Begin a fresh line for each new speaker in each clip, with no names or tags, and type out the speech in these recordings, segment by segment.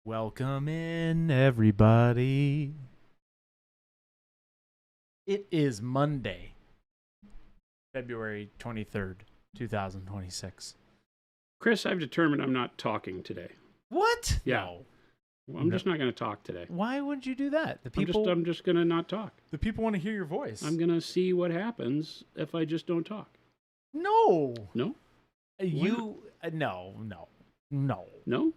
Welcome in, everybody. It is Monday, February 23rd, 2026.
Chris, I've determined I'm not talking today.
What?
Yeah.
No.
Well, I'm just not going to talk today.
Why would you do that?
I'm just going to not talk.
The people want to hear your voice.
I'm going to see what happens if I just don't talk.
No.
No?
No.
No?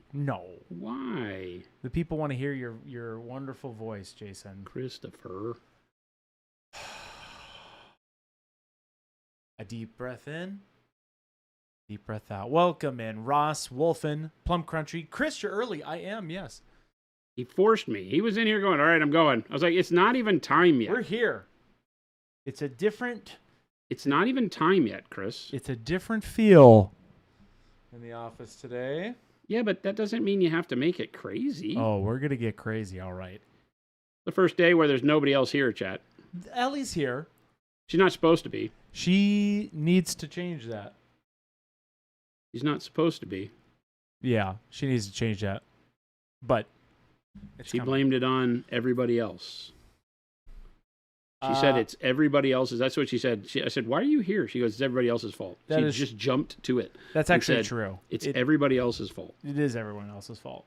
No.
Why?
The people want to hear your wonderful voice, Jason.
Christopher.
A deep breath in. Deep breath out. Welcome in, Ross, Wolfen, Plum Crunchy. Chris, you're early. I am, yes.
He forced me. He was in here going, all right, I'm going. I was like, it's not even time yet.
We're here. It's
not even time yet, Chris.
It's a different feel in the office today.
Yeah, but that doesn't mean you have to make it crazy.
Oh, we're going to get crazy, all right.
The first day where there's nobody else here, chat.
Ellie's here.
She's not supposed to be.
She needs to change that.
She's not supposed to be.
Yeah, she needs to change that. But
she blamed it on everybody else. She said it's everybody else's. That's what she said. I said, why are you here? She goes, it's everybody else's fault. She just jumped to it.
That's actually true.
It's everybody else's fault.
It is everyone else's fault.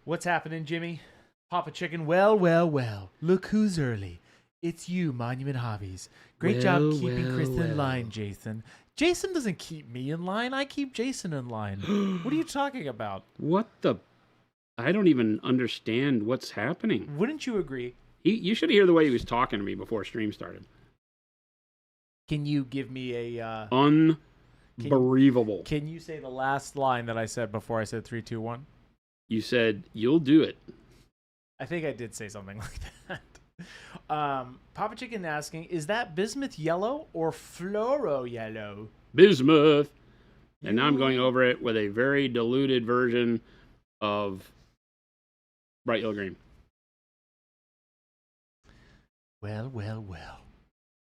What's happening, Jimmy? Papa Chicken, well. Look who's early. It's you, Monument Hobbies. Great job keeping Chris in line, Jason. Jason doesn't keep me in line. I keep Jason in line. What are you talking about?
What the? I don't even understand what's happening.
Wouldn't you agree?
You should hear the way he was talking to me before stream started.
Can you give me a...
Unbelievable.
Can you say the last line that I said before I said 3, 2, 1?
You said, you'll do it.
I think I did say something like that. Papa Chicken asking, is that bismuth yellow or fluoro yellow?
Bismuth. And now I'm going over it with a very diluted version of bright yellow green.
Well.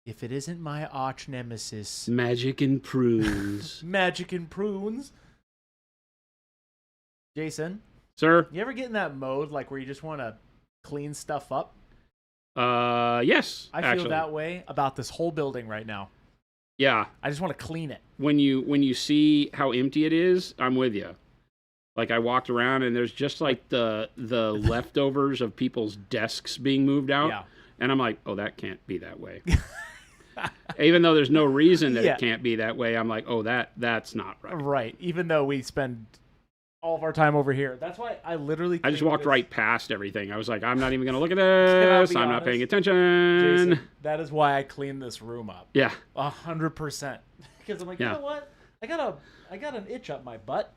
If it isn't my arch nemesis.
Magic and prunes.
Magic and prunes. Jason.
Sir?
You ever get in that mode like where you just want to clean stuff up?
Yes.
I feel that way about this whole building right now.
Yeah.
I just want to clean it.
When you see how empty it is, I'm with you. Like I walked around and there's just like the leftovers of people's desks being moved out.
Yeah.
And I'm like, oh, that can't be that way. Even though there's no reason that it can't be that way, I'm like, oh, that's not right.
Right. Even though we spend all of our time over here. That's why I just
walked right past everything. I was like, I'm not even going to look at this. I'm not paying attention.
Jason, that is why I cleaned this room up.
Yeah.
100%. Because I'm like, you know what? I got an itch up my butt.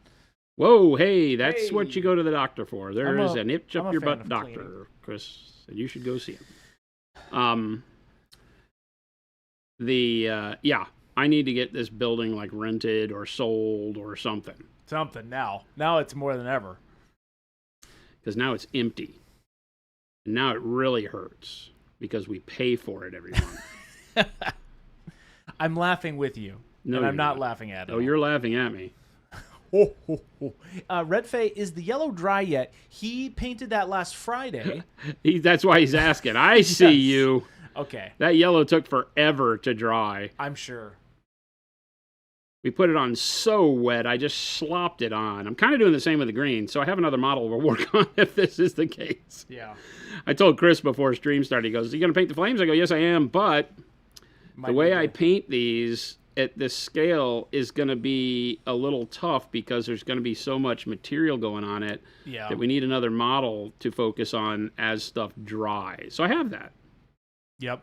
Whoa, hey, that's what you go to the doctor for. There is an itch up your butt doctor, cleaning. Chris. And you should go see him. I need to get this building like rented or sold or something.
Now it's more than ever.
Because now it's empty. And now it really hurts because we pay for it every month.
I'm laughing with you. No, and I'm not laughing at it.
Oh, you're laughing at me.
Red Faye, is the yellow dry yet? He painted that last Friday.
That's why he's asking. I see you.
Okay.
That yellow took forever to dry.
I'm sure.
We put it on so wet, I just slopped it on. I'm kind of doing the same with the green, so I have another model we'll work on if this is the case.
Yeah.
I told Chris before stream started, he goes, are you going to paint the flames? I go, yes, I am, but the way I paint these at this scale is going to be a little tough because there's going to be so much material going on it that we need another model to focus on as stuff dries. So I have that.
Yep.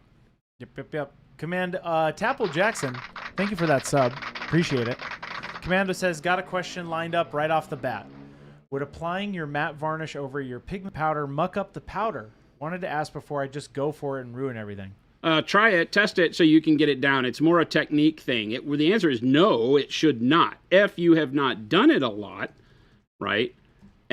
Command Tapple Jackson, thank you for that sub. Appreciate it. Commando says, got a question lined up right off the bat. Would applying your matte varnish over your pigment powder muck up the powder? Wanted to ask before I just go for it and ruin everything.
Try it, test it so you can get it down. It's more a technique thing. The answer is no, it should not. If you have not done it a lot, right,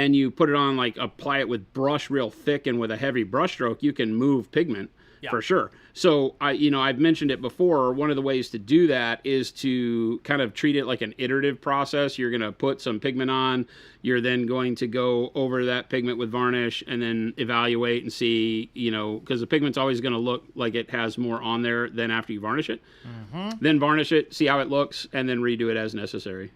and you put it on, like apply it with brush real thick and with a heavy brush stroke, you can move pigment for sure. So I've mentioned it before. One of the ways to do that is to kind of treat it like an iterative process. You're going to put some pigment on. You're then going to go over that pigment with varnish and then evaluate and see, because the pigment's always going to look like it has more on there than after you varnish it. Then varnish it, see how it looks, and then redo it as necessary.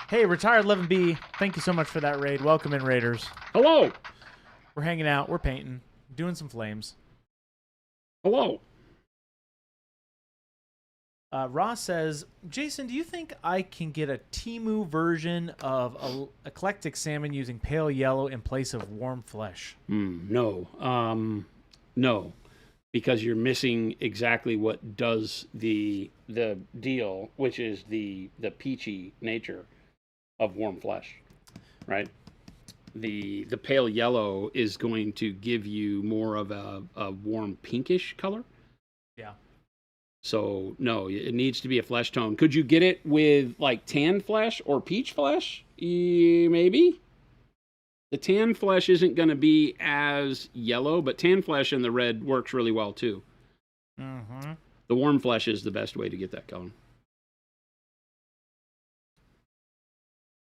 Hey, Retired 11B, thank you so much for that raid. Welcome in, Raiders.
Hello.
We're hanging out. We're painting. Doing some flames.
Hello.
Ross says, Jason, do you think I can get a Temu version of Eclectic Salmon using pale yellow in place of warm flesh?
No. No. Because you're missing exactly what does the deal, which is the peachy nature of warm flesh, right? The pale yellow is going to give you more of a warm pinkish color.
Yeah.
So no, it needs to be a flesh tone. Could you get it with like tan flesh or peach flesh? Maybe. The tan flesh isn't going to be as yellow, but tan flesh in the red works really well too. The warm flesh is the best way to get that color.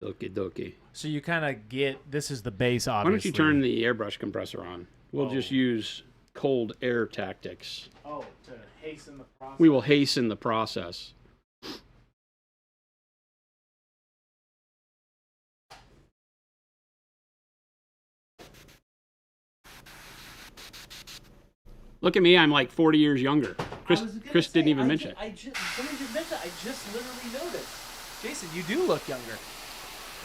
Okie dokie.
So you kind of get, this is the base, obviously.
Why don't you turn the airbrush compressor on? We'll just use cold air tactics.
Oh, to hasten the process.
We will hasten the process. Look at me, I'm like 40 years younger. Chris didn't even mention it.
Someone just mentioned it. I just literally noticed. Jason, you do look younger.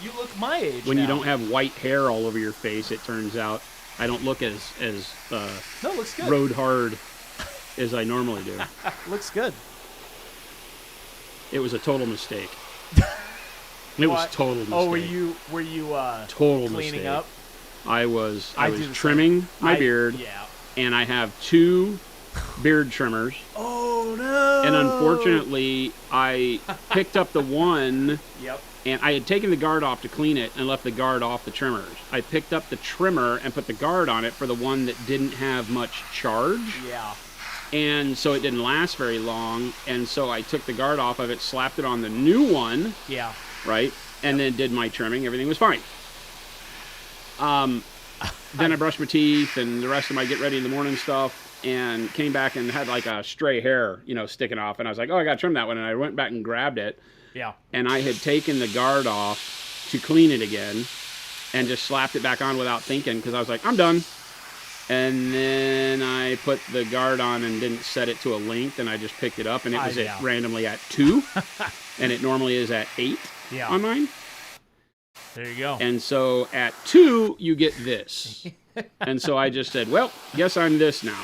You look my age
When
now.
you don't have white hair all over your face, it turns out I don't look as
no, looks good.
road hard as I normally do.
Looks good.
It was a total mistake. It was total mistake.
Oh, were you
total
cleaning
mistake.
up?
I was
do the
trimming my beard.
Yeah.
And I have 2 beard trimmers.
Oh no!
And unfortunately, I picked up the one.
Yep.
And I had taken the guard off to clean it and left the guard off the trimmers. I picked up the trimmer and put the guard on it for the one that didn't have much charge.
Yeah.
And so it didn't last very long. And so I took the guard off of it, slapped it on the new one.
Yeah.
Right? And then did my trimming. Everything was fine. Then I brushed my teeth and the rest of my get ready in the morning stuff and came back and had like a stray hair, sticking off. And I was like, oh, I got to trim that one. And I went back and grabbed it.
Yeah.
And I had taken the guard off to clean it again and just slapped it back on without thinking because I was like, I'm done. And then I put the guard on and didn't set it to a length, and I just picked it up, and it was randomly at 2, and it normally is at 8 on mine.
There you go.
And so at 2, you get this. And so I just said, well, guess I'm this now.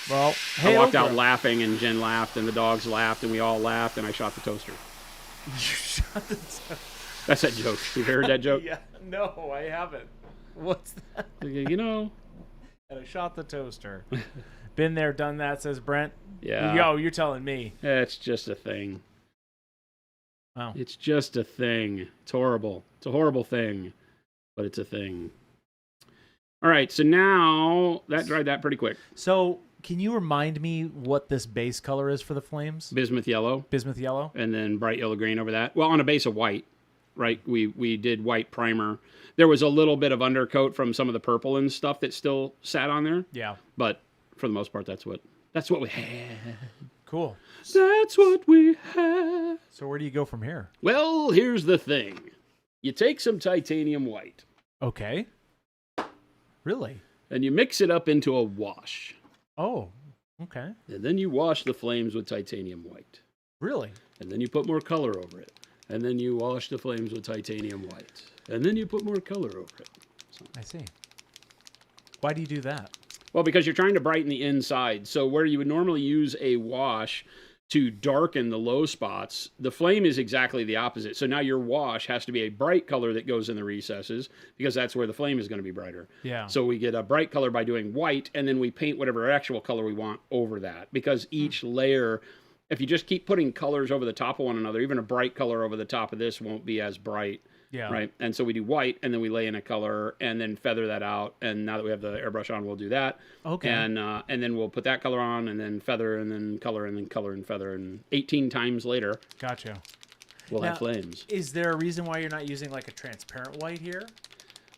Well,
I walked out laughing, and Jen laughed, and the dogs laughed, and we all laughed, and I shot the toaster.
You shot the toaster?
That's that joke. You've heard that joke?
Yeah. No, I haven't. What's that?
And
I shot the toaster. Been there, done that, says Brent.
Yeah.
Yo, you're telling me.
It's just a thing.
Wow.
It's just a thing. It's horrible. It's a horrible thing, but it's a thing. All right, so now that dried that pretty quick.
So can you remind me what this base color is for the flames?
Bismuth yellow.
Bismuth yellow.
And then bright yellow green over that. Well, on a base of white, right? We did white primer. There was a little bit of undercoat from some of the purple and stuff that still sat on there.
Yeah.
But for the most part, that's what we had.
Cool.
That's what we had.
So where do you go from here?
Well, here's the thing. You take some titanium white.
Okay. Really?
And you mix it up into a wash.
Oh, okay.
And then you wash the flames with titanium white.
Really?
And then you put more color over it. And then you wash the flames with titanium white. And then you put more color over it. So.
I see. Why do you do that?
Well, because you're trying to brighten the inside. So where you would normally use a wash to darken the low spots, the flame is exactly the opposite. So now your wash has to be a bright color that goes in the recesses because that's where the flame is going to be brighter.
Yeah.
So we get a bright color by doing white, and then we paint whatever actual color we want over that. Because each layer, if you just keep putting colors over the top of one another, even a bright color over the top of this won't be as bright
Yeah.
Right. And so we do white, and then we lay in a color, and then feather that out. And now that we have the airbrush on, we'll do that.
Okay.
And then we'll put that color on, and then feather, and then color, and then color and feather, and 18 times later,
Gotcha.
we'll
Now,
have flames.
Is there a reason why you're not using like a transparent white here?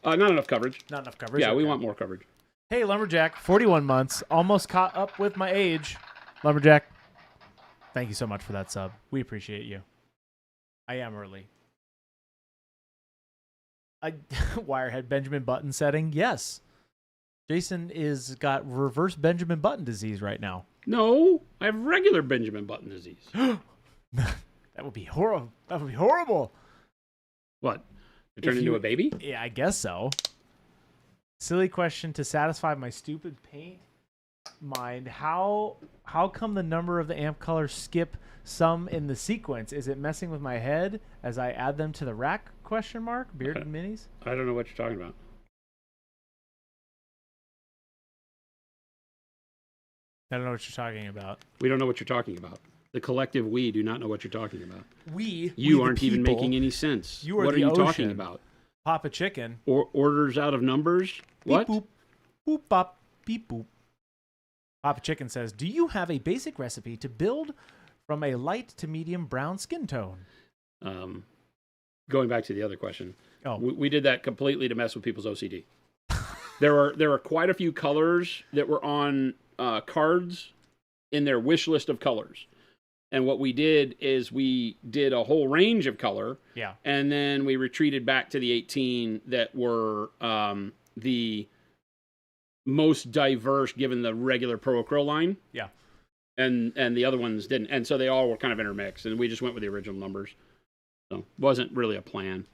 Not enough coverage.
Not enough coverage.
Yeah, we
Okay.
want more coverage.
Hey, Lumberjack, 41 months, almost caught up with my age. Lumberjack, thank you so much for that sub. We appreciate you. I am early. Wirehead Benjamin Button setting. Yes. Jason is got reverse Benjamin Button disease right now.
No, I have regular Benjamin Button disease.
That would be horrible. That would be horrible.
What? To turn into a baby?
Yeah, I guess so. Silly question to satisfy my stupid paint mind. How come the number of the amp colors skip some in the sequence? Is it messing with my head as I add them to the rack? Question mark. Bearded minis.
I don't know what you're talking about.
I don't know what you're talking about.
We don't know what you're talking about. The collective we do not know what you're talking about.
You
You aren't even making any sense.
You are
what
the
are you
ocean.
talking about?
Papa Chicken.
Or orders out of numbers? What?
Beep boop. Boop bop. Beep boop. Papa Chicken says, do you have a basic recipe to build from a light to medium brown skin tone?
Going back to the other question.
Oh.
We did that completely to mess with people's OCD. There are quite a few colors that were on cards in their wish list of colors. And what we did is we did a whole range of color.
Yeah.
And then we retreated back to the 18 that were the most diverse given the regular Pro Acryl line.
Yeah.
And the other ones didn't. And so they all were kind of intermixed. And we just went with the original numbers. So wasn't really a plan.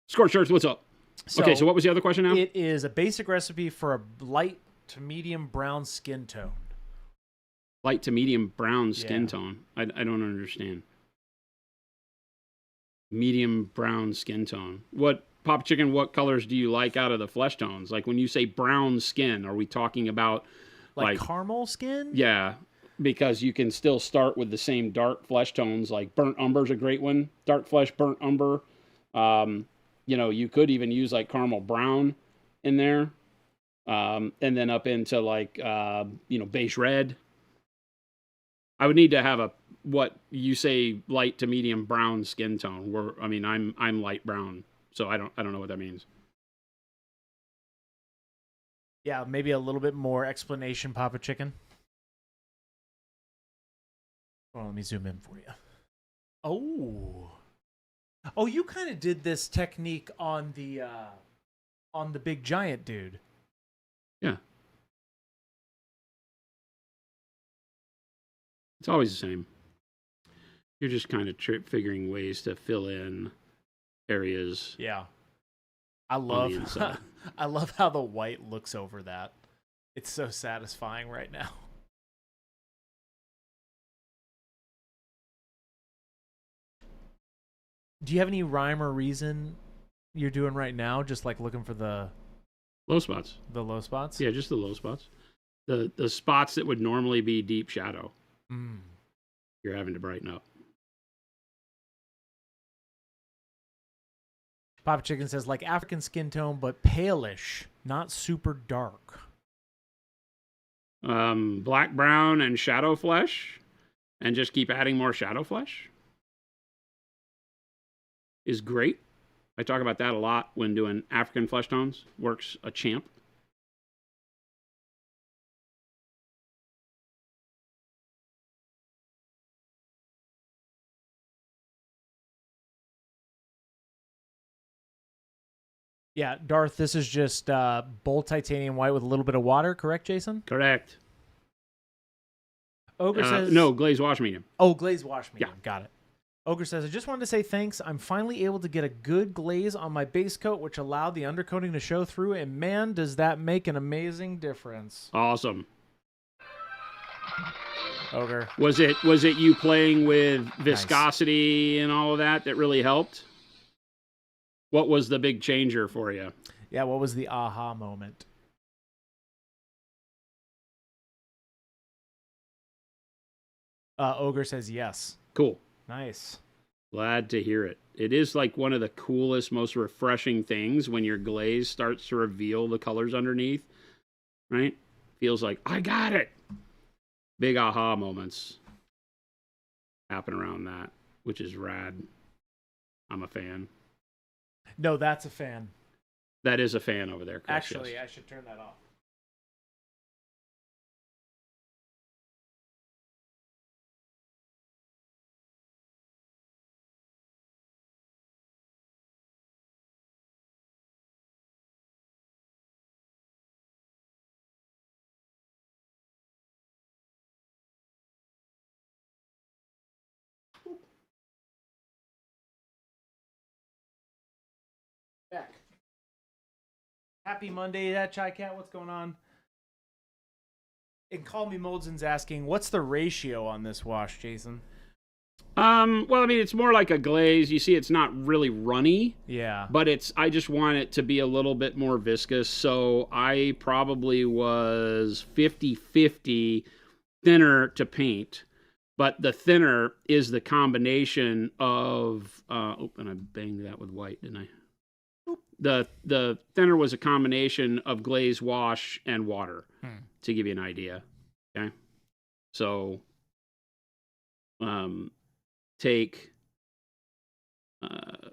Scorchers, what's up? Okay, so what was the other question now?
It is a basic recipe for a light to medium brown skin tone.
Light to medium brown skin tone. I don't understand. Medium brown skin tone. What, Papa Chicken, what colors do you like out of the flesh tones? Like when you say brown skin, are we talking about
like caramel skin?
Yeah, because you can still start with the same dark flesh tones. Like burnt umber is a great one. Dark flesh, burnt umber. You know, you could even use like caramel brown in there. And then up into like, beige red. I would need to have what you say light to medium brown skin tone. I'm light brown, so I don't know what that means.
Yeah, maybe a little bit more explanation, Papa Chicken. Well, let me zoom in for you. Oh, you kind of did this technique on the big giant dude.
Yeah. It's always the same. You're just kind of figuring ways to fill in areas.
Yeah. I love how the white looks over that. It's so satisfying right now. Do you have any rhyme or reason you're doing right now? Just like looking for the
low spots.
The low spots?
Yeah, just the low spots. The spots that would normally be deep shadow. You're having to brighten up.
Papa Chicken says, like African skin tone, but palish, not super dark.
Black, brown, and shadow flesh, and just keep adding more shadow flesh is great. I talk about that a lot when doing African flesh tones. Works a champ.
Yeah, Darth, this is just bold titanium white with a little bit of water, correct, Jason?
Correct.
Ogre says...
No, glaze wash medium.
Oh, glaze wash medium.
Yeah.
Got it. Ogre says, I just wanted to say thanks. I'm finally able to get a good glaze on my base coat, which allowed the undercoating to show through, and man, does that make an amazing difference.
Awesome.
Ogre.
Was it you playing with viscosity and all of that really helped? What was the big changer for you?
Yeah, what was the aha moment? Ogre says yes.
Cool.
Nice.
Glad to hear it. It is like one of the coolest, most refreshing things when your glaze starts to reveal the colors underneath, right? Feels like, I got it. Big aha moments happen around that, which is rad. I'm a fan.
No, that's a fan.
That is a fan over there, Chris.
Actually,
yes.
I should turn that off. Back. Happy Monday, that Chai Cat. What's going on? And Call Me Moldson's asking, what's the ratio on this wash, Jason?
Well, I mean, it's more like a glaze. You see, it's not really runny.
Yeah.
But I just want it to be a little bit more viscous. So I probably was 50-50 thinner to paint. But the thinner is the combination of, and I banged that with white, didn't I? The thinner was a combination of glaze, wash, and water, to give you an idea. Okay, so take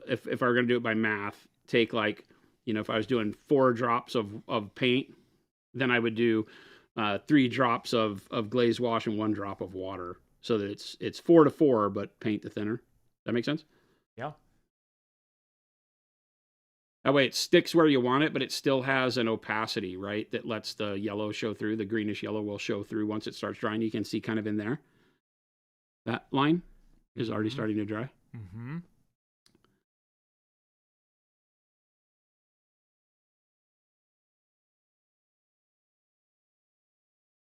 if I were going to do it by math, take like, if I was doing 4 drops of paint, then I would do 3 drops of glaze, wash, and 1 drop of water, so that it's 4-4, but paint the thinner. That make sense?
Yeah.
That way it sticks where you want it, but it still has an opacity, right? That lets the yellow show through. The greenish yellow will show through once it starts drying. You can see kind of in there. That line is already starting to dry.
Mm-hmm.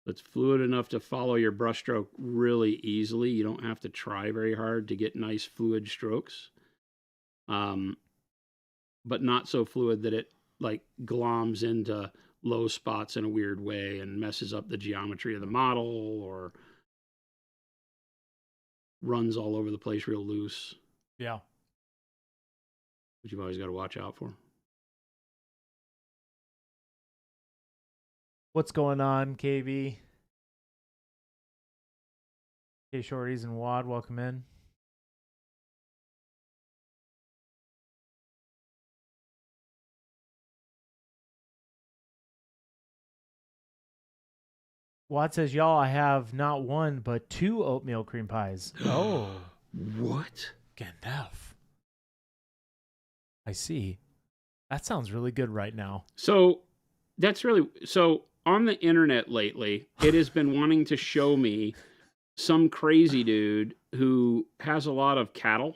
It's fluid enough to follow your brushstroke really easily. You don't have to try very hard to get nice fluid strokes. But not so fluid that it like gloms into low spots in a weird way and messes up the geometry of the model or runs all over the place real loose.
Yeah.
Which you've always got to watch out for.
What's going on, KB? Hey, Shorties and Wad, welcome in. Wad says, y'all, I have not 1, but 2 oatmeal cream pies. Oh.
What?
Gandalf. I see. That sounds really good right now.
So on the internet lately, it has been wanting to show me some crazy dude who has a lot of cattle.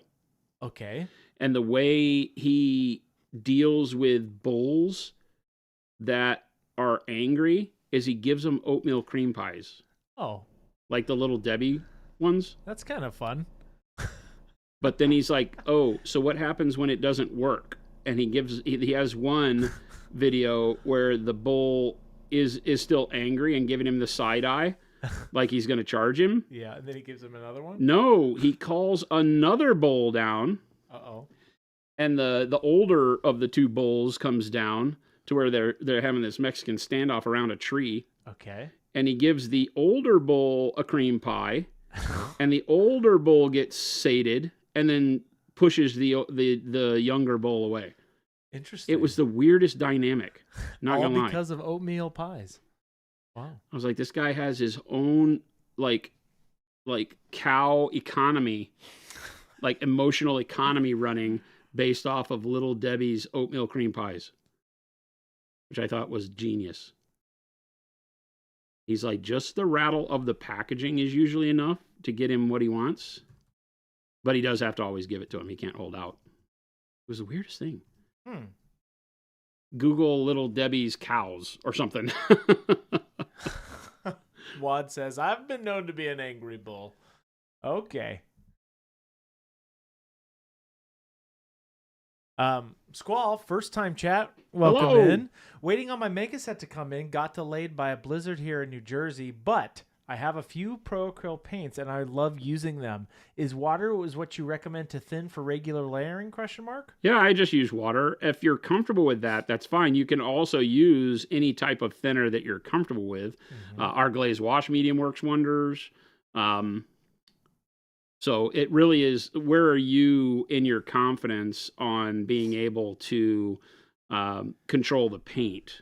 Okay.
And the way he deals with bulls that are angry is he gives them oatmeal cream pies.
Oh.
Like the little Debbie ones.
That's kind of fun.
But then he's like, oh, so what happens when it doesn't work? And he has one video where the bull is still angry and giving him the side eye, like he's going to charge him.
Yeah, and then he gives him another one?
No, he calls another bull down.
Uh-oh.
And the older of the 2 bulls comes down to where they're having this Mexican standoff around a tree.
Okay.
And he gives the older bull a cream pie, and the older bull gets sated and then pushes the younger bull away.
Interesting.
It was the weirdest dynamic. Not gonna lie.
All because of oatmeal pies. Wow.
I was like, this guy has his own like cow economy, like emotional economy running based off of Little Debbie's oatmeal cream pies, which I thought was genius. He's like, just the rattle of the packaging is usually enough to get him what he wants, but he does have to always give it to him. He can't hold out. It was the weirdest thing. Google Little Debbie's cows or something.
Wad says, I've been known to be an angry bull. Okay. Squall, first time chat. Welcome
Hello.
in. Waiting on my mega set to come in. Got delayed by a blizzard here in New Jersey, but I have a few pro acrylic paints and I love using them. Is water what you recommend to thin for regular layering? Question mark.
Yeah, I just use water. If you're comfortable with that, that's fine. You can also use any type of thinner that you're comfortable with. Our glazed wash medium works wonders. So it really is, where are you in your confidence on being able to control the paint?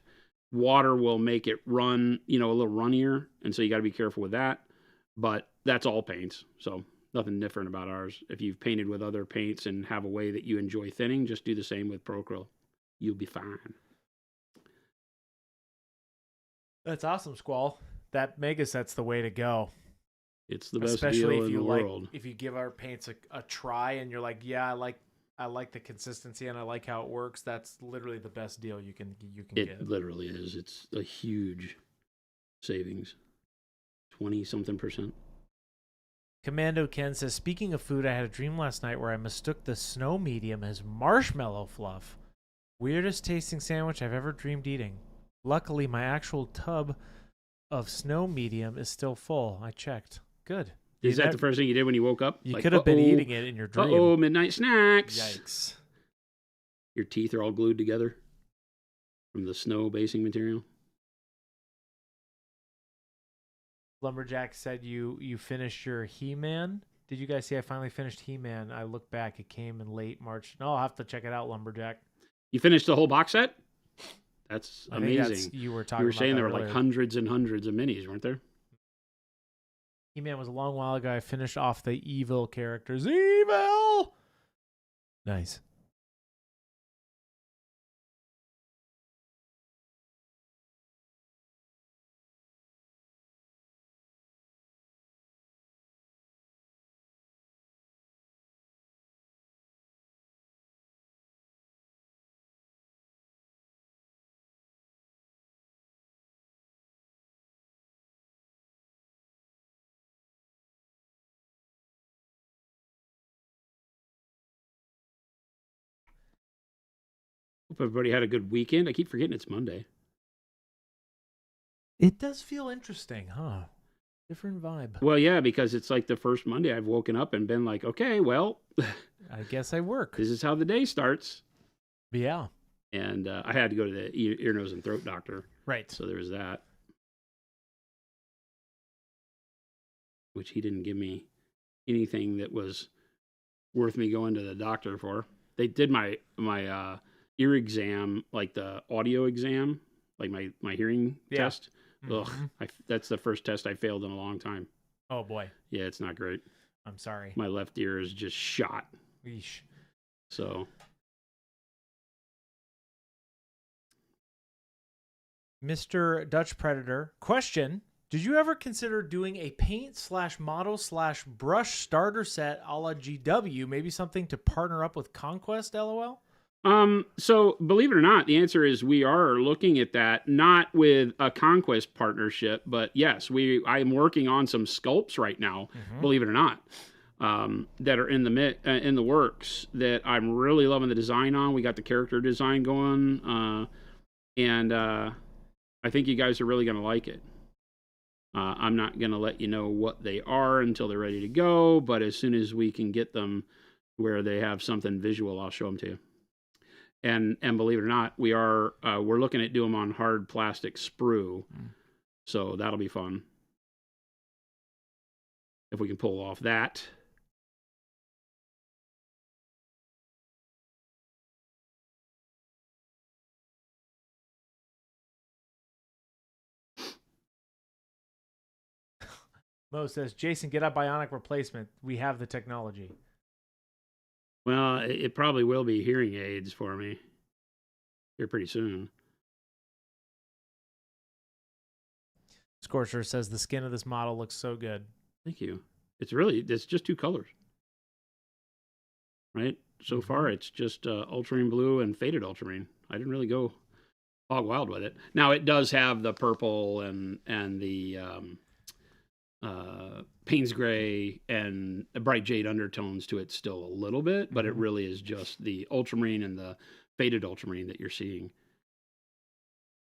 Water will make it run, a little runnier, and so you got to be careful with that. But that's all paints, so nothing different about ours. If you've painted with other paints and have a way that you enjoy thinning, just do the same with Procryl. You'll be fine.
That's awesome, Squall. That mega set's the way to go.
It's the best
Especially
deal
if
in
you
the
like,
world.
if you give our paints a try and you're like, yeah, I like the consistency and I like how it works. That's literally the best deal you can get.
It literally is. It's a huge savings. 20-something%.
Commando Ken says, speaking of food, I had a dream last night where I mistook the snow medium as marshmallow fluff. Weirdest tasting sandwich I've ever dreamed eating. Luckily, my actual tub of snow medium is still full. I checked. Good.
Is that the first thing you did when you woke up?
You could have been eating it in your dream.
Uh-oh, midnight snacks.
Yikes.
Your teeth are all glued together from the snow basing material.
Lumberjack said you finished your He-Man. Did you guys see I finally finished He-Man? I look back, it came in late March. No, I'll have to check it out, Lumberjack.
You finished the whole box set? That's
I think
amazing.
you were
You were
about
saying
that
there were
earlier.
like hundreds and hundreds of minis, weren't there?
He-Man was a long while ago. I finished off the evil characters. Evil! Nice.
Hope everybody had a good weekend. I keep forgetting it's Monday.
It does feel interesting, huh? Different vibe.
Well, yeah, because it's like the first Monday I've woken up and been like, okay, well,
I guess I work.
this is how the day starts.
Yeah.
And I had to go to the ear, nose, and throat doctor.
Right.
So there was that. Which he didn't give me anything that was worth me going to the doctor for. They did my ear exam, like the audio exam, like my hearing test. Ugh, that's the first test I failed in a long time.
Oh, boy.
Yeah, it's not great.
I'm sorry.
My left ear is just shot.
Yeesh.
So.
Mr. Dutch Predator, question. Did you ever consider doing a paint/model/brush starter set a la GW? Maybe something to partner up with Conquest, LOL?
So believe it or not, the answer is we are looking at that, not with a Conquest partnership, but yes, I'm working on some sculpts right now, believe it or not, that are in the works that I'm really loving the design on. We got the character design going, and I think you guys are really going to like it. I'm not going to let you know what they are until they're ready to go, but as soon as we can get them where they have something visual, I'll show them to you. And believe it or not, we're looking at doing them on hard plastic sprue, so that'll be fun if we can pull off that.
Mo says, Jason, get a bionic replacement. We have the technology.
Well, it probably will be hearing aids for me here pretty soon.
Scorcher says, the skin of this model looks so good.
Thank you. It's just two colors, right? So far, it's just ultramarine blue and faded ultramarine. I didn't really go hog wild with it. Now, it does have the purple and the Payne's gray and bright jade undertones to it still a little bit, but it really is just the ultramarine and the faded ultramarine that you're seeing.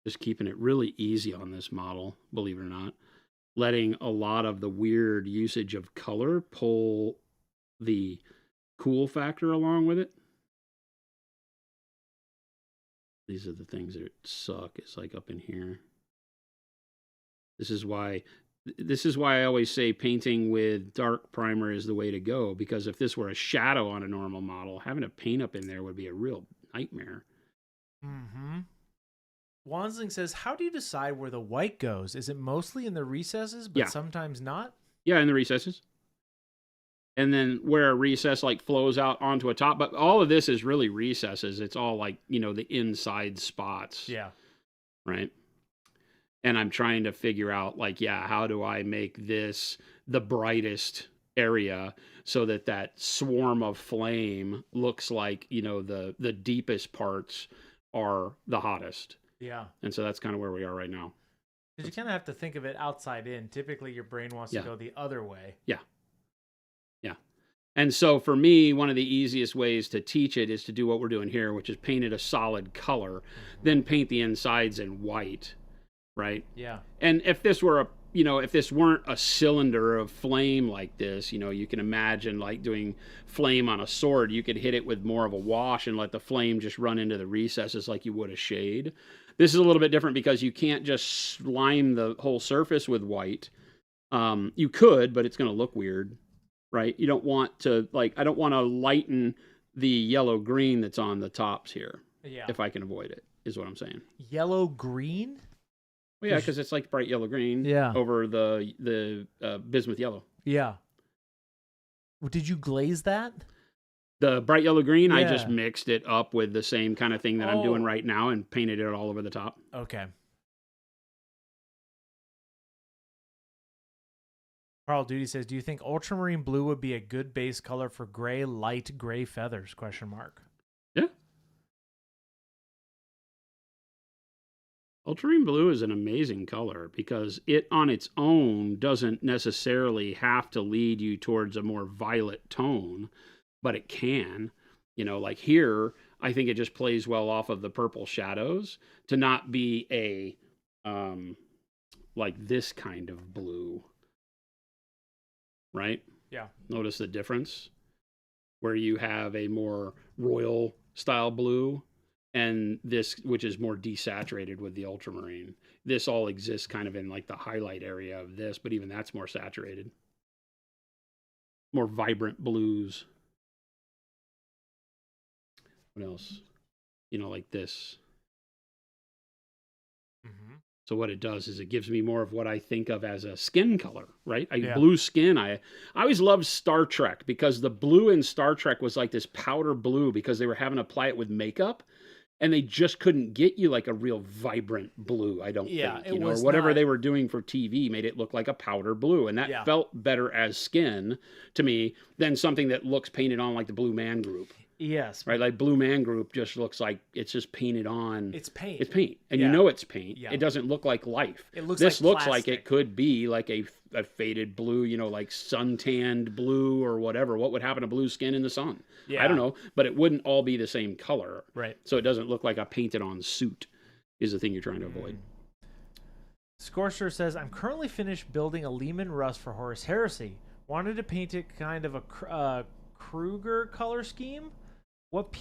Just keeping it really easy on this model, believe it or not. letting a lot of the weird usage of color pull the cool factor along with it. These are the things that suck. It's like up in here. This is why I always say painting with dark primer is the way to go, because if this were a shadow on a normal model, having a paint up in there would be a real nightmare.
Mm-hmm. Wansling says, how do you decide where the white goes? Is it mostly in the recesses, but sometimes not?
Yeah, in the recesses. And then where a recess like flows out onto a top. But all of this is really recesses. It's all like, the inside spots.
Yeah.
Right? And I'm trying to figure out, like, how do I make this the brightest area so that swarm of flame looks like, the deepest parts are the hottest.
Yeah.
And so that's kind of where we are right now.
Because you kind of have to think of it outside in. Typically, your brain wants to go the other way.
Yeah. Yeah. And so for me, one of the easiest ways to teach it is to do what we're doing here, which is paint it a solid color, then paint the insides in white. Right?
Yeah.
And if this were if this weren't a cylinder of flame like this, you can imagine like doing flame on a sword. You could hit it with more of a wash and let the flame just run into the recesses like you would a shade. This is a little bit different because you can't just slime the whole surface with white. You could, but it's going to look weird, right? You don't want to, I don't want to lighten the yellow-green that's on the tops here.
Yeah.
If I can avoid it, is what I'm saying.
Yellow-green?
Well, yeah, because it's like bright yellow-green over the bismuth yellow.
Yeah. Did you glaze that?
The bright yellow-green, I just mixed it up with the same kind of thing that I'm doing right now and painted it all over the top.
Okay. Carl Duty says, do you think ultramarine blue would be a good base color for gray, light gray feathers? ?
Yeah. Ultramarine blue is an amazing color because it on its own doesn't necessarily have to lead you towards a more violet tone, but it can. Like here, I think it just plays well off of the purple shadows to not be a like this kind of blue. Right?
Yeah.
Notice the difference where you have a more royal style blue and this, which is more desaturated with the ultramarine. This all exists kind of in like the highlight area of this, but even that's more saturated. More vibrant blues. What else? Like this.
Mm-hmm.
So what it does is it gives me more of what I think of as a skin color, right?
Yeah.
Blue skin. I always loved Star Trek because the blue in Star Trek was like this powder blue because they were having to apply it with makeup. And they just couldn't get you like a real vibrant blue, I don't think. Or whatever they were doing for TV made it look like a powder blue. And that felt better as skin to me than something that looks painted on like the Blue Man Group.
Yes.
Right? Like Blue Man Group just looks like it's just painted on.
It's paint.
It's paint. And it's paint. Yeah. It doesn't look like life. This looks like it could be like a faded blue, like suntanned blue or whatever. What would happen to blue skin in the sun? Yeah. I don't know, but it wouldn't all be the same color.
Right.
So it doesn't look like a painted on suit is the thing you're trying to avoid.
Sorcerer says, I'm currently finished building a Lehman Russ for Horus Heresy. Wanted to paint it kind of a Kruger color scheme. What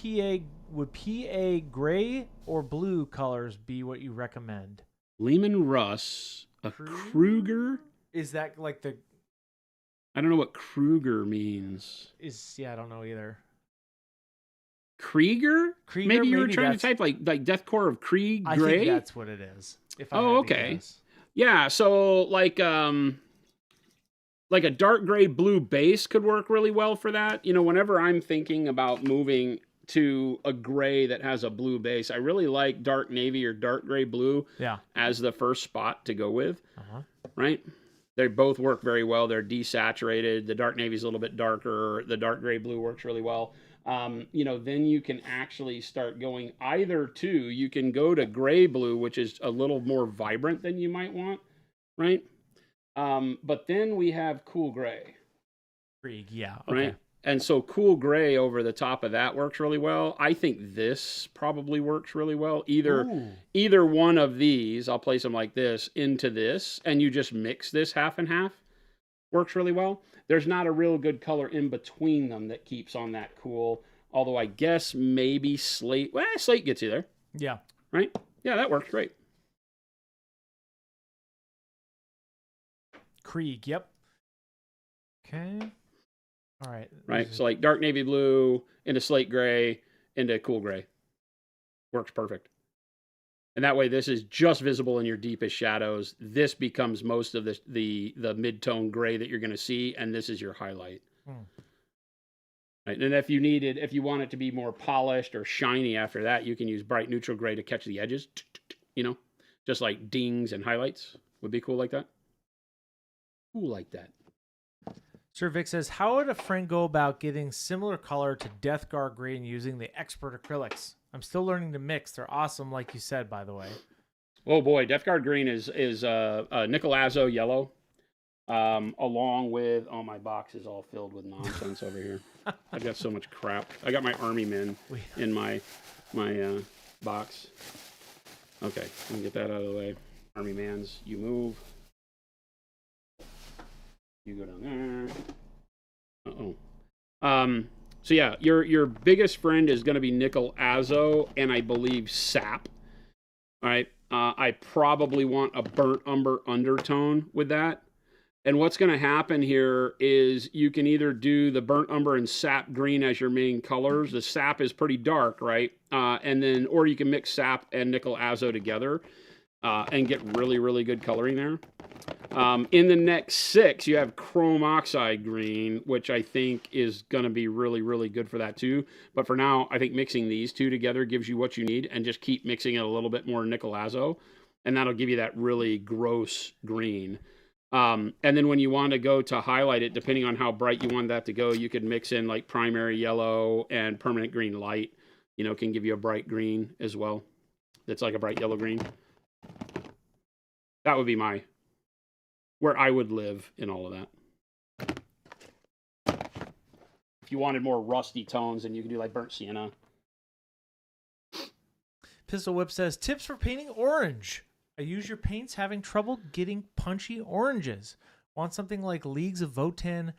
would PA gray or blue colors be what you recommend?
Lehman Russ, a Kruger?
Is that like the...
I don't know what Kruger means.
I don't know either.
Krieger? Maybe you were trying to type like Deathcore of Krieg gray?
I think that's what it is.
Okay. Yeah, so like a dark gray blue base could work really well for that. Whenever I'm thinking about moving to a gray that has a blue base, I really like dark navy or dark gray blue as the first spot to go with. Right? They both work very well. They're desaturated. The dark navy is a little bit darker. The dark gray blue works really well. Then you can actually start going either two. You can go to gray blue, which is a little more vibrant than you might want, right? But then we have cool gray.
Krieg, yeah. Okay.
Right? And so cool gray over the top of that works really well. I think this probably works really well. Either one of these, I'll place them like this into this, and you just mix this half and half. Works really well. There's not a real good color in between them that keeps on that cool. Although I guess maybe slate. Well, slate gets you there.
Yeah.
Right? Yeah, that works great.
Krieg, yep. Okay. All right.
Right. So like dark navy blue into slate gray into cool gray. Works perfect. And that way this is just visible in your deepest shadows. This becomes most of the mid-tone gray that you're going to see, and this is your highlight. Right. And if you want it to be more polished or shiny after that, you can use bright neutral gray to catch the edges. You know, just like dings and highlights would be cool like that. Cool like that.
Sir Vic says, how would a friend go about getting similar color to Death Guard green using the expert acrylics? I'm still learning to mix. They're awesome, like you said, by the way.
Oh boy, Death Guard green is nickel azo yellow, along with my box is all filled with nonsense over here. I've got so much crap. I got my army men in my box. Okay, let me get that out of the way. Army mans, you move. You go down there. So yeah, your biggest friend is going to be nickel azo and I believe sap. All right. I probably want a burnt umber undertone with that. And what's going to happen here is you can either do the burnt umber and sap green as your main colors. The sap is pretty dark, right? Or you can mix sap and nickel azo together and get really, really good coloring there. In the next 6, you have chrome oxide green, which I think is going to be really, really good for that too. But for now, I think mixing these two together gives you what you need, and just keep mixing it a little bit more nickel azo, and that'll give you that really gross green. And then when you want to go to highlight it, depending on how bright you want that to go, you could mix in like primary yellow and permanent green light. You know, can give you a bright green as well. That's like a bright yellow green. That would be where I would live in all of that. If you wanted more rusty tones, then you can do like burnt sienna.
Pistol Whip says, tips for painting orange. I use your paints having trouble getting punchy oranges. Want something like Leagues of Votan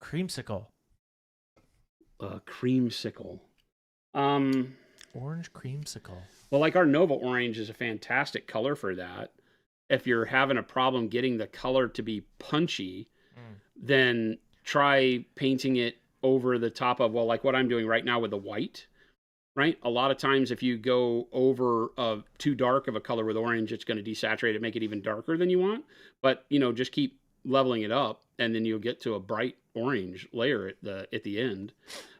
Creamsicle.
Creamsicle.
Orange Creamsicle.
Well, like our Nova Orange is a fantastic color for that. If you're having a problem getting the color to be punchy, then try painting it over the top of, well, like what I'm doing right now with the white, right? A lot of times if you go over too dark of a color with orange, it's going to desaturate it, make it even darker than you want. But, you know, just keep leveling it up, and then you'll get to a bright orange layer at the end.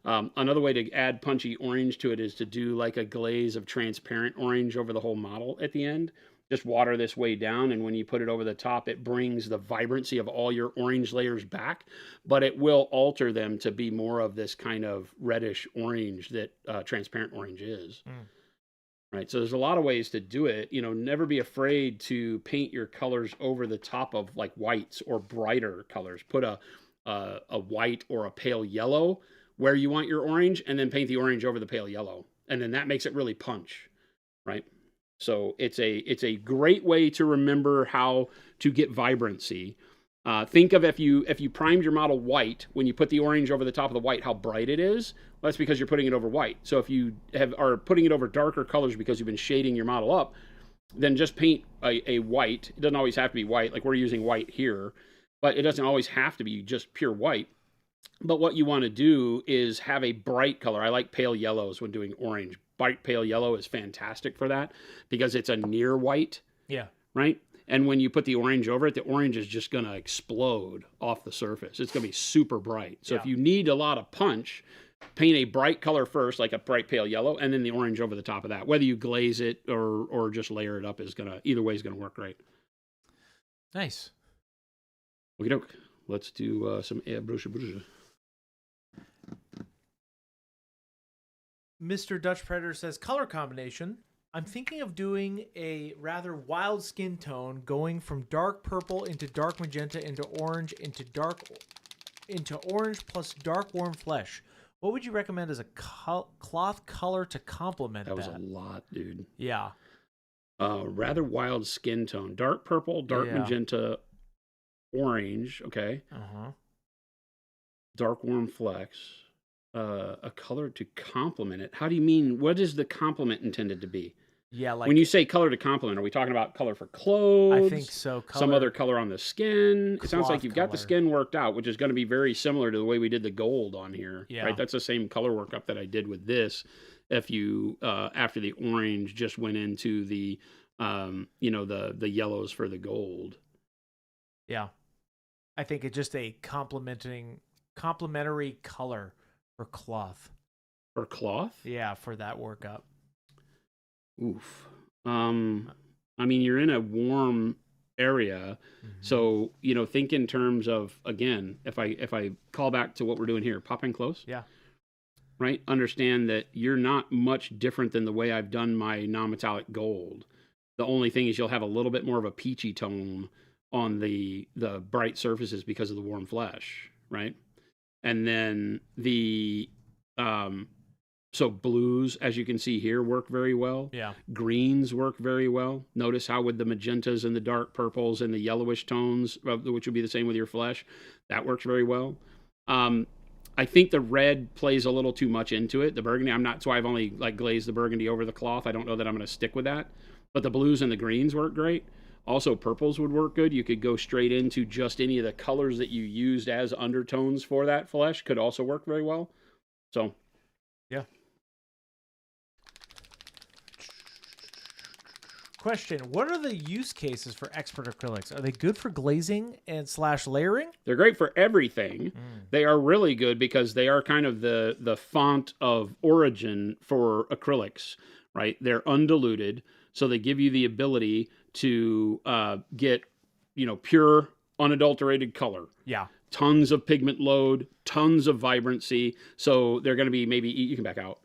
Another way to add punchy orange to it is to do like a glaze of transparent orange over the whole model at the end. Just water this way down, and when you put it over the top, it brings the vibrancy of all your orange layers back, but it will alter them to be more of this kind of reddish orange that transparent orange is. Right, so there's a lot of ways to do it. You know, never be afraid to paint your colors over the top of like whites or brighter colors. Put a white or a pale yellow where you want your orange, and then paint the orange over the pale yellow, and then that makes it really punch, right? So it's a great way to remember how to get vibrancy. Think of if you primed your model white, when you put the orange over the top of the white, how bright it is. Well, that's because you're putting it over white. So if you are putting it over darker colors because you've been shading your model up, then just paint a white. It doesn't always have to be white. Like we're using white here, but it doesn't always have to be just pure white. But what you want to do is have a bright color. I like pale yellows when doing orange. Bright pale yellow is fantastic for that because it's a near white. Yeah. Right? And when you put the orange over it, the orange is just going to explode off the surface. It's going to be super bright. So if you need a lot of punch, paint a bright color first, like a bright pale yellow, and then the orange over the top of that. Whether you glaze it or just layer it up is either way is going to work great.
Nice.
Okie doke. Let's do some airbrush.
Mr. Dutch Predator says, color combination. I'm thinking of doing a rather wild skin tone, going from dark purple into dark magenta into orange into dark into orange plus dark warm flesh. What would you recommend as a cloth color to complement that?
That was a lot, dude.
Yeah.
Rather wild skin tone. Dark purple, dark magenta, orange. Okay.
Uh-huh.
Dark warm flex. A color to complement it. How do you mean? What is the complement intended to be?
Yeah, like
when you say color to complement, are we talking about color for clothes?
I think so.
Some other color on the skin. It sounds like you've got the
color.
skin worked out, which is going to be very similar to the way we did the gold on here.
Yeah.
Right. That's the same color workup that I did with this. If you after the orange just went into the the yellows for the gold.
Yeah. I think it's just a complementary color for cloth.
For cloth?
Yeah, for that workup.
Oof. I mean, you're in a warm area, so think in terms of, again, if I call back to what we're doing here, pop in close.
Yeah.
Right. Understand that you're not much different than the way I've done my non-metallic gold. The only thing is you'll have a little bit more of a peachy tone on the bright surfaces because of the warm flesh, right? And then the so blues, as you can see here, work very well.
Yeah. Greens
work very well. Notice how with the magentas and the dark purples and the yellowish tones, which would be the same with your flesh, that works very well. I think the red plays a little too much into it. The burgundy, that's why I've only glazed the burgundy over the cloth. I don't know that I'm going to stick with that. But the blues and the greens work great. Also, purples would work good. You could go straight into just any of the colors that you used as undertones for that flesh could also work very well. So,
yeah. Question: what are the use cases for expert acrylics? Are they good for glazing and / layering?
They're great for everything. They are really good because they are kind of the font of origin for acrylics, right? They're undiluted, so they give you the ability to get, pure, unadulterated color.
Yeah.
Tons of pigment load, tons of vibrancy. So they're going to be you can back out.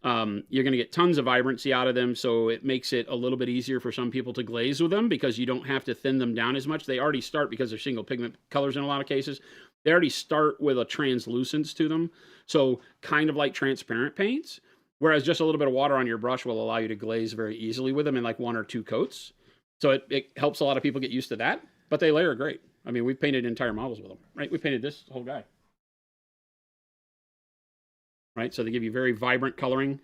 You're going to get tons of vibrancy out of them, so it makes it a little bit easier for some people to glaze with them because you don't have to thin them down as much. They already start, because they're single pigment colors in a lot of cases, they already start with a translucence to them, so kind of like transparent paints, whereas just a little bit of water on your brush will allow you to glaze very easily with them in 1 or 2 coats. So it helps a lot of people get used to that, but they layer great. I mean, we've painted entire models with them, right? We painted this whole guy. Right, so they give you very vibrant coloring.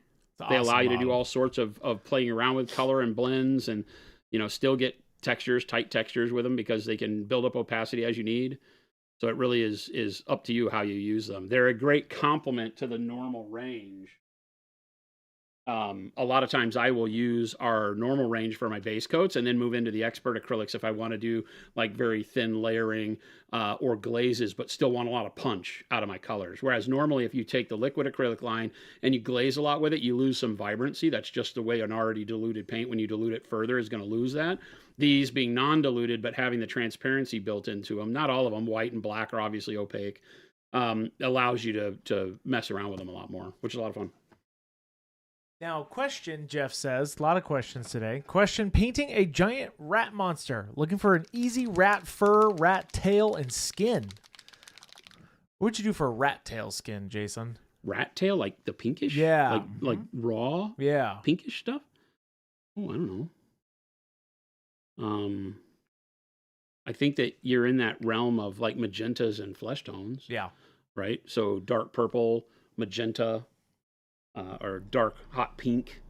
They allow you to do all sorts of playing around with color and blends, and still get tight textures with them because they can build up opacity as you need. So it really is up to you how you use them. They're a great complement to the normal range. A lot of times I will use our normal range for my base coats and then move into the expert acrylics if I want to do very thin layering or glazes, but still want a lot of punch out of my colors. Whereas normally if you take the liquid acrylic line and you glaze a lot with it, you lose some vibrancy. That's just the way an already diluted paint, when you dilute it further, is going to lose that. These being non-diluted, but having the transparency built into them, not all of them, white and black are obviously opaque, allows you to mess around with them a lot more, which is a lot of fun.
Now, question, Jeff says, a lot of questions today. Question: painting a giant rat monster. Looking for an easy rat fur, rat tail, and skin. What would you do for a rat tail skin, Jason?
Rat tail, like the pinkish?
Yeah.
Like raw?
Yeah.
Pinkish stuff? Oh, I don't know. I think that you're in that realm of magentas and flesh tones.
Yeah.
Right? So dark purple, magenta, or dark hot pink,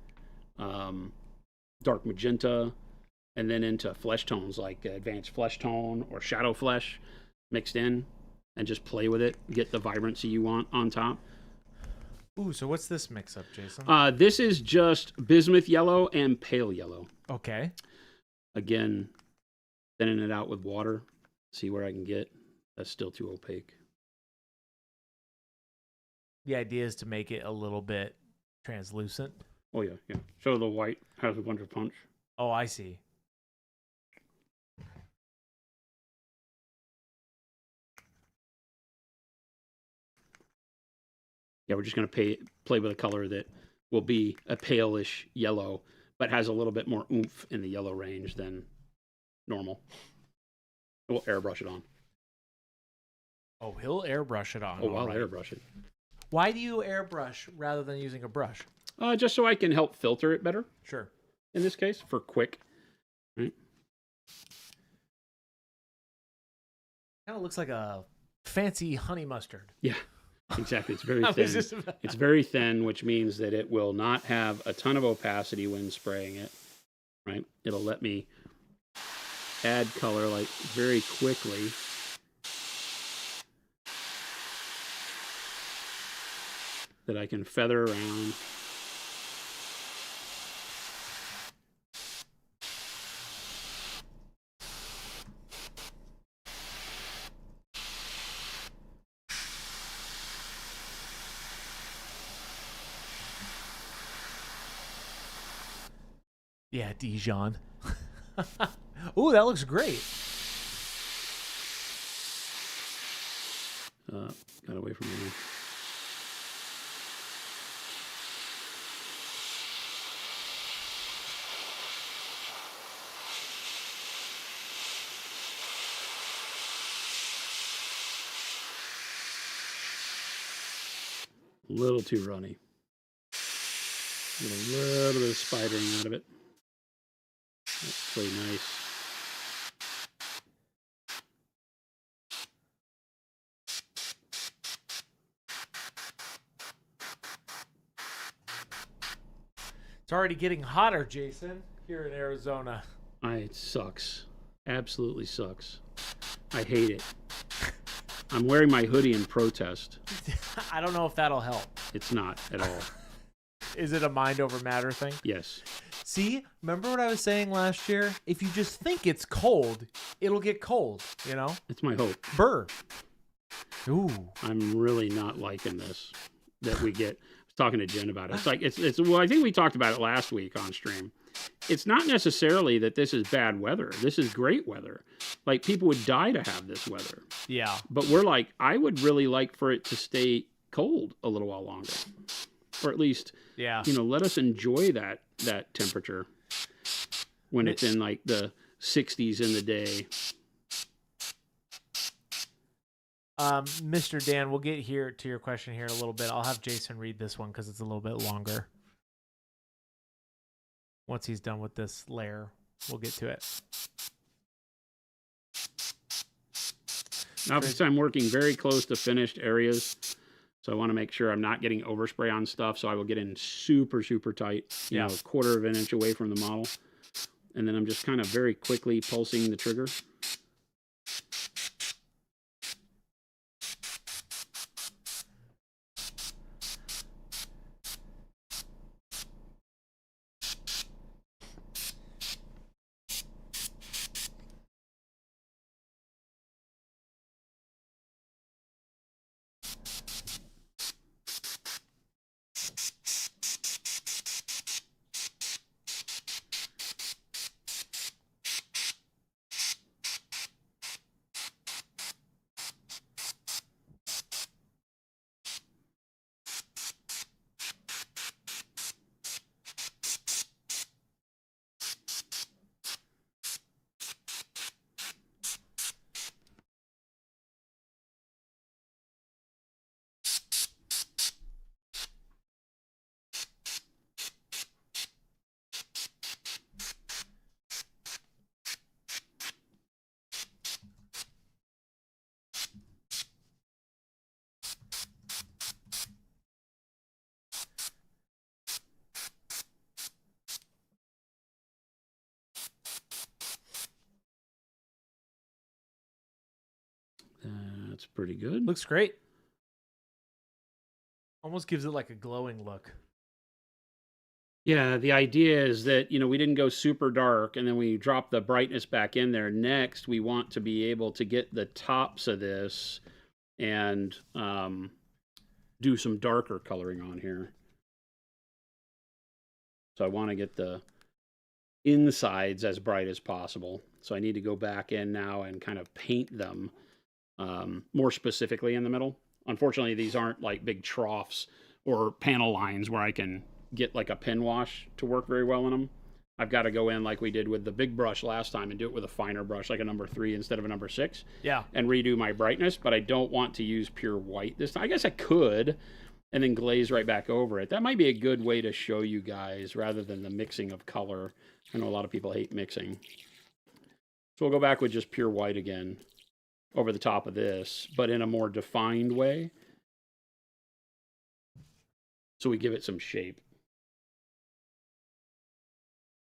dark magenta, and then into flesh tones like advanced flesh tone or shadow flesh mixed in, and just play with it, get the vibrancy you want on top.
Ooh, so what's this mix up, Jason?
This is just bismuth yellow and pale yellow.
Okay.
Again, thinning it out with water, see where I can get. That's still too opaque.
The idea is to make it a little bit translucent.
Oh, yeah. So the white has a bunch of punch.
Oh, I see.
Yeah, we're just going to play with a color that will be a palish yellow, but has a little bit more oomph in the yellow range than normal. We'll airbrush it on.
Oh, he'll airbrush it on.
Oh, I'll
right.
airbrush it.
Why do you airbrush rather than using a brush?
Just so I can help filter it better.
Sure.
In this case, for quick. Right?
Kind of looks like a fancy honey mustard.
Yeah, exactly. It's very thin. It's very thin, which means that it will not have a ton of opacity when spraying it. Right? It'll let me add color like very quickly. That I can feather around.
Yeah, Dijon. Ooh, that looks great.
Got away from me. A little too runny. Get a little bit of spidering out of it. That's really nice.
It's already getting hotter, Jason, here in Arizona.
It sucks. Absolutely sucks. I hate it. I'm wearing my hoodie in protest.
I don't know if that'll help.
It's not at all.
Is it a mind over matter thing?
Yes.
See, remember what I was saying last year? If you just think it's cold, it'll get cold, you know?
It's my hope.
Burr. Ooh.
I'm really not liking this that we get. I was talking to Jen about it. It's like, it's well, I think we talked about it last week on stream. It's not necessarily that this is bad weather. This is great weather. Like, people would die to have this weather.
Yeah.
But we're like, I would really like for it to stay cold a little while longer. Or at least,
yeah,
let us enjoy that temperature when it's in like the 60s in the day.
Mr. Dan, we'll get here to your question here in a little bit. I'll have Jason read this one because it's a little bit longer. Once he's done with this layer, we'll get to it.
Obviously, I'm working very close to finished areas. So I want to make sure I'm not getting overspray on stuff. So I will get in super, super tight, you know, a quarter of an inch away from the model. And then I'm just kind of very quickly pulsing the trigger. That's pretty good.
Looks great. Almost gives it like a glowing look.
Yeah, the idea is that, we didn't go super dark and then we drop the brightness back in there. Next, we want to be able to get the tops of this and do some darker coloring on here. So I want to get the insides as bright as possible. So I need to go back in now and kind of paint them more specifically in the middle. Unfortunately, these aren't like big troughs or panel lines where I can get like a pen wash to work very well in them. I've got to go in like we did with the big brush last time and do it with a finer brush, like a number 3 instead of a number 6.
Yeah.
And redo my brightness, but I don't want to use pure white this time. I guess I could, and then glaze right back over it. That might be a good way to show you guys rather than the mixing of color. I know a lot of people hate mixing. So we'll go back with just pure white again over the top of this, but in a more defined way. So we give it some shape.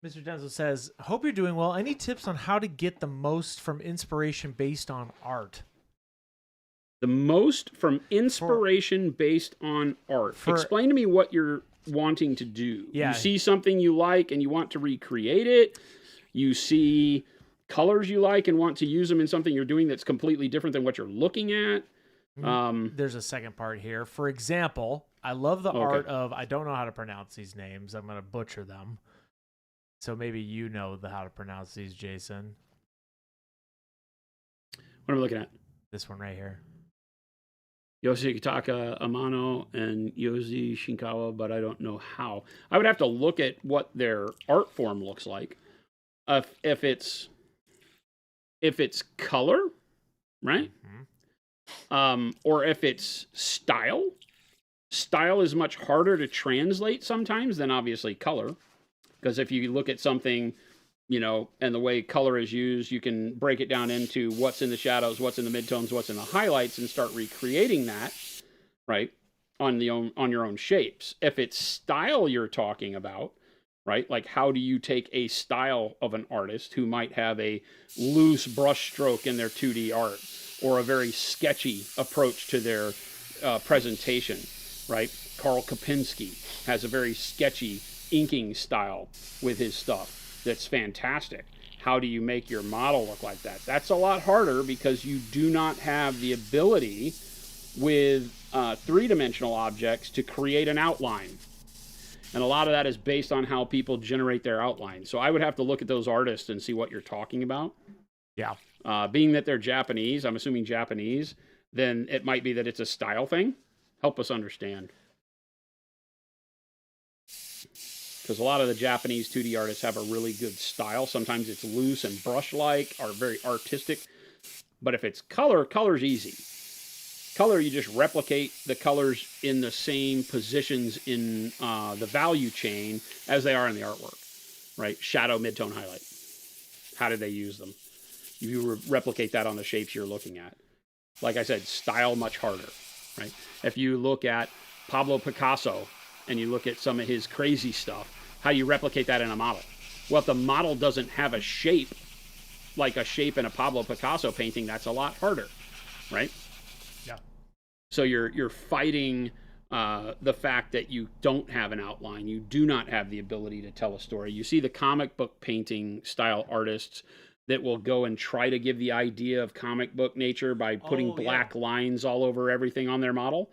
Mr. Denzel says, hope you're doing well. Any tips on how to get the most from inspiration based on art?
The most from inspiration based on art. Explain to me what you're wanting to do.
Yeah.
You see something you like and you want to recreate it. You see colors you like and want to use them in something you're doing that's completely different than what you're looking at.
There's a second part here. For example, I love the art of, I don't know how to pronounce these names. I'm going to butcher them. So maybe you know how to pronounce these, Jason.
What am I looking at?
This one right here.
Yoshitaka Amano and Yoshi Shinkawa, but I don't know how. I would have to look at what their art form looks like. If it's color, right? Or if it's style. Style is much harder to translate sometimes than obviously color. Because if you look at something, you know, and the way color is used, you can break it down into what's in the shadows, what's in the midtones, what's in the highlights, and start recreating that, right, on your own shapes. If it's style you're talking about, right, like how do you take a style of an artist who might have a loose brush stroke in their 2D art or a very sketchy approach to their presentation, right? Karl Kopinski has a very sketchy inking style with his stuff that's fantastic. How do you make your model look like that? That's a lot harder because you do not have the ability with three-dimensional objects to create an outline. And a lot of that is based on how people generate their outline. So I would have to look at those artists and see what you're talking about.
Yeah.
Being that they're Japanese, I'm assuming Japanese, then it might be that it's a style thing. Help us understand. Because a lot of the Japanese 2D artists have a really good style. Sometimes it's loose and brush-like, or very artistic. But if it's color, color's easy. Color, you just replicate the colors in the same positions in the value chain as they are in the artwork, right? Shadow, midtone, highlight. How did they use them? You replicate that on the shapes you're looking at. Like I said, style much harder, right? If you look at Pablo Picasso and you look at some of his crazy stuff, how do you replicate that in a model? Well, if the model doesn't have a shape, like a shape in a Pablo Picasso painting, that's a lot harder, right?
Yeah.
So you're fighting the fact that you don't have an outline. You do not have the ability to tell a story. You see the comic book painting style artists that will go and try to give the idea of comic book nature by putting black lines all over everything on their model.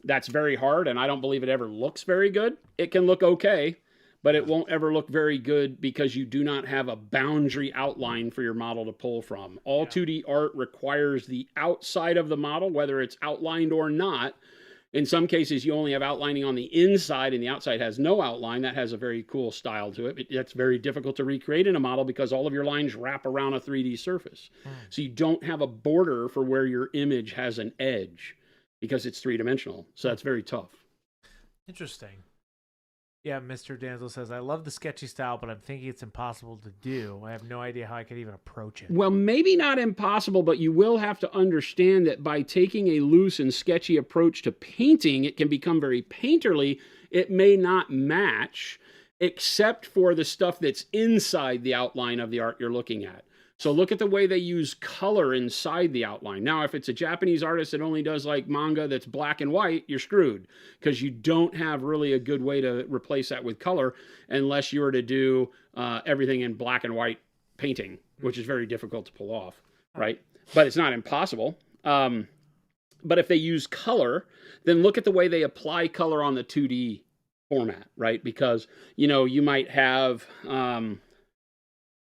That's very hard, and I don't believe it ever looks very good. It can look okay, but it won't ever look very good because you do not have a boundary outline for your model to pull from. All 2D art requires the outside of the model, whether it's outlined or not. In some cases, you only have outlining on the inside and the outside has no outline. That has a very cool style to it. That's very difficult to recreate in a model because all of your lines wrap around a 3D surface. So you don't have a border for where your image has an edge because it's three-dimensional. So that's very tough.
Interesting. Yeah, Mr. Danzel says, I love the sketchy style, but I'm thinking it's impossible to do. I have no idea how I could even approach it.
Well, maybe not impossible, but you will have to understand that by taking a loose and sketchy approach to painting, it can become very painterly. It may not match, except for the stuff that's inside the outline of the art you're looking at. So look at the way they use color inside the outline. Now, if it's a Japanese artist that only does like manga that's black and white, you're screwed because you don't have really a good way to replace that with color unless you were to do everything in black and white painting, which is very difficult to pull off, right? But it's not impossible. But if they use color, then look at the way they apply color on the 2D format, right? Because, you know, you might have...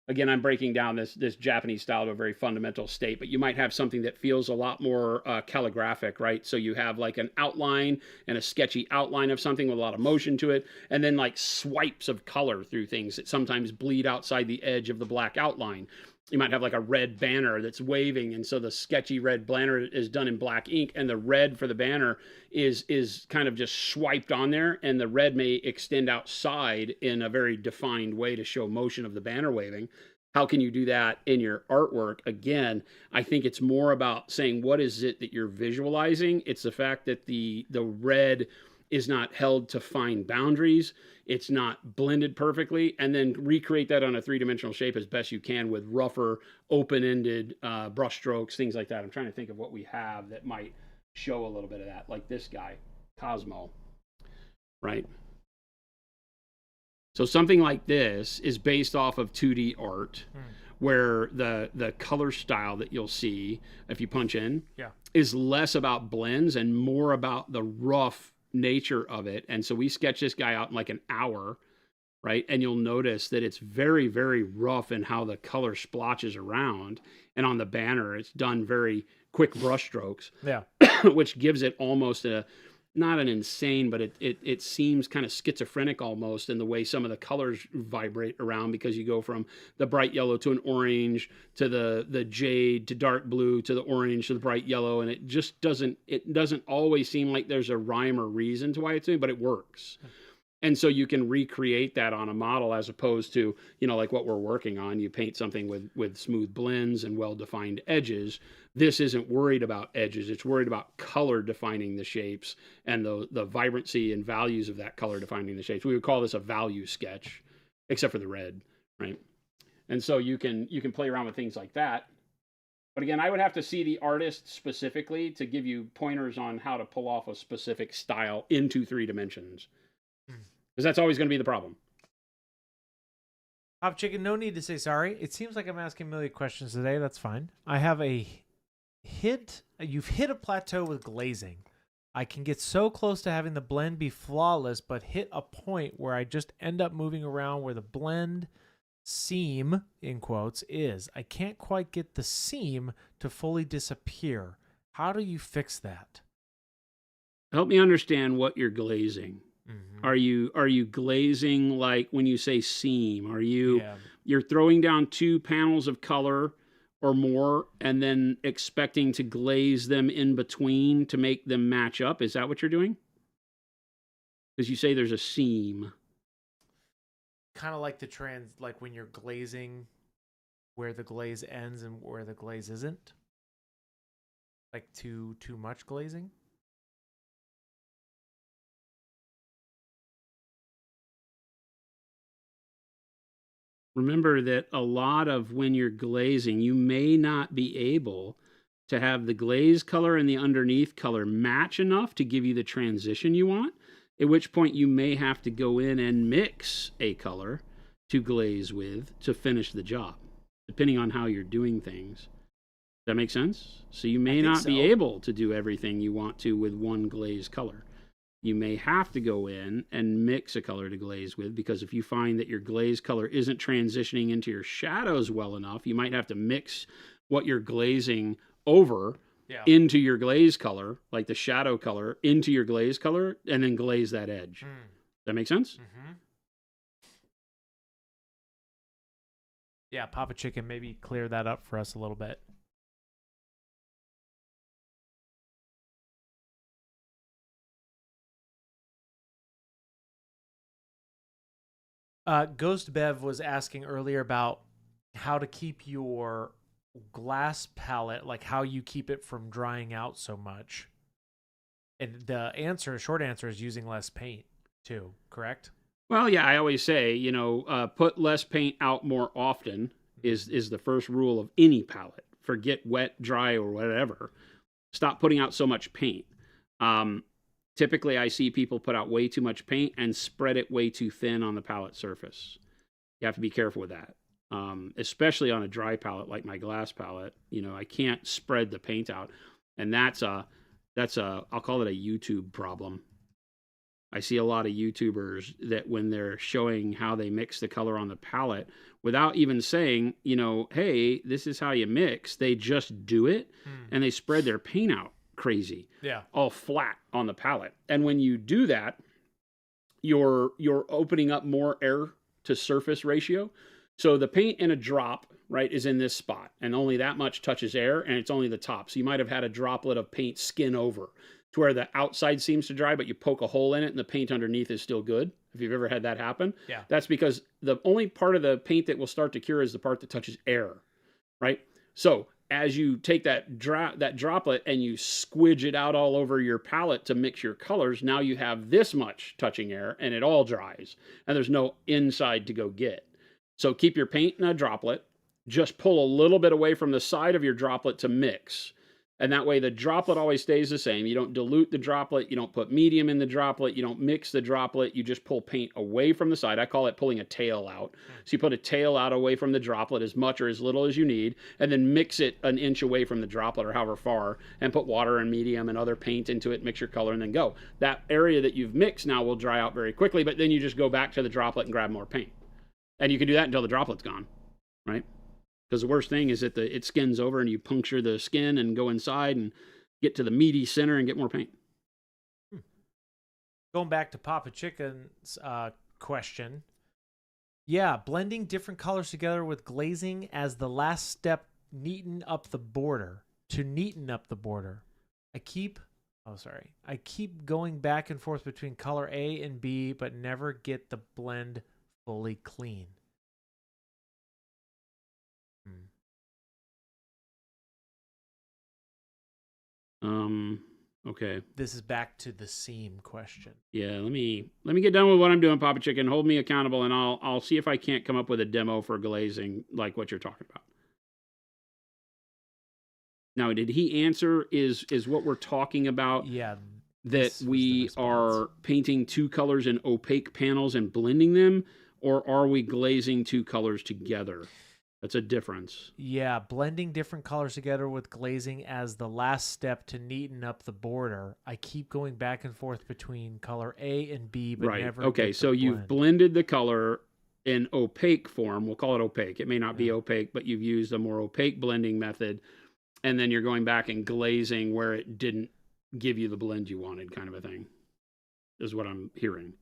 again, I'm breaking down this Japanese style to a very fundamental state, but you might have something that feels a lot more calligraphic, right? So you have like an outline and a sketchy outline of something with a lot of motion to it, and then like swipes of color through things that sometimes bleed outside the edge of the black outline. You might have like a red banner that's waving, and so the sketchy red banner is done in black ink, and the red for the banner is kind of just swiped on there, and the red may extend outside in a very defined way to show motion of the banner waving. How can you do that in your artwork? Again, I think it's more about saying what is it that you're visualizing. It's the fact that the red is not held to fine boundaries. It's not blended perfectly, and then recreate that on a three-dimensional shape as best you can with rougher, open-ended brush strokes, things like that. I'm trying to think of what we have that might show a little bit of that, like this guy, Cosmo, right? So something like this is based off of 2D art, where the color style that you'll see if you punch in is less about blends and more about the rough nature of it. And so we sketch this guy out in like an hour, right? And you'll notice that it's very, very rough in how the color splotches around. And on the banner, it's done very quick brush strokes, which gives it almost not an insane, but it seems kind of schizophrenic almost in the way some of the colors vibrate around, because you go from the bright yellow to an orange to the jade to dark blue to the orange to the bright yellow, and it just doesn't always seem like there's a rhyme or reason to why it's doing, but it works. And so you can recreate that on a model, as opposed to, like what we're working on. You paint something with smooth blends and well-defined edges. This isn't worried about edges. It's worried about color defining the shapes and the vibrancy and values of that color defining the shapes. We would call this a value sketch, except for the red, right? And so you can play around with things like that. But again, I would have to see the artist specifically to give you pointers on how to pull off a specific style into 3 dimensions. Because that's always going to be the problem.
Hop Chicken, no need to say sorry. It seems like I'm asking a million questions today. That's fine. I have you've hit a plateau with glazing. I can get so close to having the blend be flawless, but hit a point where I just end up moving around where the blend seam, in quotes, is. I can't quite get the seam to fully disappear. How do you fix that?
Help me understand what you're glazing. Are you glazing, like when you say seam? Are you're throwing down 2 panels of color or more and then expecting to glaze them in between to make them match up? Is that what you're doing? Because you say there's a seam.
Kind of like like when you're glazing where the glaze ends and where the glaze isn't. Like too much glazing.
Remember that a lot of when you're glazing, you may not be able to have the glaze color and the underneath color match enough to give you the transition you want, at which point you may have to go in and mix a color to glaze with to finish the job, depending on how you're doing things. Does that make sense? So you may not be able to do everything you want to with one glaze color. You may have to go in and mix a color to glaze with, because if you find that your glaze color isn't transitioning into your shadows well enough, you might have to mix what you're glazing over into your glaze color, like the shadow color, into your glaze color, and then glaze that edge. Does that make sense?
Yeah, Papa Chicken, maybe clear that up for us a little bit. Ghost Bev was asking earlier about how to keep your glass palette, like how you keep it from drying out so much. And the short answer is using less paint too, correct?
Well, yeah, I always say, put less paint out more often is the first rule of any palette. Forget wet, dry, or whatever. Stop putting out so much paint. Typically, I see people put out way too much paint and spread it way too thin on the palette surface. You have to be careful with that, especially on a dry palette like my glass palette. I can't spread the paint out, and that's a I'll call it a YouTube problem. I see a lot of YouTubers that when they're showing how they mix the color on the palette, without even saying, you know, hey, this is how you mix, they just do it and they spread their paint out crazy.
Yeah.
All flat on the palette. And when you do that, you're opening up more air to surface ratio. So the paint in a drop, right, is in this spot, and only that much touches air, and it's only the top. So you might have had a droplet of paint skin over to where the outside seems to dry, but you poke a hole in it and the paint underneath is still good. If you've ever had that happen,
yeah,
that's because the only part of the paint that will start to cure is the part that touches air, right? So as you take that droplet and you squidge it out all over your palette to mix your colors, now you have this much touching air and it all dries and there's no inside to go get. So keep your paint in a droplet, just pull a little bit away from the side of your droplet to mix. And that way the droplet always stays the same. You don't dilute the droplet. You don't put medium in the droplet. You don't mix the droplet. You just pull paint away from the side. I call it pulling a tail out. So you put a tail out away from the droplet as much or as little as you need, and then mix it an inch away from the droplet or however far, and put water and medium and other paint into it, mix your color, and then go. That area that you've mixed now will dry out very quickly, but then you just go back to the droplet and grab more paint. And you can do that until the droplet's gone, right? Because the worst thing is that it skins over and you puncture the skin and go inside and get to the meaty center and get more paint.
Going back to Papa Chicken's question. Yeah, blending different colors together with glazing as the last step, neaten up the border. To neaten up the border. I keep going back and forth between color A and B, but never get the blend fully clean.
Okay.
This is back to the seam question.
Yeah, let me get done with what I'm doing, Papa Chicken. Hold me accountable, and I'll see if I can't come up with a demo for glazing like what you're talking about. Now, did he answer? Is what we're talking about?
Yeah.
That we are painting two colors in opaque panels and blending them, or are we glazing two colors together? That's a difference.
Yeah, blending different colors together with glazing as the last step to neaten up the border. I keep going back and forth between color A and B, but
right.
never.
Okay, so you've blended the color in opaque form. We'll call it opaque. It may not be opaque, but you've used a more opaque blending method, and then you're going back and glazing where it didn't give you the blend you wanted, kind of a thing, is what I'm hearing.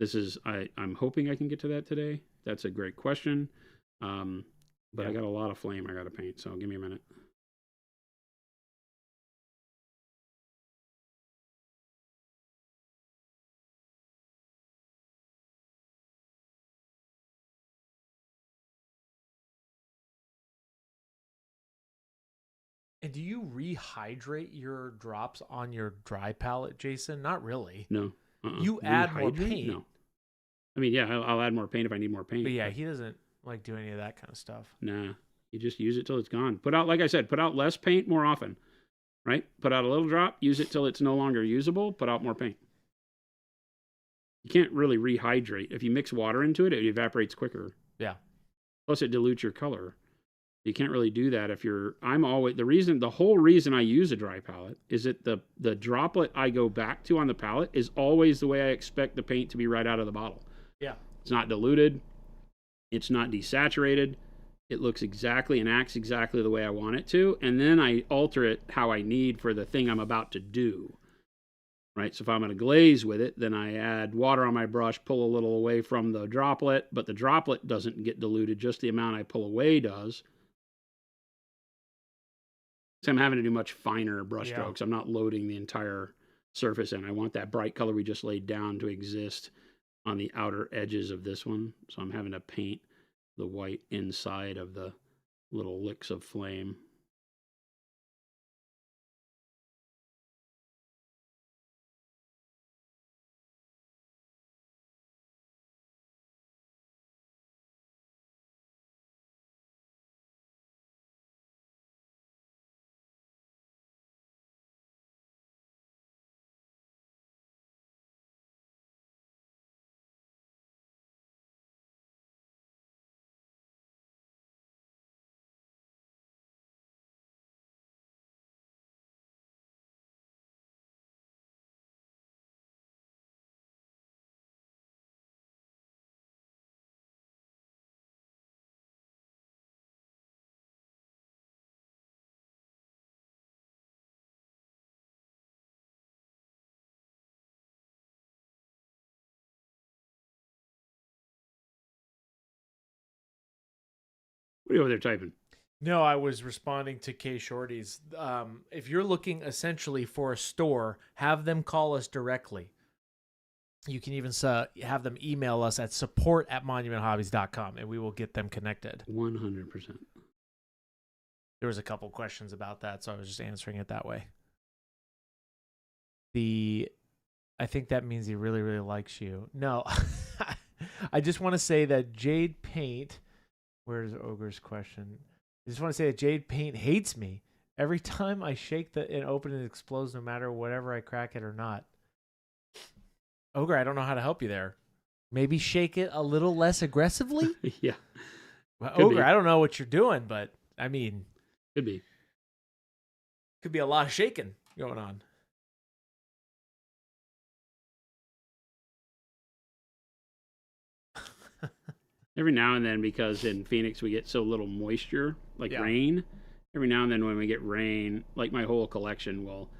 This is, I'm hoping I can get to that today. That's a great question. But I got a lot of flame I got to paint, so give me a minute.
And do you rehydrate your drops on your dry palette, Jason? Not really.
No.
You add more paint.
No. I mean, yeah, I'll add more paint if I need more paint.
But yeah, he doesn't like do any of that kind of stuff.
Nah, you just use it till it's gone. Put out, like I said, put out less paint more often, right? Put out a little drop, use it till it's no longer usable, put out more paint. You can't really rehydrate. If you mix water into it, it evaporates quicker.
Yeah.
Plus it dilutes your color. You can't really do that if you're, the whole reason I use a dry palette is that the droplet I go back to on the palette is always the way I expect the paint to be right out of the bottle.
Yeah.
It's not diluted. It's not desaturated. It looks exactly and acts exactly the way I want it to. And then I alter it how I need for the thing I'm about to do. Right? So if I'm going to glaze with it, then I add water on my brush, pull a little away from the droplet, but the droplet doesn't get diluted. Just the amount I pull away does. So I'm having to do much finer brush strokes. I'm not loading the entire surface in. I want that bright color we just laid down to exist on the outer edges of this one. So I'm having to paint the white inside of the little licks of flame. What are you over there typing?
No, I was responding to K Shorty's. If you're looking essentially for a store, have them call us directly. You can even have them email us at support@monumenthobbies.com, and we will get them connected.
100%.
There was a couple questions about that, so I was just answering it that way. I think that means he really, really likes you. No, I just want to say that Jade Paint, where's Ogre's question? I just want to say that Jade Paint hates me. Every time I shake and open it explodes no matter whatever I crack it or not. Ogre, I don't know how to help you there. Maybe shake it a little less aggressively?
Yeah.
Well, Ogre, I don't know what you're doing, but I mean.
Could be.
Could be a lot of shaking going on.
Every now and then, because in Phoenix we get so little moisture, like rain. Every now and then when we get rain, like my whole collection will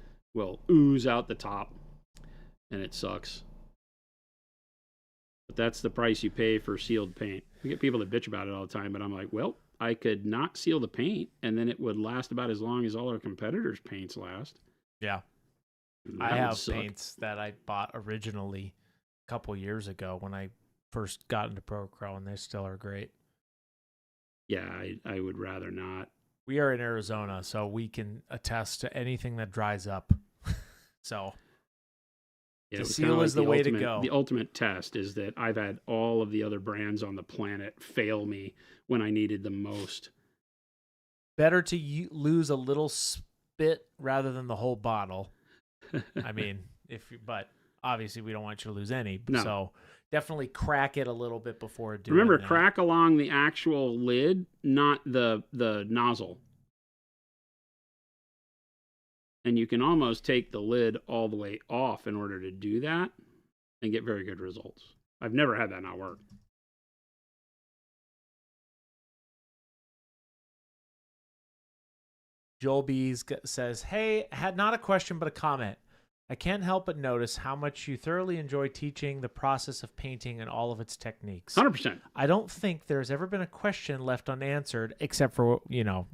ooze out the top, and it sucks. But that's the price you pay for sealed paint. We get people that bitch about it all the time, but I'm like, well, I could not seal the paint, and then it would last about as long as all our competitors' paints last.
Yeah. I have paints that I bought originally a couple years ago when I first got into Pro-Crow, and they still are great.
Yeah, I would rather not.
We are in Arizona, so we can attest to anything that dries up. So
yeah,
the seal is the way to go.
The ultimate test is that I've had all of the other brands on the planet fail me when I needed them most.
Better to lose a little spit rather than the whole bottle. I mean, but obviously we don't want you to lose any. No. So definitely crack it a little bit before doing
Remember,
that.
crack along the actual lid, not the nozzle. And you can almost take the lid all the way off in order to do that and get very good results. I've never had that not work.
Joel Bees says, hey, had not a question but a comment. I can't help but notice how much you thoroughly enjoy teaching the process of painting and all of its techniques.
100%.
I don't think there's ever been a question left unanswered, except for,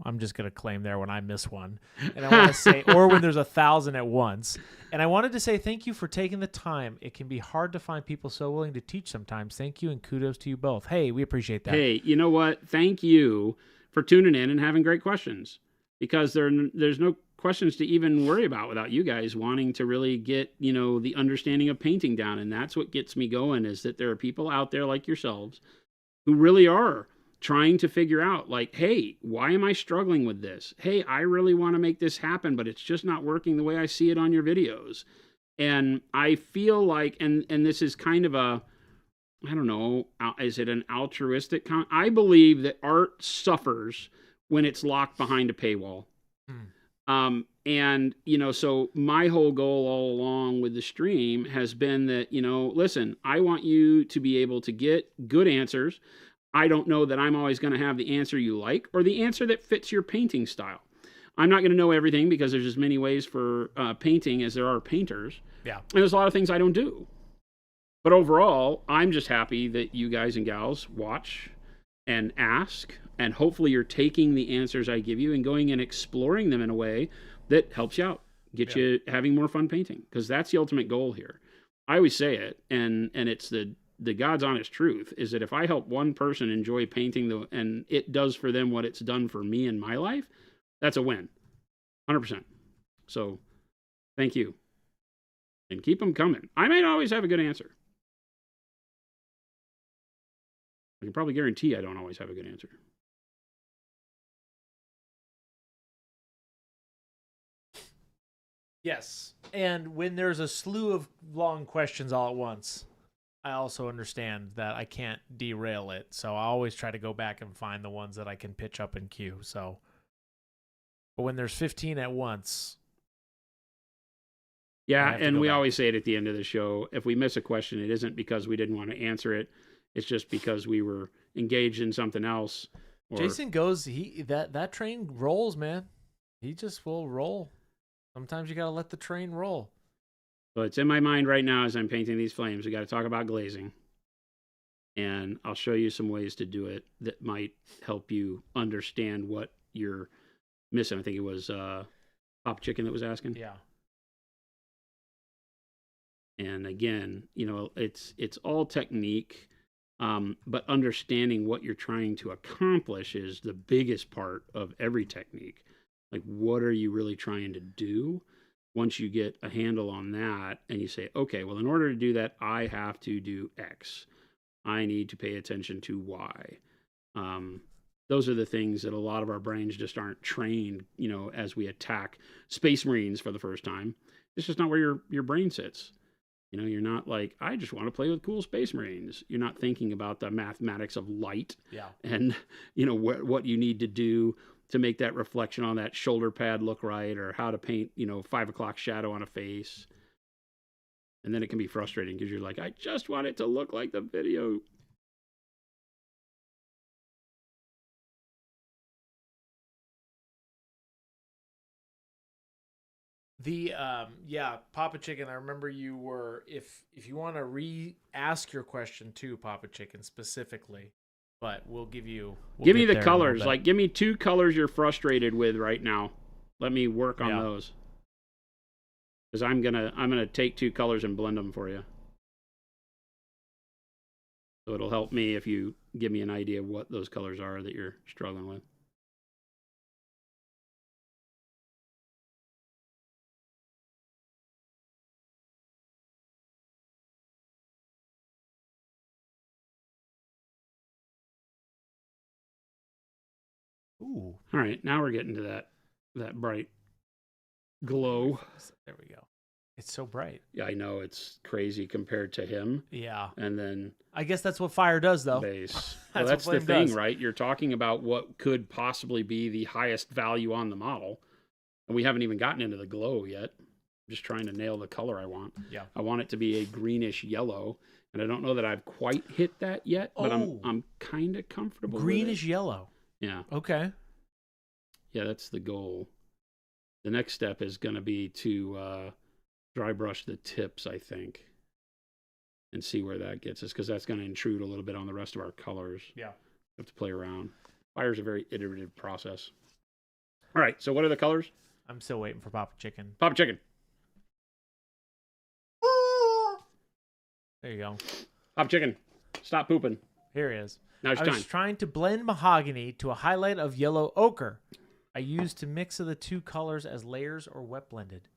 I'm just going to claim there when I miss one. And I want to say, or when there's 1,000 at once. And I wanted to say thank you for taking the time. It can be hard to find people so willing to teach sometimes. Thank you, and kudos to you both. Hey, we appreciate that.
Hey, you know what? Thank you for tuning in and having great questions. Because there's no questions to even worry about without you guys wanting to really get, the understanding of painting down. And that's what gets me going, is that there are people out there like yourselves who really are trying to figure out, like, hey, why am I struggling with this? Hey, I really want to make this happen, but it's just not working the way I see it on your videos. And I feel like, and this is kind of a, I don't know, is it an altruistic comment? I believe that art suffers when it's locked behind a paywall. And, so my whole goal all along with the stream has been that, listen, I want you to be able to get good answers. I don't know that I'm always going to have the answer you like or the answer that fits your painting style. I'm not going to know everything because there's as many ways for painting as there are painters.
Yeah.
And there's a lot of things I don't do. But overall, I'm just happy that you guys and gals watch and ask, and hopefully you're taking the answers I give you and going and exploring them in a way that helps you out, get you having more fun painting, because that's the ultimate goal here. I always say it, and it's the God's honest truth, is that if I help one person enjoy painting and it does for them what it's done for me in my life, that's a win, 100%. So thank you, and keep them coming. I might always have a good answer. I can probably guarantee I don't always have a good answer.
Yes. And when there's a slew of long questions all at once, I also understand that I can't derail it. So I always try to go back and find the ones that I can pitch up in queue. So, but when there's 15 at once.
Yeah, and we always say it at the end of the show. If we miss a question, it isn't because we didn't want to answer it. It's just because we were engaged in something else.
Jason goes, that train rolls, man. He just will roll. Sometimes you got to let the train roll.
But it's in my mind right now as I'm painting these flames. We got to talk about glazing. And I'll show you some ways to do it that might help you understand what you're missing. I think it was Pop Chicken that was asking.
Yeah.
And again, you know, it's all technique, but understanding what you're trying to accomplish is the biggest part of every technique. Like, what are you really trying to do? Once you get a handle on that and you say, okay, well, in order to do that, I have to do X. I need to pay attention to Y. Those are the things that a lot of our brains just aren't trained, you know, as we attack Space Marines for the first time. It's just not where your brain sits. You know, you're not like, I just want to play with cool Space Marines. You're not thinking about the mathematics of light and, you know, what you need to do to make that reflection on that shoulder pad look right, or how to paint, you know, 5 o'clock shadow on a face. And then it can be frustrating because you're like, I just want it to look like the video.
The Papa Chicken, I remember you were, if you want to re-ask your question too, Papa Chicken, specifically, but we'll give you...
give me the colors. Like, give me 2 colors you're frustrated with right now. Let me work on those. Because I'm gonna take 2 colors and blend them for you. So it'll help me if you give me an idea of what those colors are that you're struggling with.
Ooh.
All right, now we're getting to that bright glow.
There we go. It's so bright.
Yeah, I know, it's crazy compared to him.
Yeah.
And then
I guess that's what fire does, though.
Base. Well, that's the thing, right? You're talking about what could possibly be the highest value on the model, and we haven't even gotten into the glow yet. I'm just trying to nail the color I want.
Yeah.
I want it to be a greenish yellow, and I don't know that I've quite hit that yet, but I'm kind of comfortable
greenish
with it.
Yellow.
Yeah.
Okay.
Yeah, that's the goal. The next step is going to be to dry brush the tips, I think, and see where that gets us, because that's going to intrude a little bit on the rest of our colors.
Yeah.
We have to play around. Fire's a very iterative process. All right, so what are the colors?
I'm still waiting for Papa Chicken.
Papa Chicken.
There you go.
Papa Chicken, stop pooping.
Here he is.
Now it's
I
time.
was trying to blend mahogany to a highlight of yellow ochre. I used a mix of the 2 colors as layers or wet blended.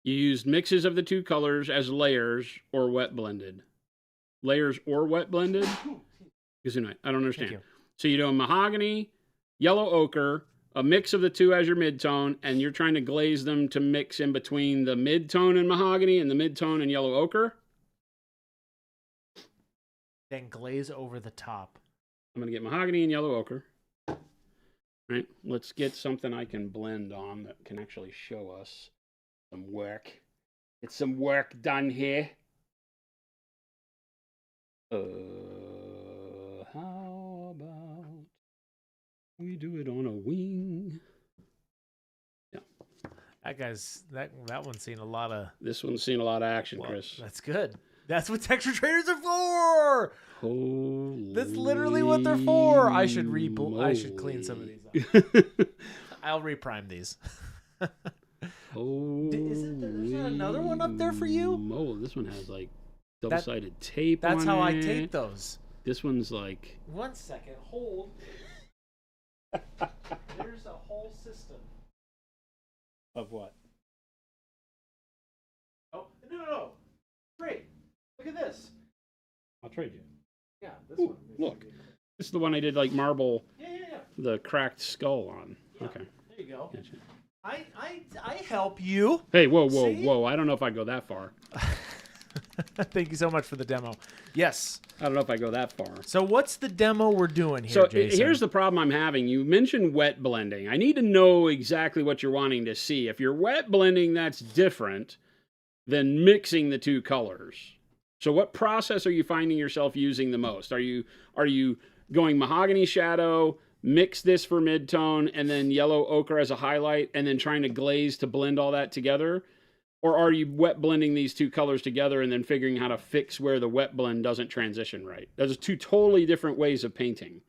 You used mixes of the 2 colors as layers or wet blended. Layers or wet blended? I don't understand. So you're doing mahogany, yellow ochre, a mix of the 2 as your mid-tone, and you're trying to glaze them to mix in between the mid-tone and mahogany and the mid-tone and yellow ochre?
Then glaze over the top.
I'm going to get mahogany and yellow ochre. All right, let's get something I can blend on that can actually show us some work. Get some work done here. How about we do it on a wing? Yeah.
That one's seen a lot of...
This one's seen a lot of action, Chris.
That's good. That's what texture traders are for.
Holy
That's literally what they're for. I should clean some of these up. I'll reprime these. Is there another one up there for you?
This one has like double-sided tape on it.
That's how I tape those.
This one's like...
1 second. Hold. There's a whole system.
Of what?
Oh, no. Great. Look at this.
I'll trade you.
Yeah, this one.
Look. This is the one I did like marble,
Yeah.
the cracked skull on.
Yeah,
okay.
There you go.
Gotcha.
I help you.
Hey, whoa. I don't know if I go that far.
Thank you so much for the demo. Yes.
I don't know if I go that far.
So what's the demo we're doing here, Jason?
Here's the problem I'm having. You mentioned wet blending. I need to know exactly what you're wanting to see. If you're wet blending, that's different than mixing the 2 colors. So what process are you finding yourself using the most? Are you going mahogany shadow, mix this for mid-tone, and then yellow ochre as a highlight, and then trying to glaze to blend all that together? Or are you wet blending these two colors together and then figuring how to fix where the wet blend doesn't transition right? Those are two totally different ways of painting.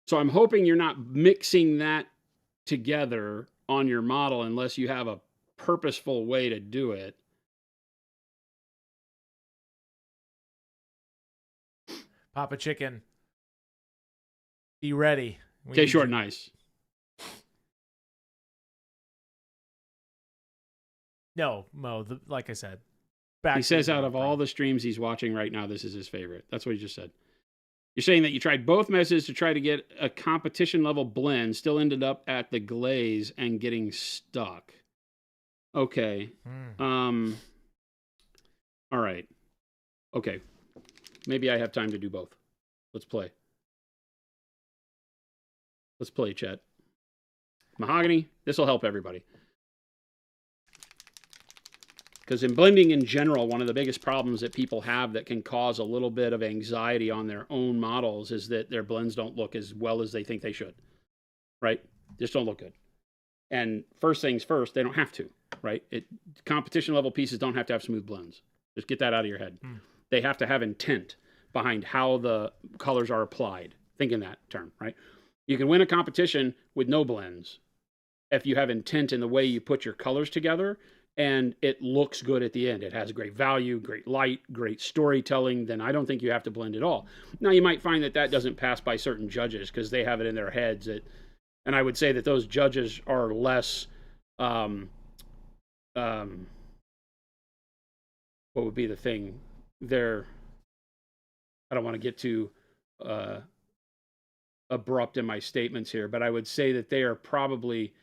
So I'm hoping you're not mixing that together on your model unless you have a purposeful way to do it.
Papa Chicken, be ready.
Stay short and nice.
No, Mo, like I said.
He says out of all the streams he's watching right now, this is his favorite. That's what he just said. You're saying that you tried both methods to try to get a competition level blend, still ended up at the glaze and getting stuck. Okay. All right. Okay. Maybe I have time to do both. Let's play. Let's play, chat. Mahogany, this will help everybody. Because in blending in general, one of the biggest problems that people have that can cause a little bit of anxiety on their own models is that their blends don't look as well as they think they should, right? Just don't look good. And first things first, they don't have to, right? Competition level pieces don't have to have smooth blends. Just get that out of your head. They have to have intent behind how the colors are applied. Think in that term, right? You can win a competition with no blends if you have intent in the way you put your colors together and it looks good at the end. It has great value, great light, great storytelling. Then I don't think you have to blend at all. Now, you might find that that doesn't pass by certain judges because they have it in their heads. And I would say that those judges are less, what would be the thing? I don't want to get too abrupt in my statements here, but I would say that they are probably,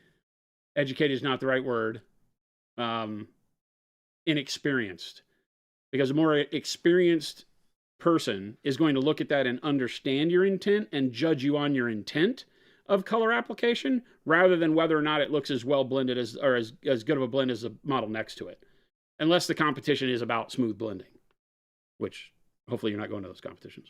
educated is not the right word, inexperienced, because a more experienced person is going to look at that and understand your intent and judge you on your intent of color application rather than whether or not it looks as well blended as, or as good of a blend as the model next to it, unless the competition is about smooth blending, which hopefully you're not going to those competitions.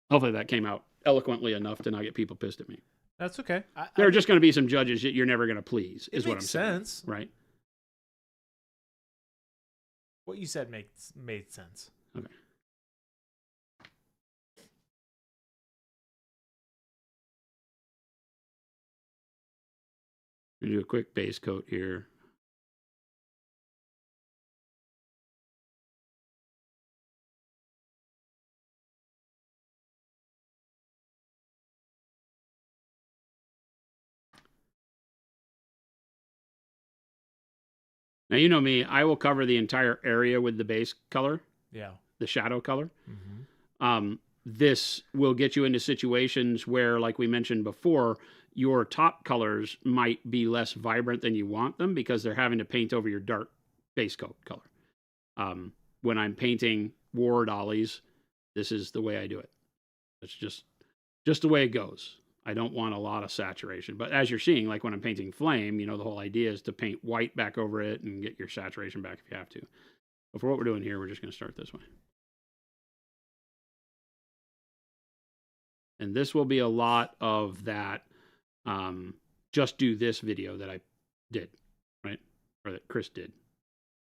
Hopefully that came out eloquently enough to not get people pissed at me.
That's okay.
There are just going to be some judges that you're never going to please, is what I'm saying.
Makes sense.
Right?
What you said made sense.
Okay. I'm going to do a quick base coat here. Now, you know me, I will cover the entire area with the base color.
Yeah.
The shadow color.
Mm-hmm.
This will get you into situations where, like we mentioned before, your top colors might be less vibrant than you want them because they're having to paint over your dark base coat color. When I'm painting war dollies, this is the way I do it. It's just the way it goes. I don't want a lot of saturation. But as you're seeing, like when I'm painting flame, you know, the whole idea is to paint white back over it and get your saturation back if you have to. But for what we're doing here, we're just going to start this way. And this will be a lot of that just do this video that I did, right? Or that Chris did.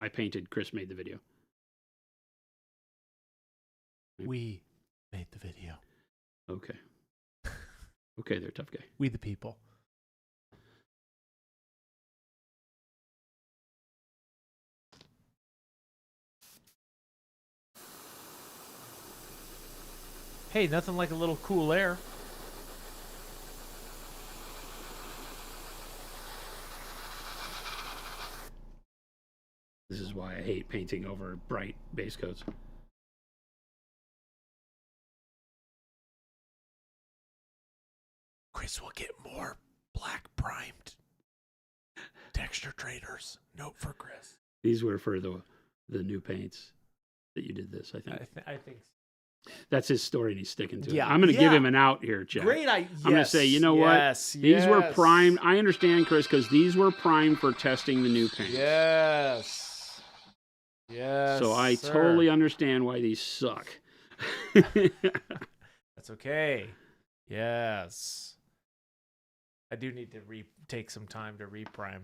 I painted, Chris made the video.
We made the video.
Okay. Okay, they're a tough guy.
We the people. Hey, nothing like a little cool air.
This is why I hate painting over bright base coats.
Chris will get more black primed texture traders. Note for Chris.
These were for the new paints that you did this, I think.
I think so.
That's his story and he's sticking to it.
Yeah,
I'm going to give him an out here, Jack.
Great.
I'm going to say, you know what? These were primed. I understand, Chris, because these were primed for testing the new paint.
Yes. Yes.
So I totally understand why these suck.
That's okay. Yes. I do need to take some time to reprime.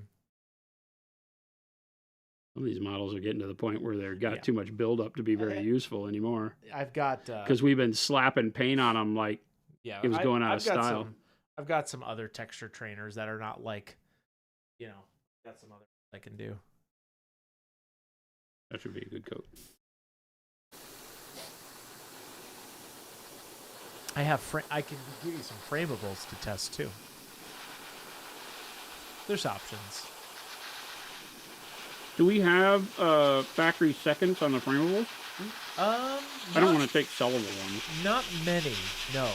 Some of these models are getting to the point where they've got too much buildup to be very useful anymore.
I've got
because we've been slapping paint on them like it was going out of style.
I've got some other texture trainers that are not like, got some other I can do.
That should be a good coat.
I can give you some framables to test too. There's options.
Do we have factory seconds on the framables? I don't want to take sellable ones.
Not many, no.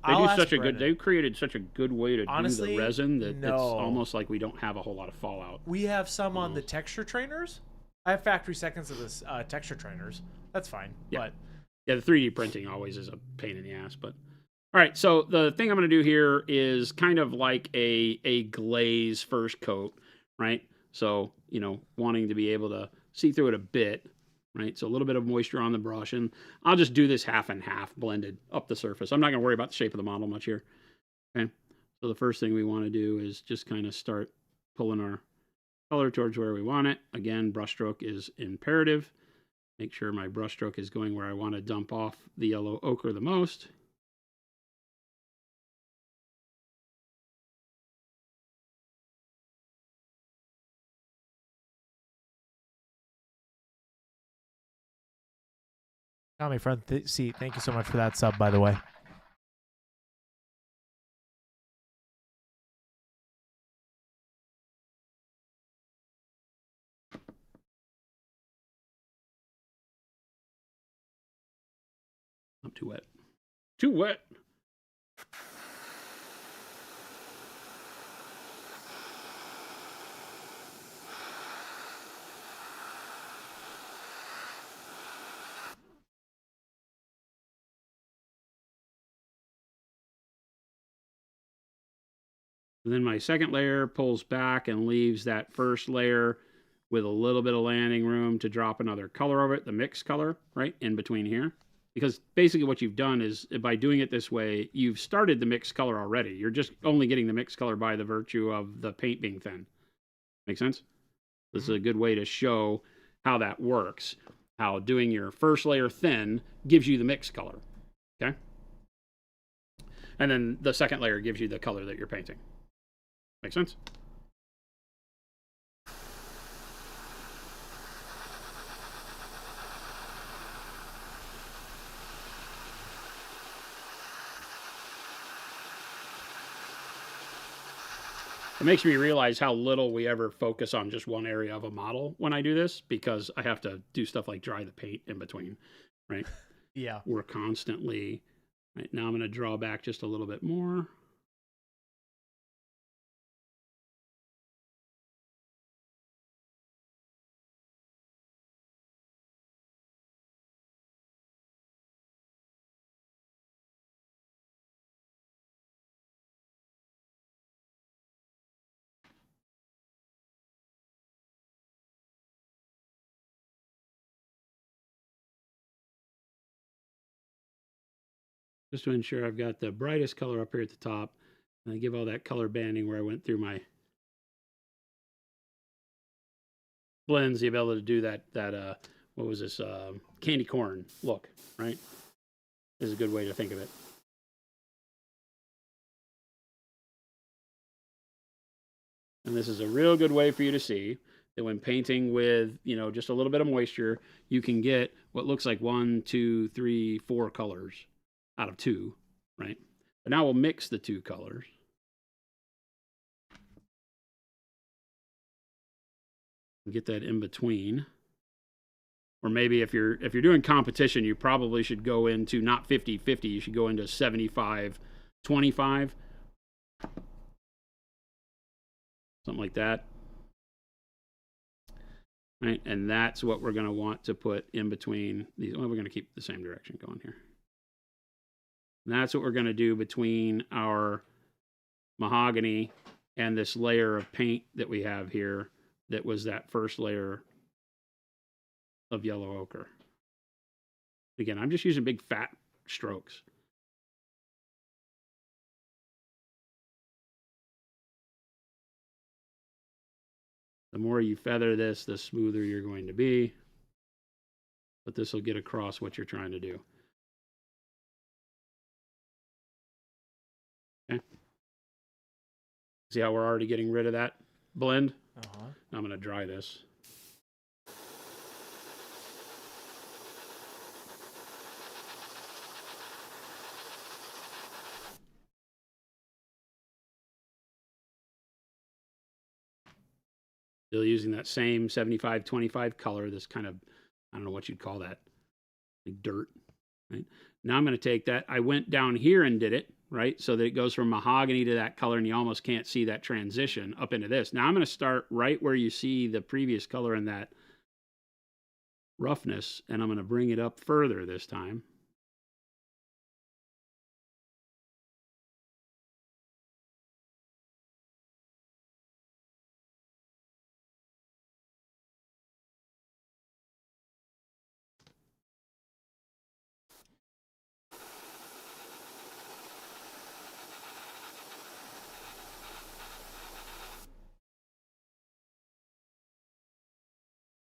They've created such a good way to do the resin that it's almost like we don't have a whole lot of fallout.
We have some on the texture trainers. I have factory seconds of this texture trainers. That's fine.
Yeah.
But
the 3D printing always is a pain in the ass. But all right, so the thing I'm going to do here is kind of like a glaze first coat, right? So, wanting to be able to see through it a bit, right? So a little bit of moisture on the brush, and I'll just do this half and half blended up the surface. I'm not going to worry about the shape of the model much here. Okay. So the first thing we want to do is just kind of start pulling our color towards where we want it. Again, brushstroke is imperative. Make sure my brushstroke is going where I want to dump off the yellow ochre the most.
Tommy Front Seat, thank you so much for that sub, by the way.
I'm too wet. Too wet. And then my second layer pulls back and leaves that first layer with a little bit of landing room to drop another color over it, the mix color, right, in between here. Because basically what you've done is, by doing it this way, you've started the mix color already. You're just only getting the mix color by the virtue of the paint being thin. Make sense? This is a good way to show how that works. How doing your first layer thin gives you the mix color, okay? And then the second layer gives you the color that you're painting. Make sense? It makes me realize how little we ever focus on just one area of a model when I do this, because I have to do stuff like dry the paint in between, right?
Yeah.
We're constantly, right now I'm going to draw back just a little bit more. Just to ensure I've got the brightest color up here at the top, and I give all that color banding where I went through my blends, the ability to do that what was this, candy corn look, right? Is a good way to think of it. And this is a real good way for you to see that when painting with, just a little bit of moisture, you can get what looks like 1, 2, 3, 4 colors out of 2, right? But now we'll mix the 2 colors. Get that in between. Or maybe if you're doing competition, you probably should go into not 50-50, you should go into 75-25. Something like that. Right? And that's what we're going to want to put in between these. Well, we're going to keep the same direction going here. And that's what we're going to do between our mahogany and this layer of paint that we have here that was that first layer of yellow ochre. Again, I'm just using big fat strokes. The more you feather this, the smoother you're going to be. But this will get across what you're trying to do. Okay. See how we're already getting rid of that blend?
Uh-huh.
Now I'm going to dry this. Still using that same 75-25 color, this kind of, I don't know what you'd call that, like dirt, right? Now I'm going to take that. I went down here and did it, right? So that it goes from mahogany to that color, and you almost can't see that transition up into this. Now I'm going to start right where you see the previous color in that roughness, and I'm going to bring it up further this time.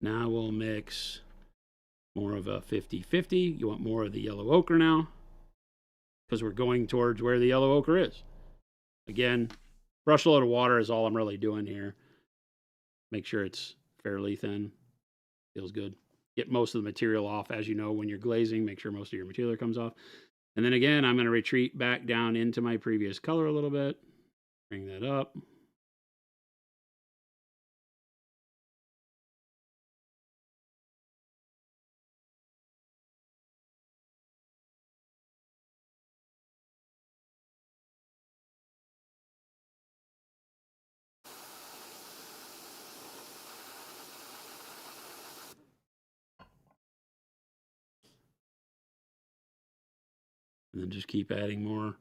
Now we'll mix more of a 50-50. You want more of the yellow ochre now, because we're going towards where the yellow ochre is. Again, brush load of water is all I'm really doing here. Make sure it's fairly thin. Feels good. Get most of the material off. As you know, when you're glazing, make sure most of your material comes off. And then again, I'm going to retreat back down into my previous color a little bit. Bring that up. And then just keep adding more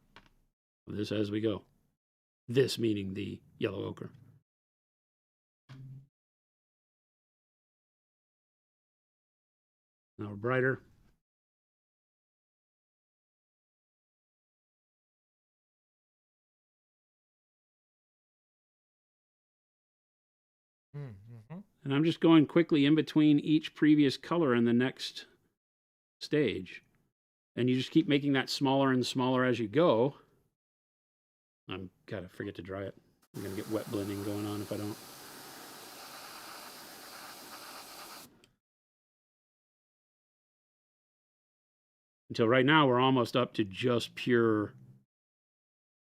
of this as we go. This meaning the yellow ochre. Now we're brighter.
Mm-hmm.
And I'm just going quickly in between each previous color and the next stage. And you just keep making that smaller and smaller as you go. I'm gotta forget to dry it. I'm gonna get wet blending going on if I don't. Until right now, we're almost up to just pure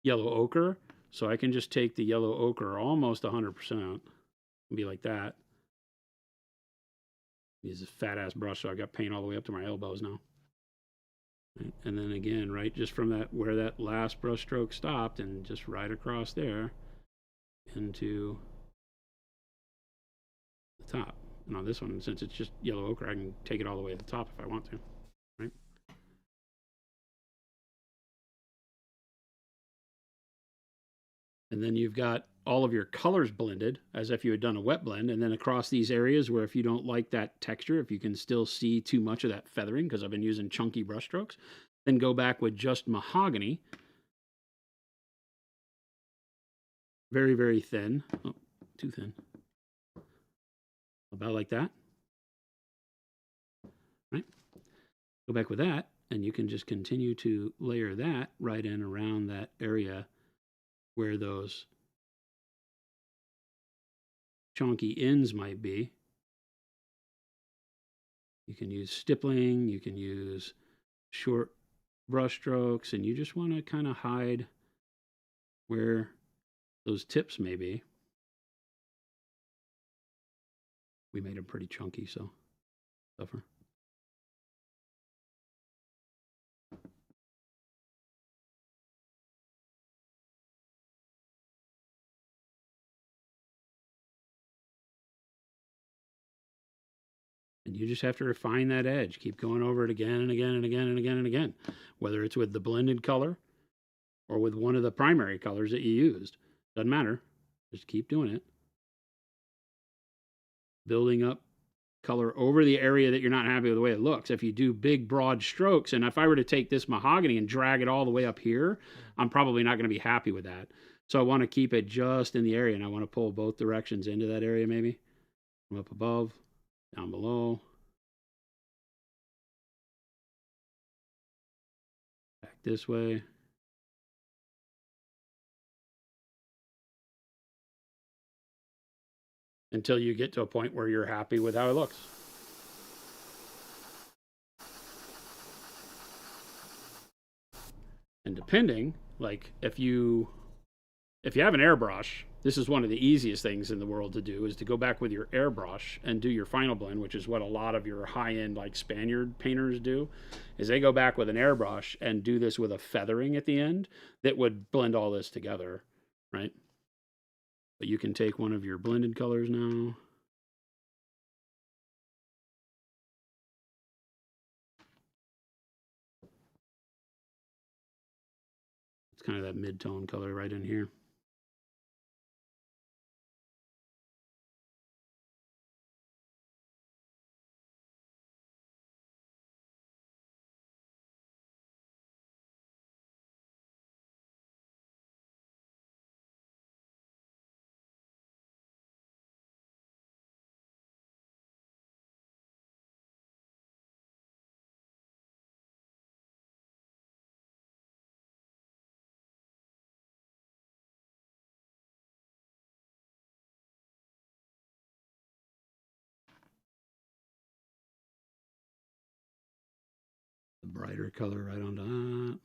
yellow ochre. So I can just take the yellow ochre almost 100% and be like that. Use this fat ass brush, so I got paint all the way up to my elbows now. Right. And then again, right, just from that where that last brush stroke stopped, and just right across there into the top. And on this one, since it's just yellow ochre, I can take it all the way to the top if I want to. Right. And then you've got all of your colors blended as if you had done a wet blend. And then across these areas where if you don't like that texture, if you can still see too much of that feathering, because I've been using chunky brush strokes, then go back with just mahogany. Very, very thin. Oh, too thin. About like that. Right? Go back with that, and you can just continue to layer that right in around that area where those chunky ends might be. You can use stippling, you can use short brush strokes, and you just want to kind of hide where those tips may be. We made them pretty chunky, so suffer. And you just have to refine that edge. Keep going over it again and again and again and again and again, whether it's with the blended color or with one of the primary colors that you used. Doesn't matter. Just keep doing it. Building up color over the area that you're not happy with the way it looks. If you do big, broad strokes, and if I were to take this mahogany and drag it all the way up here, I'm probably not going to be happy with that. So I want to keep it just in the area, and I want to pull both directions into that area maybe. From up above, down below. Back this way. Until you get to a point where you're happy with how it looks. And depending, like if you have an airbrush, this is one of the easiest things in the world to do, is to go back with your airbrush and do your final blend, which is what a lot of your high-end like Spaniard painters do, is they go back with an airbrush and do this with a feathering at the end that would blend all this together, right? But you can take one of your blended colors now. It's kind of that mid-tone color right in here. The brighter color right onto that.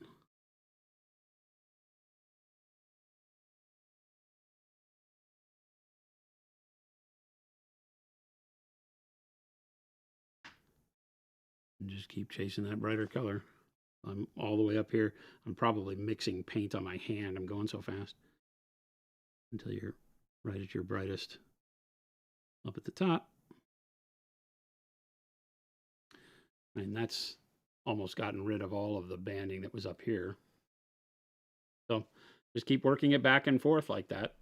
And just keep chasing that brighter color. I'm all the way up here. I'm probably mixing paint on my hand. I'm going so fast. Until you're right at your brightest up at the top. And that's almost gotten rid of all of the banding that was up here. So just keep working it back and forth like that.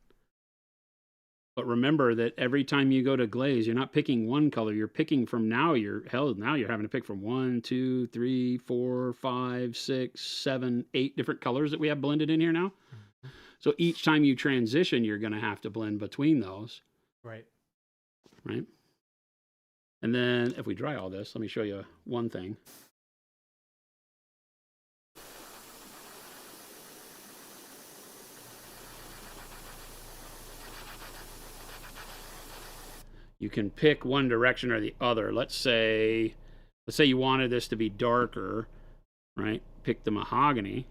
But remember that every time you go to glaze, you're not picking one color. You're picking from now you're having to pick from 1, 2, 3, 4, 5, 6, 7, 8 different colors that we have blended in here now. Mm-hmm. So each time you transition, you're going to have to blend between those.
Right.
Right. And then if we dry all this, let me show you one thing. You can pick one direction or the other. Let's say you wanted this to be darker, right? Pick the mahogany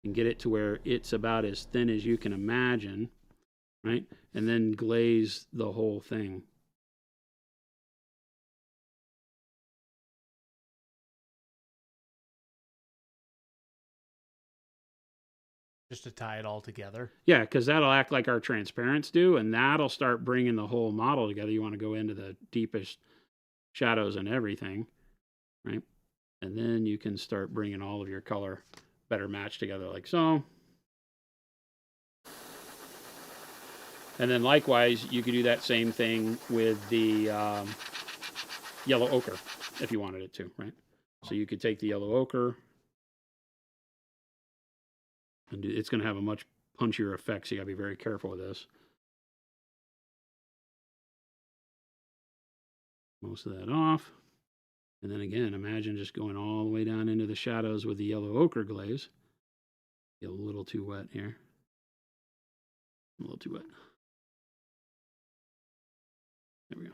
and get it to where it's about as thin as you can imagine, right? And then glaze the whole thing.
Just to tie it all together.
Yeah, because that'll act like our transparents do, and that'll start bringing the whole model together. You want to go into the deepest shadows and everything, right? And then you can start bringing all of your color better matched together like so. And then likewise, you could do that same thing with the yellow ochre if you wanted it to, right? So you could take the yellow ochre, and it's going to have a much punchier effect, so you got to be very careful with this. Most of that off. And then again, imagine just going all the way down into the shadows with the yellow ochre glaze. Get a little too wet here. A little too wet. There we go.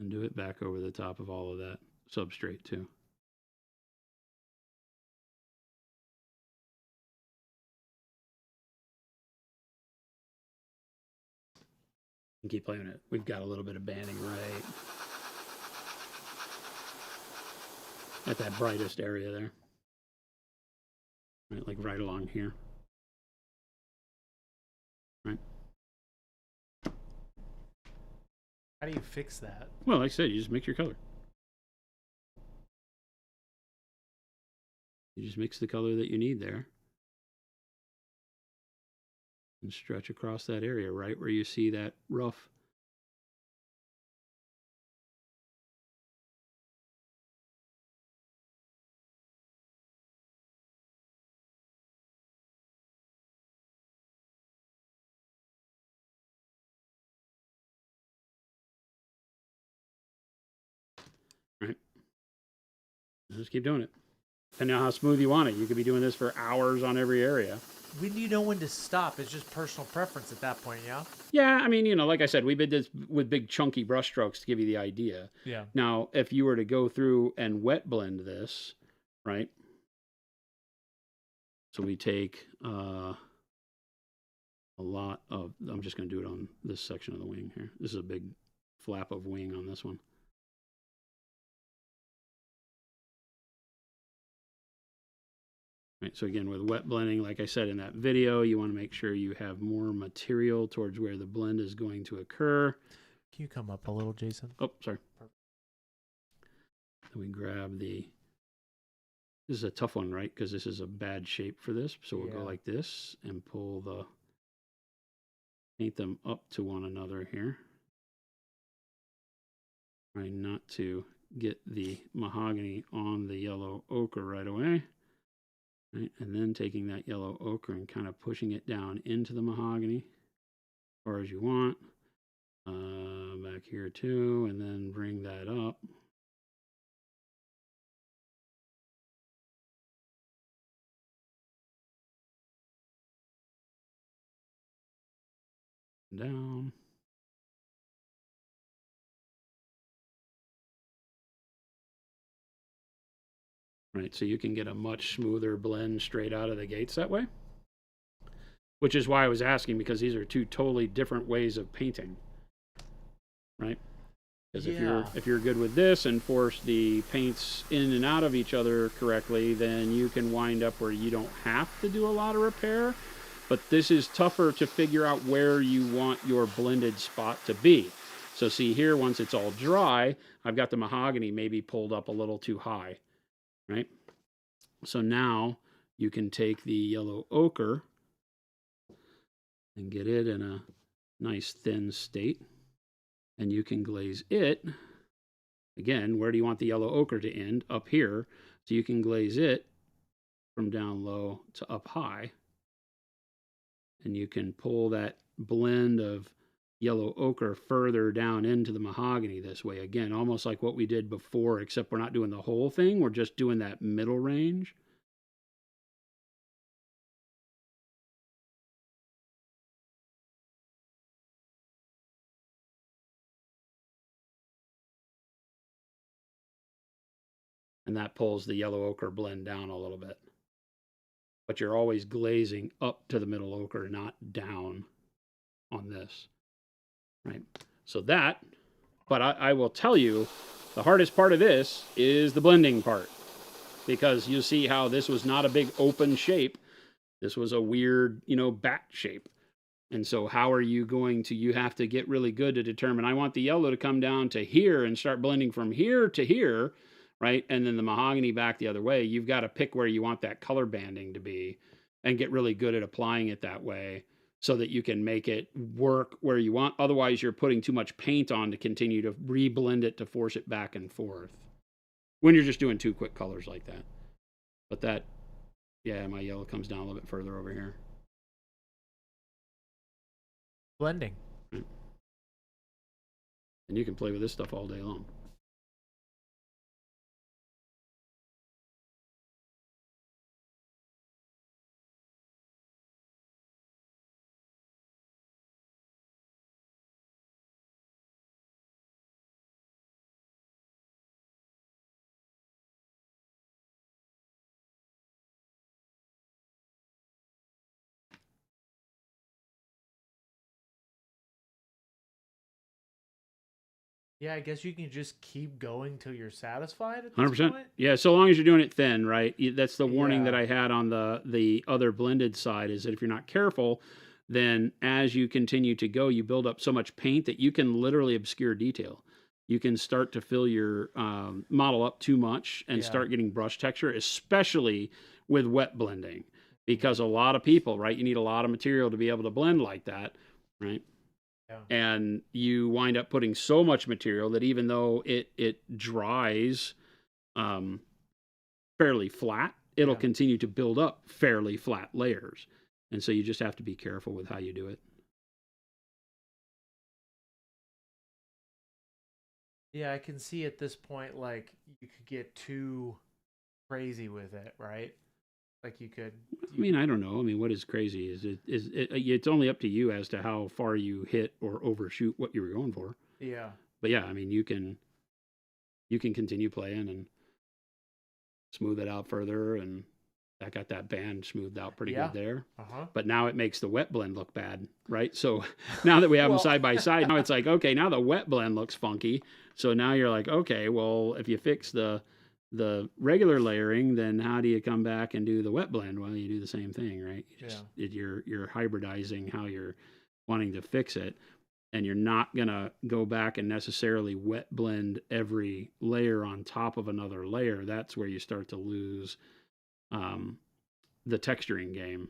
And do it back over the top of all of that substrate too. And keep playing it. We've got a little bit of banding right at that brightest area there. Right, like right along here. Right.
How do you fix that?
Well, like I said, you just mix your color. You just mix the color that you need there. And stretch across that area right where you see that rough Just keep doing it. Depending on how smooth you want it. You could be doing this for hours on every area.
When do you know when to stop? It's just personal preference at that point, yeah?
Yeah, I mean, like I said, we did this with big chunky brush strokes to give you the idea.
Yeah.
Now, if you were to go through and wet blend this, right? So we take a lot of, I'm just going to do it on this section of the wing here. This is a big flap of wing on this one. Right, so again, with wet blending, like I said in that video, you want to make sure you have more material towards where the blend is going to occur.
Can you come up a little, Jason?
Oh, sorry. Then we grab the, this is a tough one, right? Because this is a bad shape for this. So we'll go like this and pull the, paint them up to one another here. Try not to get the mahogany on the yellow ochre right away. Right, and then taking that yellow ochre and kind of pushing it down into the mahogany as far as you want. Back here too, and then bring that up. Down. Right, so you can get a much smoother blend straight out of the gates that way. Which is why I was asking, because these are two totally different ways of painting. Right? Because if you're good with this and force the paints in and out of each other correctly, then you can wind up where you don't have to do a lot of repair. But this is tougher to figure out where you want your blended spot to be. So see here, once it's all dry, I've got the mahogany maybe pulled up a little too high. Right? So now you can take the yellow ochre and get it in a nice thin state. And you can glaze it. Again, where do you want the yellow ochre to end? Up here. So you can glaze it from down low to up high. And you can pull that blend of yellow ochre further down into the mahogany this way. Again, almost like what we did before, except we're not doing the whole thing. We're just doing that middle range. And that pulls the yellow ochre blend down a little bit. But you're always glazing up to the middle ochre, not down on this. Right? So that, but I will tell you, the hardest part of this is the blending part. Because you see how this was not a big open shape. This was a weird, bat shape. And so how are you going to, you have to get really good to determine, I want the yellow to come down to here and start blending from here to here, right? And then the mahogany back the other way. You've got to pick where you want that color banding to be and get really good at applying it that way so that you can make it work where you want. Otherwise, you're putting too much paint on to continue to reblend it to force it back and forth when you're just doing two quick colors like that. But that, yeah, my yellow comes down a little bit further over here.
Blending.
And you can play with this stuff all day long.
Yeah, I guess you can just keep going till you're satisfied at this
100%.
point.
Yeah, so long as you're doing it thin, right? That's the warning that
Yeah.
I had on the other blended side, is that if you're not careful, then as you continue to go, you build up so much paint that you can literally obscure detail. You can start to fill your model up too much and start getting brush texture, especially with wet blending, because a lot of people, right? You need a lot of material to be able to blend like that, right? And you wind up putting so much material that even though it dries fairly flat, it'll continue to build up fairly flat layers. And so you just have to be careful with how you do it.
Yeah, I can see at this point, like, you could get too crazy with it, right? Like you could.
I mean, I don't know. I mean, what is crazy is it's only up to you as to how far you hit or overshoot what you were going for.
Yeah.
But yeah, I mean, you can continue playing and smooth it out further, and that got that band smoothed out pretty good there. But now it makes the wet blend look bad, right? So now that we have them side by side, now it's like, okay, now the wet blend looks funky. So now you're like, okay, well, if you fix the regular layering, then how do you come back and do the wet blend? Well, you do the same thing, right? You're hybridizing how you're wanting to fix it, and you're not gonna go back and necessarily wet blend every layer on top of another layer. That's where you start to lose the texturing game,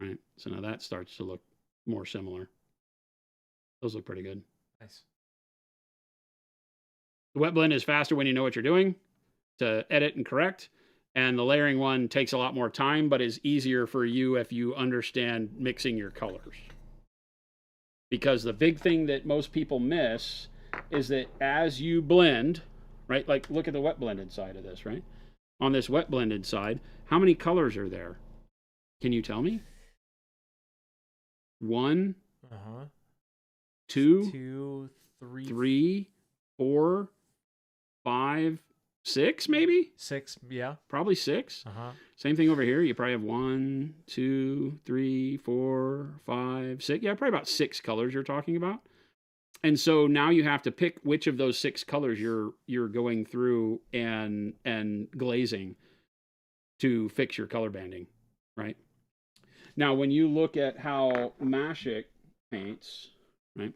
right? So now that starts to look more similar. Those look pretty good.
Nice.
The wet blend is faster when you know what you're doing to edit and correct, and the layering one takes a lot more time, but is easier for you if you understand mixing your colors. Because the big thing that most people miss is that as you blend, right? Like, look at the wet blended side of this, right? On this wet blended side, how many colors are there? Can you tell me? 1, 2, 3, 4, 5, 6, maybe?
6, yeah.
Probably 6. Same thing over here. You probably have 1, 2, 3, 4, 5, 6. Yeah, probably about 6 colors you're talking about. And so now you have to pick which of those 6 colors you're going through and glazing to fix your color banding, right? Now, when you look at how Mashik paints, right?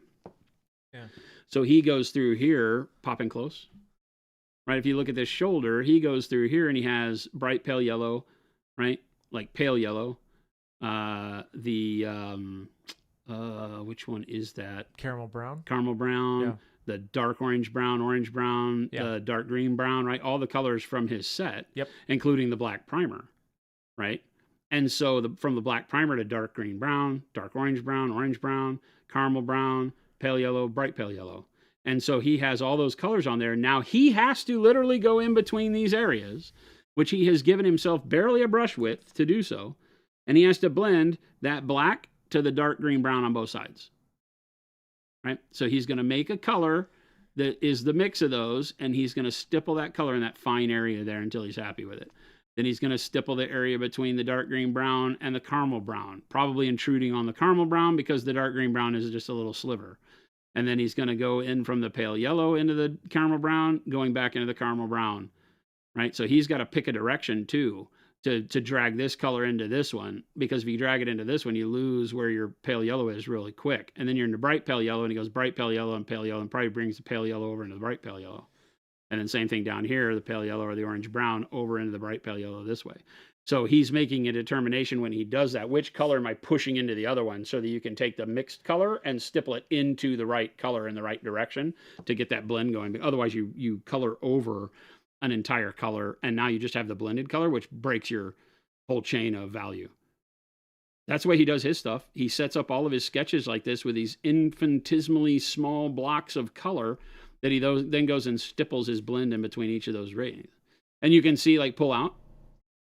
Yeah.
So he goes through here, popping close, right? If you look at this shoulder, he goes through here and he has bright pale yellow, right? Like pale yellow. Which one is that?
Caramel brown.
Caramel brown,
yeah.
The dark orange brown, yeah. The dark green brown, right? All the colors from his set,
yep.
Including the black primer, right? And so from the black primer to dark green brown, dark orange brown, caramel brown, pale yellow, bright pale yellow. And so he has all those colors on there. Now he has to literally go in between these areas, which he has given himself barely a brush width to do so. And he has to blend that black to the dark green brown on both sides, right? So he's going to make a color that is the mix of those, and he's going to stipple that color in that fine area there until he's happy with it. Then he's going to stipple the area between the dark green brown and the caramel brown, probably intruding on the caramel brown because the dark green brown is just a little sliver. And then he's going to go in from the pale yellow into the caramel brown, going back into the caramel brown, right? So he's got to pick a direction too, to drag this color into this one, because if you drag it into this one, you lose where your pale yellow is really quick. And then you're in the bright pale yellow, and he goes bright pale yellow, and probably brings the pale yellow over into the bright pale yellow. And then same thing down here, the pale yellow or the orange brown over into the bright pale yellow this way. So he's making a determination when he does that, which color am I pushing into the other one, so that you can take the mixed color and stipple it into the right color in the right direction to get that blend going. But otherwise you color over an entire color, and now you just have the blended color, which breaks your whole chain of value. That's the way he does his stuff. He sets up all of his sketches like this with these infinitesimally small blocks of color that he then goes and stipples his blend in between each of those ratings. And you can see, like, pull out,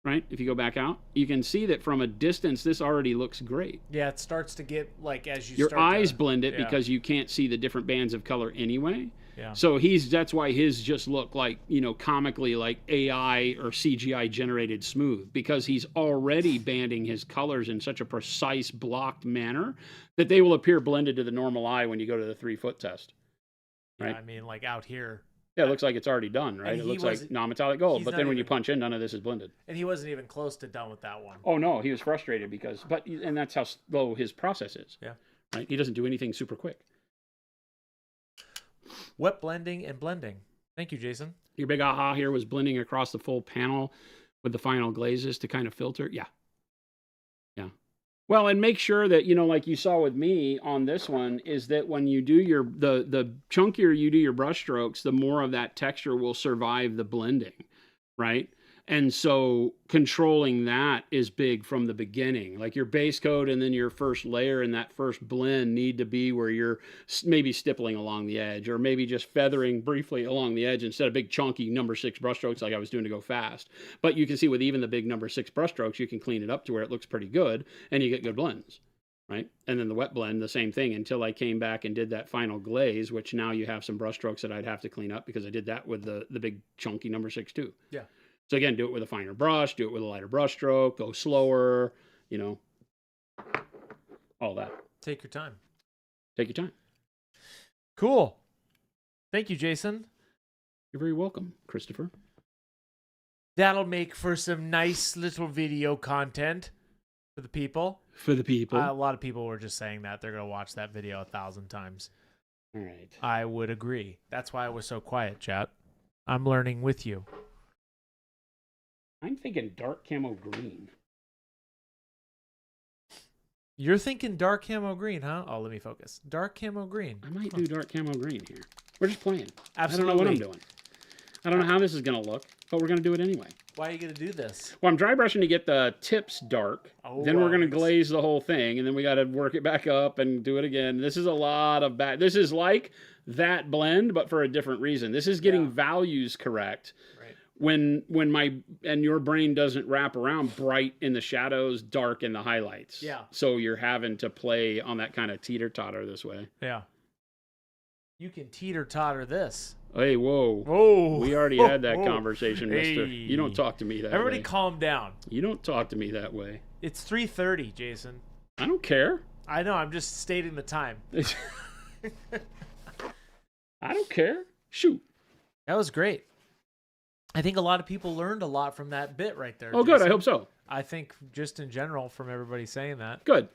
right? If you go back out, you can see that from a distance, this already looks great.
Yeah, it starts to get, like, as you
your
start
eyes
to,
blend it,
yeah.
because you can't see the different bands of color anyway.
Yeah.
So that's why his just look like, comically like AI or CGI generated smooth, because he's already banding his colors in such a precise blocked manner that they will appear blended to the normal eye when you go to the 3-foot test. Right?
Yeah, I mean, like out here.
Yeah, it looks like it's already done, right? It looks like non-metallic gold, but then when you punch in, none of this is blended.
And he wasn't even close to done with that one.
Oh no, he was frustrated and that's how slow his process is.
Yeah.
Right? He doesn't do anything super quick.
Wet blending and blending. Thank you, Jason.
Your big aha here was blending across the full panel with the final glazes to kind of filter. Yeah. Yeah. Well, and make sure that, like you saw with me on this one, is that when you do the chunkier you do your brush strokes, the more of that texture will survive the blending, right? And so controlling that is big from the beginning. Like your base coat and then your first layer and that first blend need to be where you're maybe stippling along the edge or maybe just feathering briefly along the edge instead of big chunky number 6 brushstrokes like I was doing to go fast. But you can see with even the big number 6 brushstrokes, you can clean it up to where it looks pretty good and you get good blends. Right? And then the wet blend, the same thing until I came back and did that final glaze, which now you have some brushstrokes that I'd have to clean up because I did that with the big chunky number 6 too.
Yeah.
So again, do it with a finer brush, do it with a lighter brush stroke, go slower, you know, all that.
Take your time.
Take your time.
Cool. Thank you, Jason.
You're very welcome, Christopher.
That'll make for some nice little video content for the people.
For the people.
A lot of people were just saying that. They're going to watch that video 1,000 times.
All right.
I would agree. That's why I was so quiet, chat. I'm learning with you.
I'm thinking dark camo green.
You're thinking dark camo green, huh? Oh, let me focus. Dark camo green.
I might do dark camo green here. We're just playing.
Absolutely.
I don't know what I'm doing. I don't know how this is going to look, but we're going to do it anyway.
Why are you going to do this?
Well, I'm dry brushing to get the tips dark.
Oh,
then we're going to glaze the whole thing, and then we got to work it back up and do it again. This is a lot of back. This is like that blend, but for a different reason. This is getting values correct.
Right.
When your brain doesn't wrap around bright in the shadows, dark in the highlights.
Yeah.
So you're having to play on that kind of teeter-totter this way.
Yeah. You can teeter-totter this.
Hey, whoa.
Whoa.
We already had that conversation, mister.
Hey.
You don't talk to me that way.
Everybody calm down.
You don't talk to me that way.
It's 3:30, Jason.
I don't care.
I know, I'm just stating the time.
I don't care. Shoot.
That was great. I think a lot of people learned a lot from that bit right there.
Oh,
Jason.
good. I hope so.
I think just in general from everybody saying that.
Good.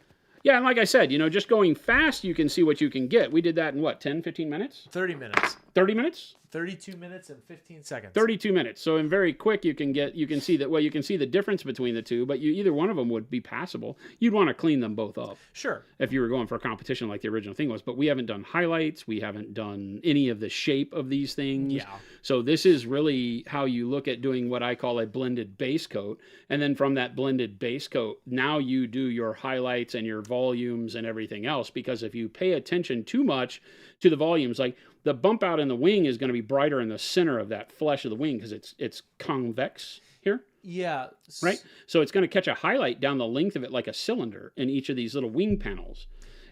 Yeah, and like I said, just going fast, you can see what you can get. We did that in what, 10, 15 minutes?
30 minutes.
30 minutes?
32 minutes and 15 seconds.
32 minutes. So in very quick, you can see the difference between the two, but either one of them would be passable. You'd want to clean them both up.
Sure.
If you were going for a competition like the original thing was, but we haven't done highlights. We haven't done any of the shape of these things.
Yeah.
So this is really how you look at doing what I call a blended base coat. And then from that blended base coat, now you do your highlights and your volumes and everything else, because if you pay attention too much to the volumes, like the bump out in the wing is going to be brighter in the center of that flesh of the wing because it's convex here.
Yeah.
Right? So it's going to catch a highlight down the length of it like a cylinder in each of these little wing panels.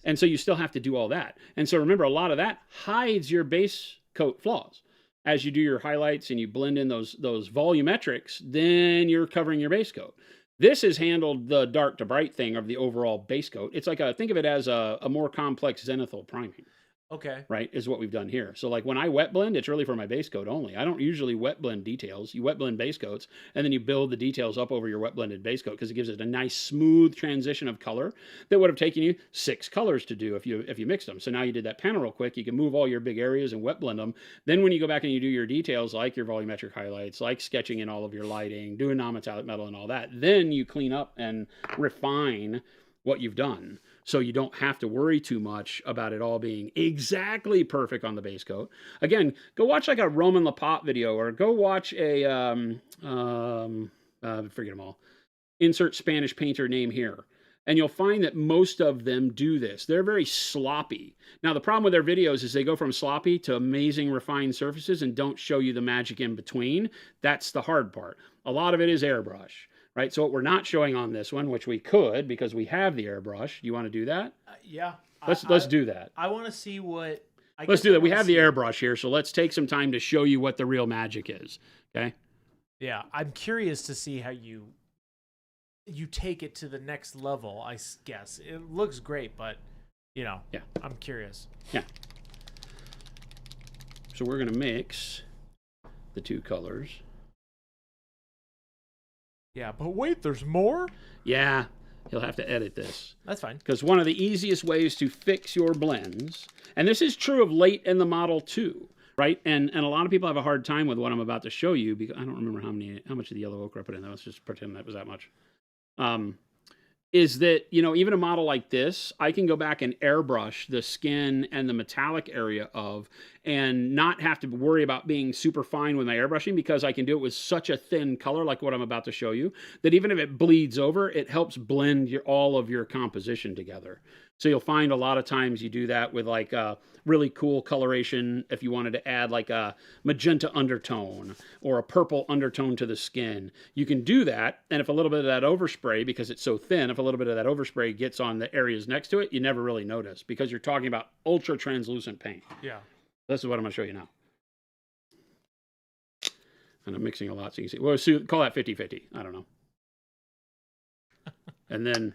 And so you still have to do all that. And so remember, a lot of that hides your base coat flaws. As you do your highlights and you blend in those volumetrics, then you're covering your base coat. This has handled the dark to bright thing of the overall base coat. It's like think of it as a more complex zenithal priming.
Okay.
Right, is what we've done here. So like when I wet blend, it's really for my base coat only. I don't usually wet blend details. You wet blend base coats, and then you build the details up over your wet blended base coat because it gives it a nice smooth transition of color that would have taken you 6 colors to do if you mixed them. So now you did that panel real quick. You can move all your big areas and wet blend them. Then when you go back and you do your details, like your volumetric highlights, like sketching in all of your lighting, doing non-metallic metal and all that, then you clean up and refine what you've done. So you don't have to worry too much about it all being exactly perfect on the base coat. Again, go watch like a Roman Lapat video, or go watch a, forget them all, insert Spanish painter name here. And you'll find that most of them do this. They're very sloppy. Now, the problem with their videos is they go from sloppy to amazing refined surfaces and don't show you the magic in between. That's the hard part. A lot of it is airbrush. Right, so what we're not showing on this one, which we could because we have the airbrush. You want to do that?
Yeah.
Let's do that.
I want to see what.
Let's do that. We have the airbrush here, so let's take some time to show you what the real magic is. Okay.
Yeah, I'm curious to see how you take it to the next level. I guess it looks great, but yeah, I'm curious.
Yeah. So we're gonna mix the 2 colors.
Yeah, but wait, there's more?
Yeah, you'll have to edit this.
That's fine.
Because one of the easiest ways to fix your blends, and this is true of late in the model too, right? And a lot of people have a hard time with what I'm about to show you because I don't remember how much of the yellow ochre I put in. Let's just pretend that was that much. is that, you know, even a model like this, I can go back and airbrush the skin and the metallic area of, and not have to worry about being super fine with my airbrushing, because I can do it with such a thin color like what I'm about to show you, that even if it bleeds over, it helps blend all of your composition together. So you'll find a lot of times you do that with like a really cool coloration. If you wanted to add like a magenta undertone or a purple undertone to the skin, you can do that. And if a little bit of that overspray, because it's so thin, if a little bit of that overspray gets on the areas next to it, you never really notice, because you're talking about ultra translucent paint.
Yeah.
This is what I'm going to show you now. And I'm mixing a lot so you can see. Well, so call that 50-50. I don't know. And then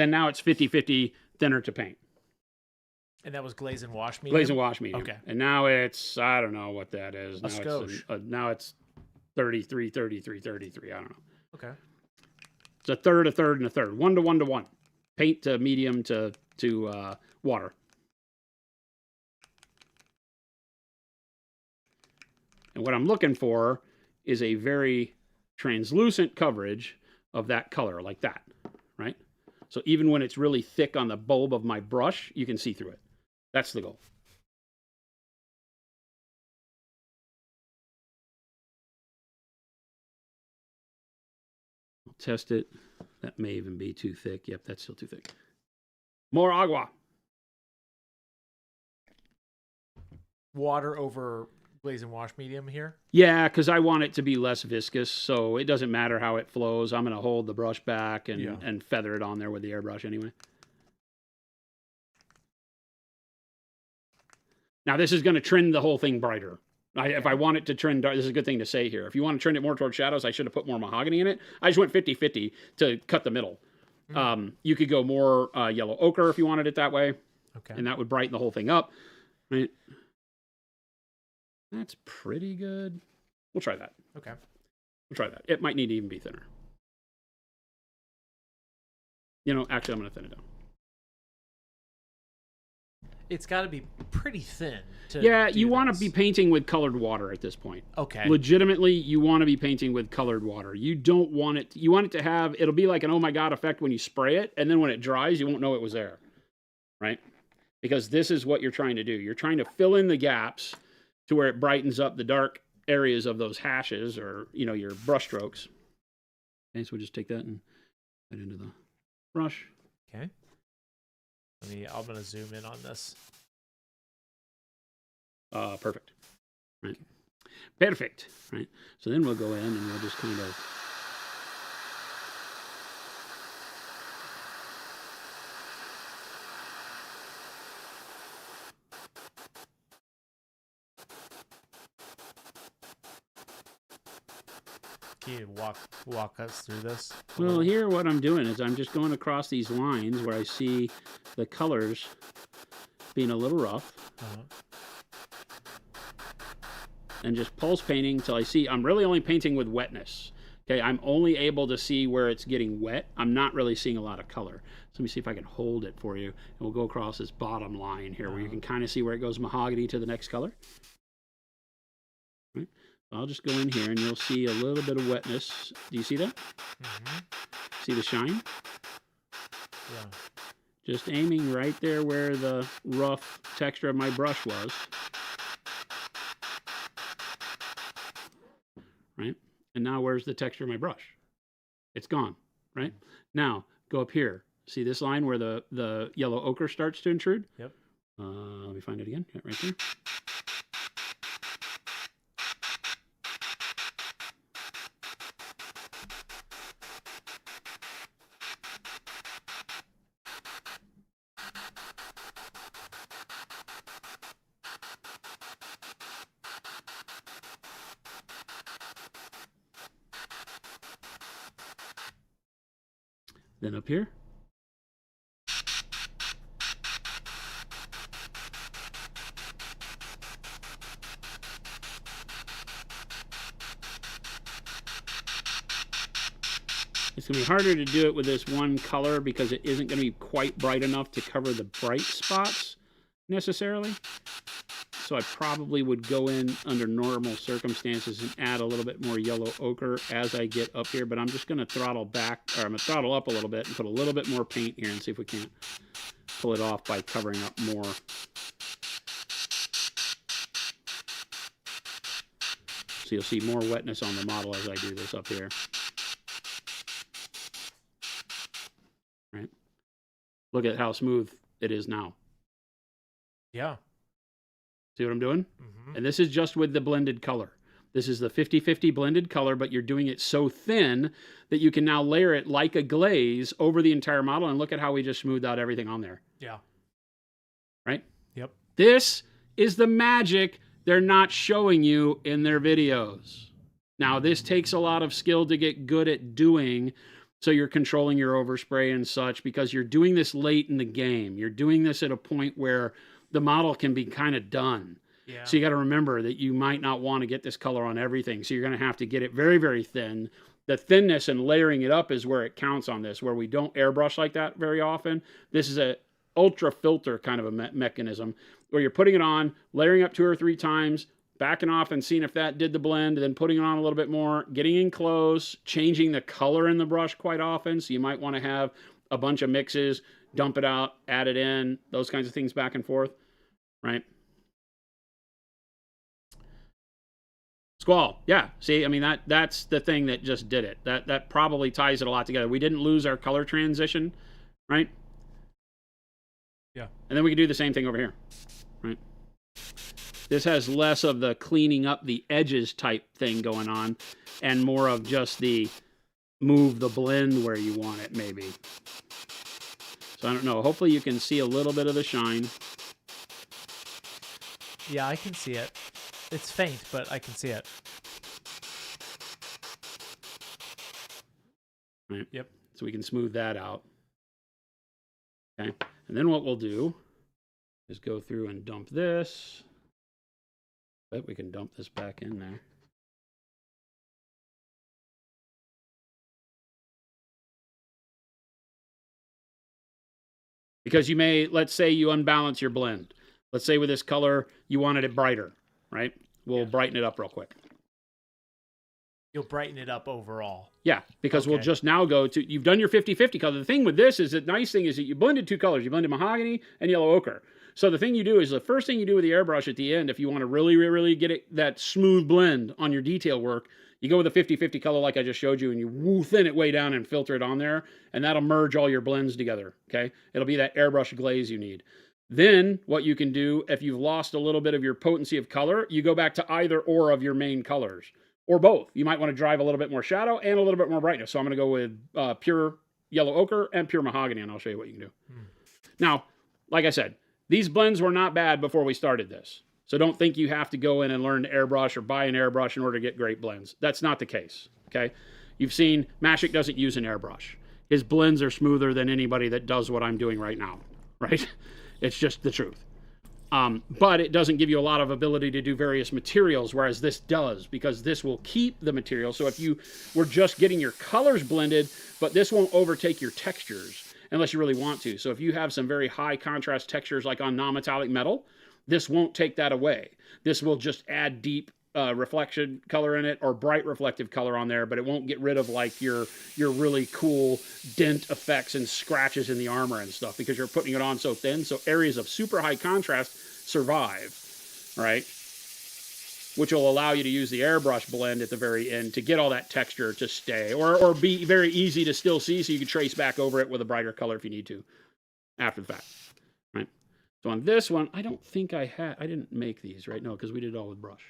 now it's 50-50 thinner to paint.
And that was glaze and wash medium?
Glaze and wash medium.
Okay.
And now it's, I don't know what that is.
Now
it's 33, 33, 33. I don't know.
Okay.
It's a third, and a third. 1 to 1 to 1. Paint to medium to water. And what I'm looking for is a very translucent coverage of that color, like that, right? So even when it's really thick on the bulb of my brush, you can see through it. That's the goal. I'll test it. That may even be too thick. Yep, that's still too thick. More agua.
Water over glaze and wash medium here?
Yeah, because I want it to be less viscous, so it doesn't matter how it flows. I'm going to hold the brush back and feather it on there with the airbrush anyway. Now, this is going to trend the whole thing brighter. If I want it to trend dark, this is a good thing to say here. If you want to trend it more towards shadows, I should have put more mahogany in it. I just went 50-50 to cut the middle. You could go more yellow ochre if you wanted it that way.
Okay.
And that would brighten the whole thing up. Right? That's pretty good. We'll try that.
Okay.
We'll try that. It might need to even be thinner. You know, actually, I'm going to thin it down.
It's got to be pretty thin.
You want to be painting with colored water at this point.
Okay.
Legitimately, you want to be painting with colored water. You don't want it. You want it to have. It'll be like an oh my god effect when you spray it, and then when it dries, you won't know it was there, right? Because this is what you're trying to do. You're trying to fill in the gaps to where it brightens up the dark areas of those hashes, or your brush strokes. Okay, so we'll just take that and put it into the brush.
Okay. I'm going to zoom in on this.
Perfect. Right. Perfect. Right. So then we'll go in and we'll just kind of
Can you walk us through this?
Well, here what I'm doing is I'm just going across these lines where I see the colors being a little rough. And just pulse painting until I see. I'm really only painting with wetness. Okay, I'm only able to see where it's getting wet. I'm not really seeing a lot of color. So let me see if I can hold it for you. And we'll go across this bottom line here where you can kind of see where it goes mahogany to the next color. Right. I'll just go in here and you'll see a little bit of wetness. Do you see that? See the shine?
Yeah.
Just aiming right there where the rough texture of my brush was. Right? And now where's the texture of my brush? It's gone, right? Now, go up here. See this line where the yellow ochre starts to intrude?
Yep.
Let me find it again. Yeah, right there. Then up here. It's going to be harder to do it with this one color because it isn't going to be quite bright enough to cover the bright spots necessarily. so I probably would go in under normal circumstances and add a little bit more yellow ochre as I get up here, but I'm just going to throttle back, or I'm going to throttle up a little bit and put a little bit more paint here and see if we can't pull it off by covering up more. So you'll see more wetness on the model as I do this up here. Right? Look at how smooth it is now.
Yeah.
See what I'm doing?
Mm-hmm.
And this is just with the blended color. This is the 50-50 blended color, but you're doing it so thin that you can now layer it like a glaze over the entire model. And look at how we just smoothed out everything on there.
Yeah.
Right?
Yep.
This is the magic they're not showing you in their videos. Now, this takes a lot of skill to get good at doing, so you're controlling your overspray and such, because you're doing this late in the game. You're doing this at a point where the model can be kind of done.
Yeah.
So you got to remember that you might not want to get this color on everything. So you're going to have to get it very, very thin. The thinness and layering it up is where it counts on this, where we don't airbrush like that very often. This is a ultra filter kind of a mechanism where you're putting it on, layering up 2 or 3 times, backing off and seeing if that did the blend, then putting it on a little bit more, getting in close, changing the color in the brush quite often. So you might want to have a bunch of mixes, dump it out, add it in, those kinds of things back and forth, right? Squall, yeah. See, I mean, that's the thing that just did it. That probably ties it a lot together. We didn't lose our color transition, right?
Yeah.
And then we can do the same thing over here, right? This has less of the cleaning up the edges type thing going on and more of just the move the blend where you want it, maybe. So I don't know. Hopefully you can see a little bit of the shine.
Yeah, I can see it. It's faint, but I can see it.
Right.
Yep.
So we can smooth that out. Okay. And then what we'll do is go through and dump this. But we can dump this back in there. Because you may, let's say you unbalance your blend. Let's say with this color, you wanted it brighter, right? We'll brighten it up real quick.
You'll brighten it up overall.
Yeah, because we'll just now go to, you've done your 50-50 color. The thing with this is, the nice thing is that you blended 2 colors. You blended mahogany and yellow ochre. So the thing you do is, the first thing you do with the airbrush at the end, if you want to really, really get it, that smooth blend on your detail work, you go with a 50-50 color like I just showed you, and you thin it way down and filter it on there, and that'll merge all your blends together, okay? It'll be that airbrush glaze you need. Then what you can do, if you've lost a little bit of your potency of color, you go back to either or of your main colors, or both. You might want to drive a little bit more shadow and a little bit more brightness. So I'm going to go with pure yellow ochre and pure mahogany, and I'll show you what you can do. Now, like I said, these blends were not bad before we started this. So don't think you have to go in and learn to airbrush or buy an airbrush in order to get great blends. That's not the case, okay? You've seen Mashik doesn't use an airbrush. His blends are smoother than anybody that does what I'm doing right now, right? It's just the truth. But it doesn't give you a lot of ability to do various materials, whereas this does, because this will keep the material. So if you were just getting your colors blended, but this won't overtake your textures unless you really want to. So if you have some very high contrast textures like on non-metallic metal, this won't take that away. This will just add deep reflection color in it, or bright reflective color on there, but it won't get rid of like your really cool dent effects and scratches in the armor and stuff, because you're putting it on so thin. So areas of super high contrast survive, right? Which will allow you to use the airbrush blend at the very end to get all that texture to stay, or be very easy to still see, so you can trace back over it with a brighter color if you need to after the fact, right? So on this one, I don't think I didn't make these, right? No, because we did it all with brush.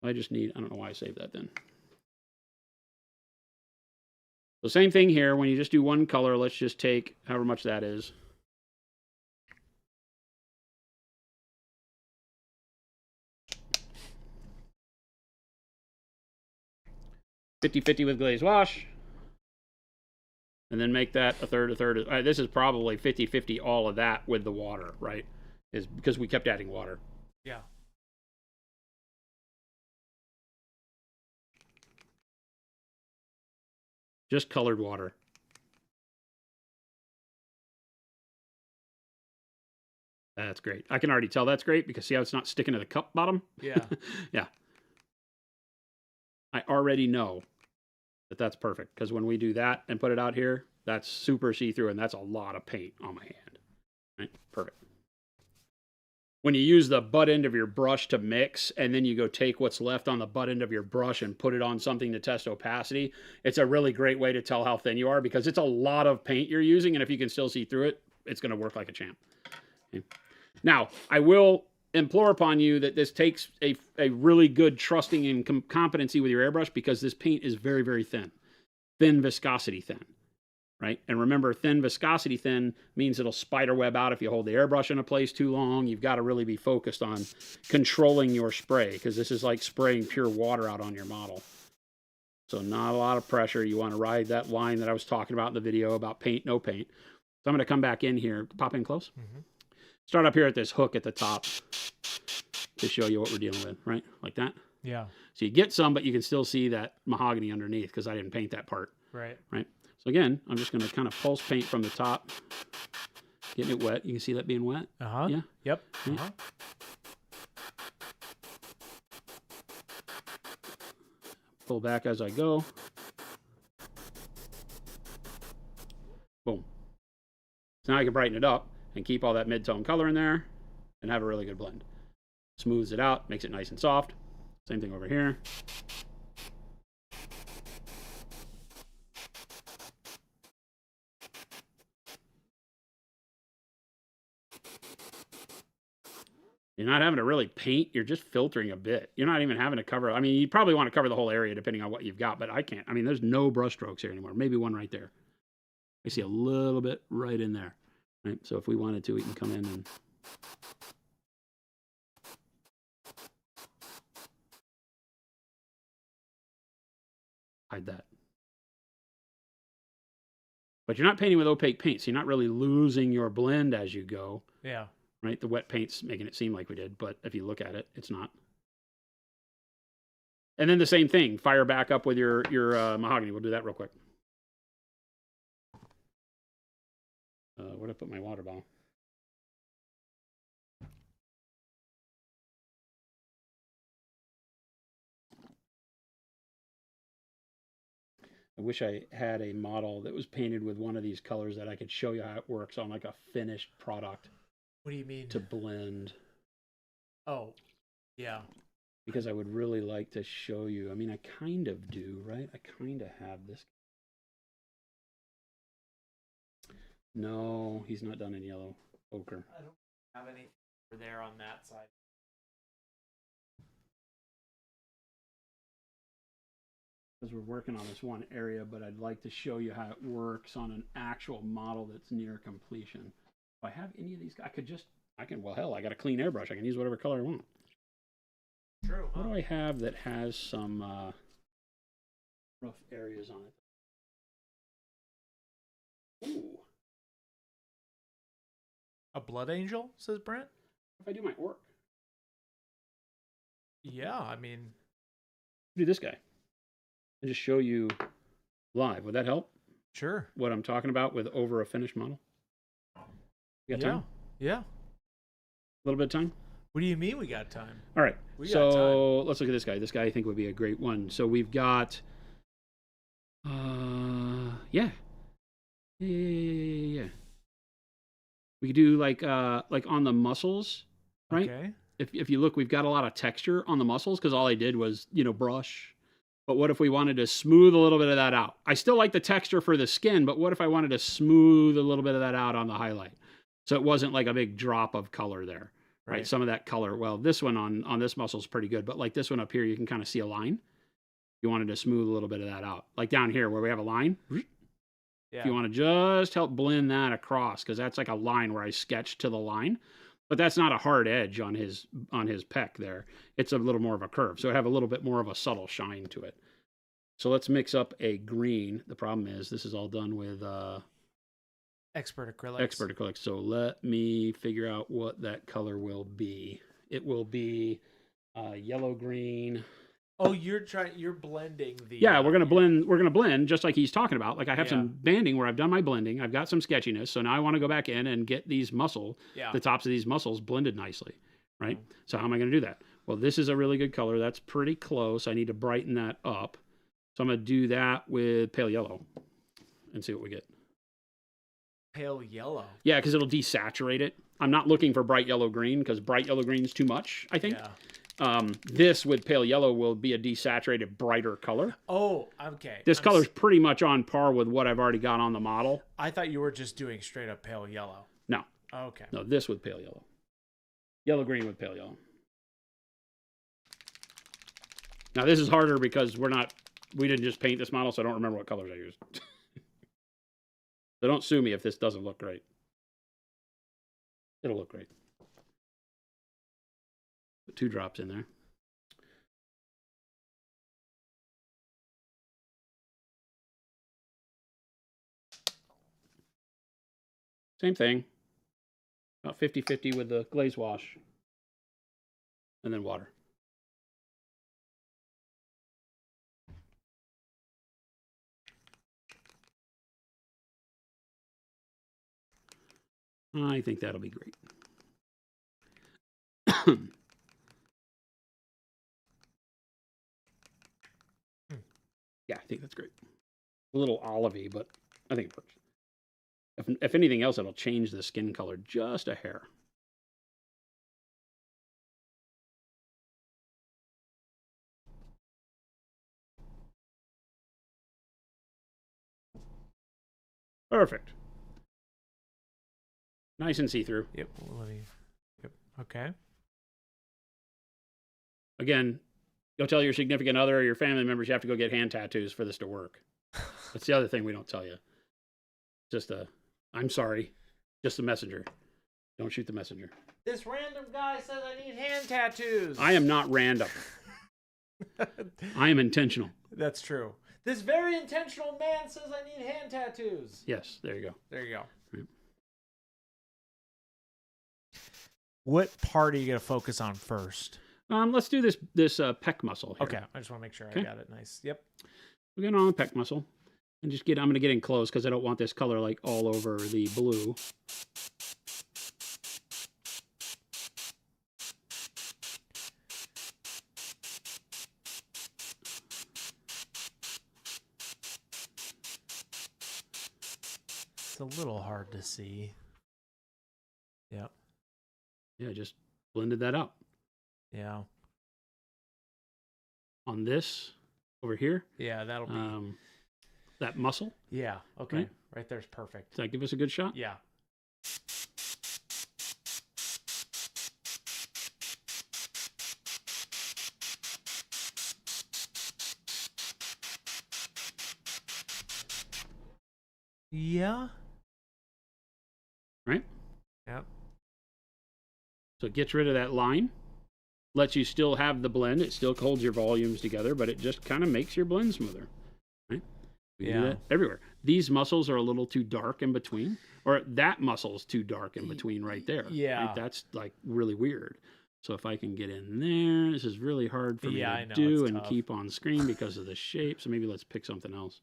I don't know why I saved that then. So same thing here, when you just do one color, let's just take however much that is. (50-50) with glaze wash. And then make that a third. This is probably 50-50 all of that with the water, right? Is because we kept adding water.
Yeah.
Just colored water. That's great. I can already tell that's great because see how it's not sticking to the cup bottom?
Yeah.
Yeah. I already know that that's perfect because when we do that and put it out here, that's super see-through and that's a lot of paint on my hand. Right? Perfect. When you use the butt end of your brush to mix and then you go take what's left on the butt end of your brush and put it on something to test opacity, it's a really great way to tell how thin you are because it's a lot of paint you're using, and if you can still see through it, it's going to work like a champ. Okay. Now, I will implore upon you that this takes a really good trusting and competency with your airbrush because this paint is very, very thin. Thin viscosity thin. Right? And remember, thin viscosity thin means it'll spider web out if you hold the airbrush in a place too long. You've got to really be focused on controlling your spray because this is like spraying pure water out on your model. So not a lot of pressure. You want to ride that line that I was talking about in the video about paint, no paint. So I'm going to come back in here, pop in close. Start up here at this hook at the top to show you what we're dealing with, right? Like that.
Yeah.
So you get some, but you can still see that mahogany underneath because I didn't paint that part.
Right.
Right. So again, I'm just going to kind of pulse paint from the top, getting it wet. You can see that being wet.
Uh-huh.
Yeah.
Yep.
Yeah.
Uh-huh.
Pull back as I go. Boom. So now I can brighten it up and keep all that mid-tone color in there and have a really good blend. Smooths it out, makes it nice and soft. Same thing over here. You're not having to really paint. You're just filtering a bit. You're not even having to cover. I mean, you probably want to cover the whole area depending on what you've got, but I can't. I mean, there's no brush strokes here anymore. Maybe one right there. I see a little bit right in there. Right? So if we wanted to, we can come in and hide that. But you're not painting with opaque paint, so you're not really losing your blend as you go.
Yeah.
Right? The wet paint's making it seem like we did, but if you look at it, it's not. And then the same thing, fire back up with your mahogany. We'll do that real quick. Where'd I put my water bottle? I wish I had a model that was painted with one of these colors that I could show you how it works on like a finished product.
What do you mean?
To blend.
Oh, yeah.
Because I would really like to show you. I mean, I kind of do, right? I kind of have this. No, he's not done in yellow ochre.
I don't have anything over there on that side.
Because we're working on this one area, but I'd like to show you how it works on an actual model that's near completion. If I have any of these, well, hell, I got a clean airbrush. I can use whatever color I want.
True.
What do I have that has some rough areas on it? Ooh.
A blood angel, says Brent?
If I do my orc.
Yeah, I mean.
Do this guy. And just show you live. Would that help?
Sure.
What I'm talking about with over a finished model? You got time?
Yeah.
A little bit of time?
What do you mean we got time?
All right.
We got
so
time.
let's look at this guy. This guy I think would be a great one. So we've got yeah. We could do like on the muscles, right?
Okay.
If you look, we've got a lot of texture on the muscles because all I did was, brush. But what if we wanted to smooth a little bit of that out? I still like the texture for the skin, but what if I wanted to smooth a little bit of that out on the highlight? So it wasn't like a big drop of color there, right? Some of that color, well, this one on this muscle is pretty good, but like this one up here, you can kind of see a line. You wanted to smooth a little bit of that out. Like down here where we have a line. Yeah. If you want to just help blend that across, because that's like a line where I sketched to the line. But that's not a hard edge on his pec there. It's a little more of a curve. So it have a little bit more of a subtle shine to it. So let's mix up a green. The problem is this is all done with
expert acrylics.
Expert acrylics. So let me figure out what that color will be. It will be yellow green.
Oh, you're blending the.
Yeah, we're gonna blend. We're gonna blend just like he's talking about. Like I have
Yeah.
some banding where I've done my blending. I've got some sketchiness. So now I want to go back in and get these the tops of these muscles blended nicely, right? So how am I gonna do that? Well, this is a really good color. That's pretty close. I need to brighten that up. So I'm gonna do that with pale yellow, and see what we get.
Pale yellow.
Yeah, because it'll desaturate it. I'm not looking for bright yellow green because bright yellow green is too much, I think.
Yeah.
This with pale yellow will be a desaturated, brighter color.
Oh, okay.
This color's pretty much on par with what I've already got on the model.
I thought you were just doing straight up pale yellow.
No.
Okay.
No, this with pale yellow. Yellow green with pale yellow. Now this is harder because we didn't just paint this model, so I don't remember what colors I used. So don't sue me if this doesn't look great. It'll look great. Put 2 drops in there. Same thing. About 50-50 with the glaze wash. And then water. I think that'll be great. Yeah, I think that's great. A little olivey, but I think it works. If anything else, it'll change the skin color just a hair. Perfect. Nice and see-through.
Yep. Yep. Okay.
Again, go tell your significant other or your family members you have to go get hand tattoos for this to work. That's the other thing we don't tell you. Just I'm sorry, just the messenger. Don't shoot the messenger.
This random guy says I need hand tattoos.
I am not random. I am intentional.
That's true. This very intentional man says I need hand tattoos.
Yes, there you go.
There you go.
Right.
What part are you going to focus on first?
Let's do this pec muscle here.
Okay, I just want to make sure I got it nice. Yep.
We're going on the pec muscle. And I'm going to get in close because I don't want this color like all over the blue.
It's a little hard to see. Yep.
Yeah, just blended that out.
Yeah.
On this over here.
Yeah, that'll be
that muscle.
Yeah. Okay. Right there's perfect.
Does that give us a good shot?
Yeah. Yeah.
Right?
Yep.
So it gets rid of that line. Lets you still have the blend. It still holds your volumes together, but it just kind of makes your blend smoother. Right? We do that everywhere. These muscles are a little too dark in between, or that muscle's too dark in between right there.
Yeah.
Right? That's like really weird. So if I can get in there, this is really hard for me to do and keep on screen because of the shape. So maybe let's pick something else.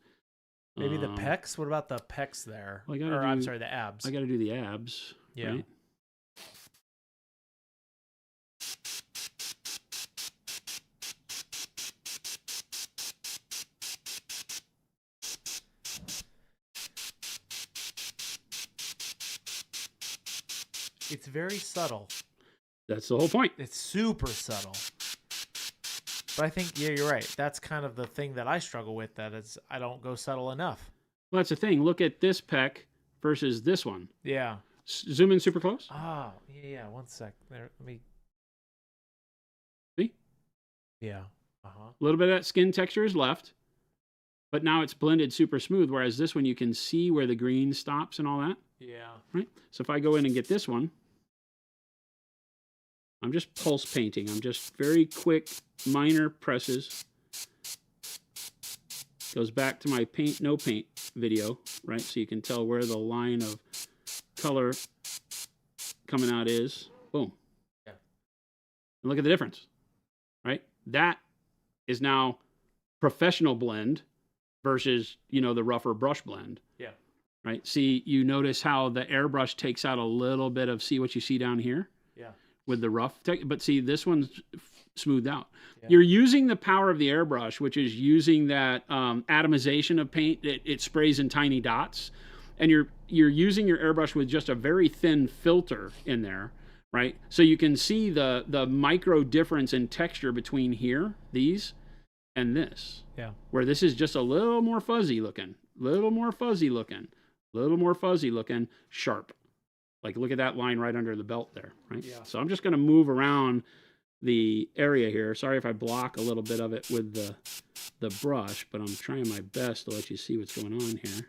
Maybe the pecs? What about the pecs there?
Well,
I'm sorry, the abs.
I got to do the abs.
Yeah.
Right?
It's very subtle.
That's the whole point.
It's super subtle. But I think, yeah, you're right. That's kind of the thing that I struggle with, that is I don't go subtle enough.
Well, that's the thing. Look at this pec versus this one.
Yeah.
Zoom in super close.
Oh, yeah. 1 sec. There, let me.
See?
Yeah. Uh-huh.
A little bit of that skin texture is left, but now it's blended super smooth, whereas this one you can see where the green stops and all that.
Yeah.
Right? So if I go in and get this one, I'm just pulse painting. I'm just very quick, minor presses. Goes back to my paint, no paint video, right? So you can tell where the line of color coming out is. Boom.
Yeah.
And look at the difference, right? That is now professional blend versus, you know, the rougher brush blend.
Yeah.
Right. See, you notice how the airbrush takes out a little bit of, see what you see down here?
Yeah.
With the rough, but see, this one's smoothed out.
Yeah.
You're using the power of the airbrush, which is using that atomization of paint. It sprays in tiny dots, and you're using your airbrush with just a very thin filter in there, right? So you can see the micro difference in texture between here, these, and this.
Yeah.
Where this is just a little more fuzzy looking, sharp. Like, look at that line right under the belt there, right?
Yeah.
So I'm just going to move around the area here. Sorry if I block a little bit of it with the brush, but I'm trying my best to let you see what's going on here.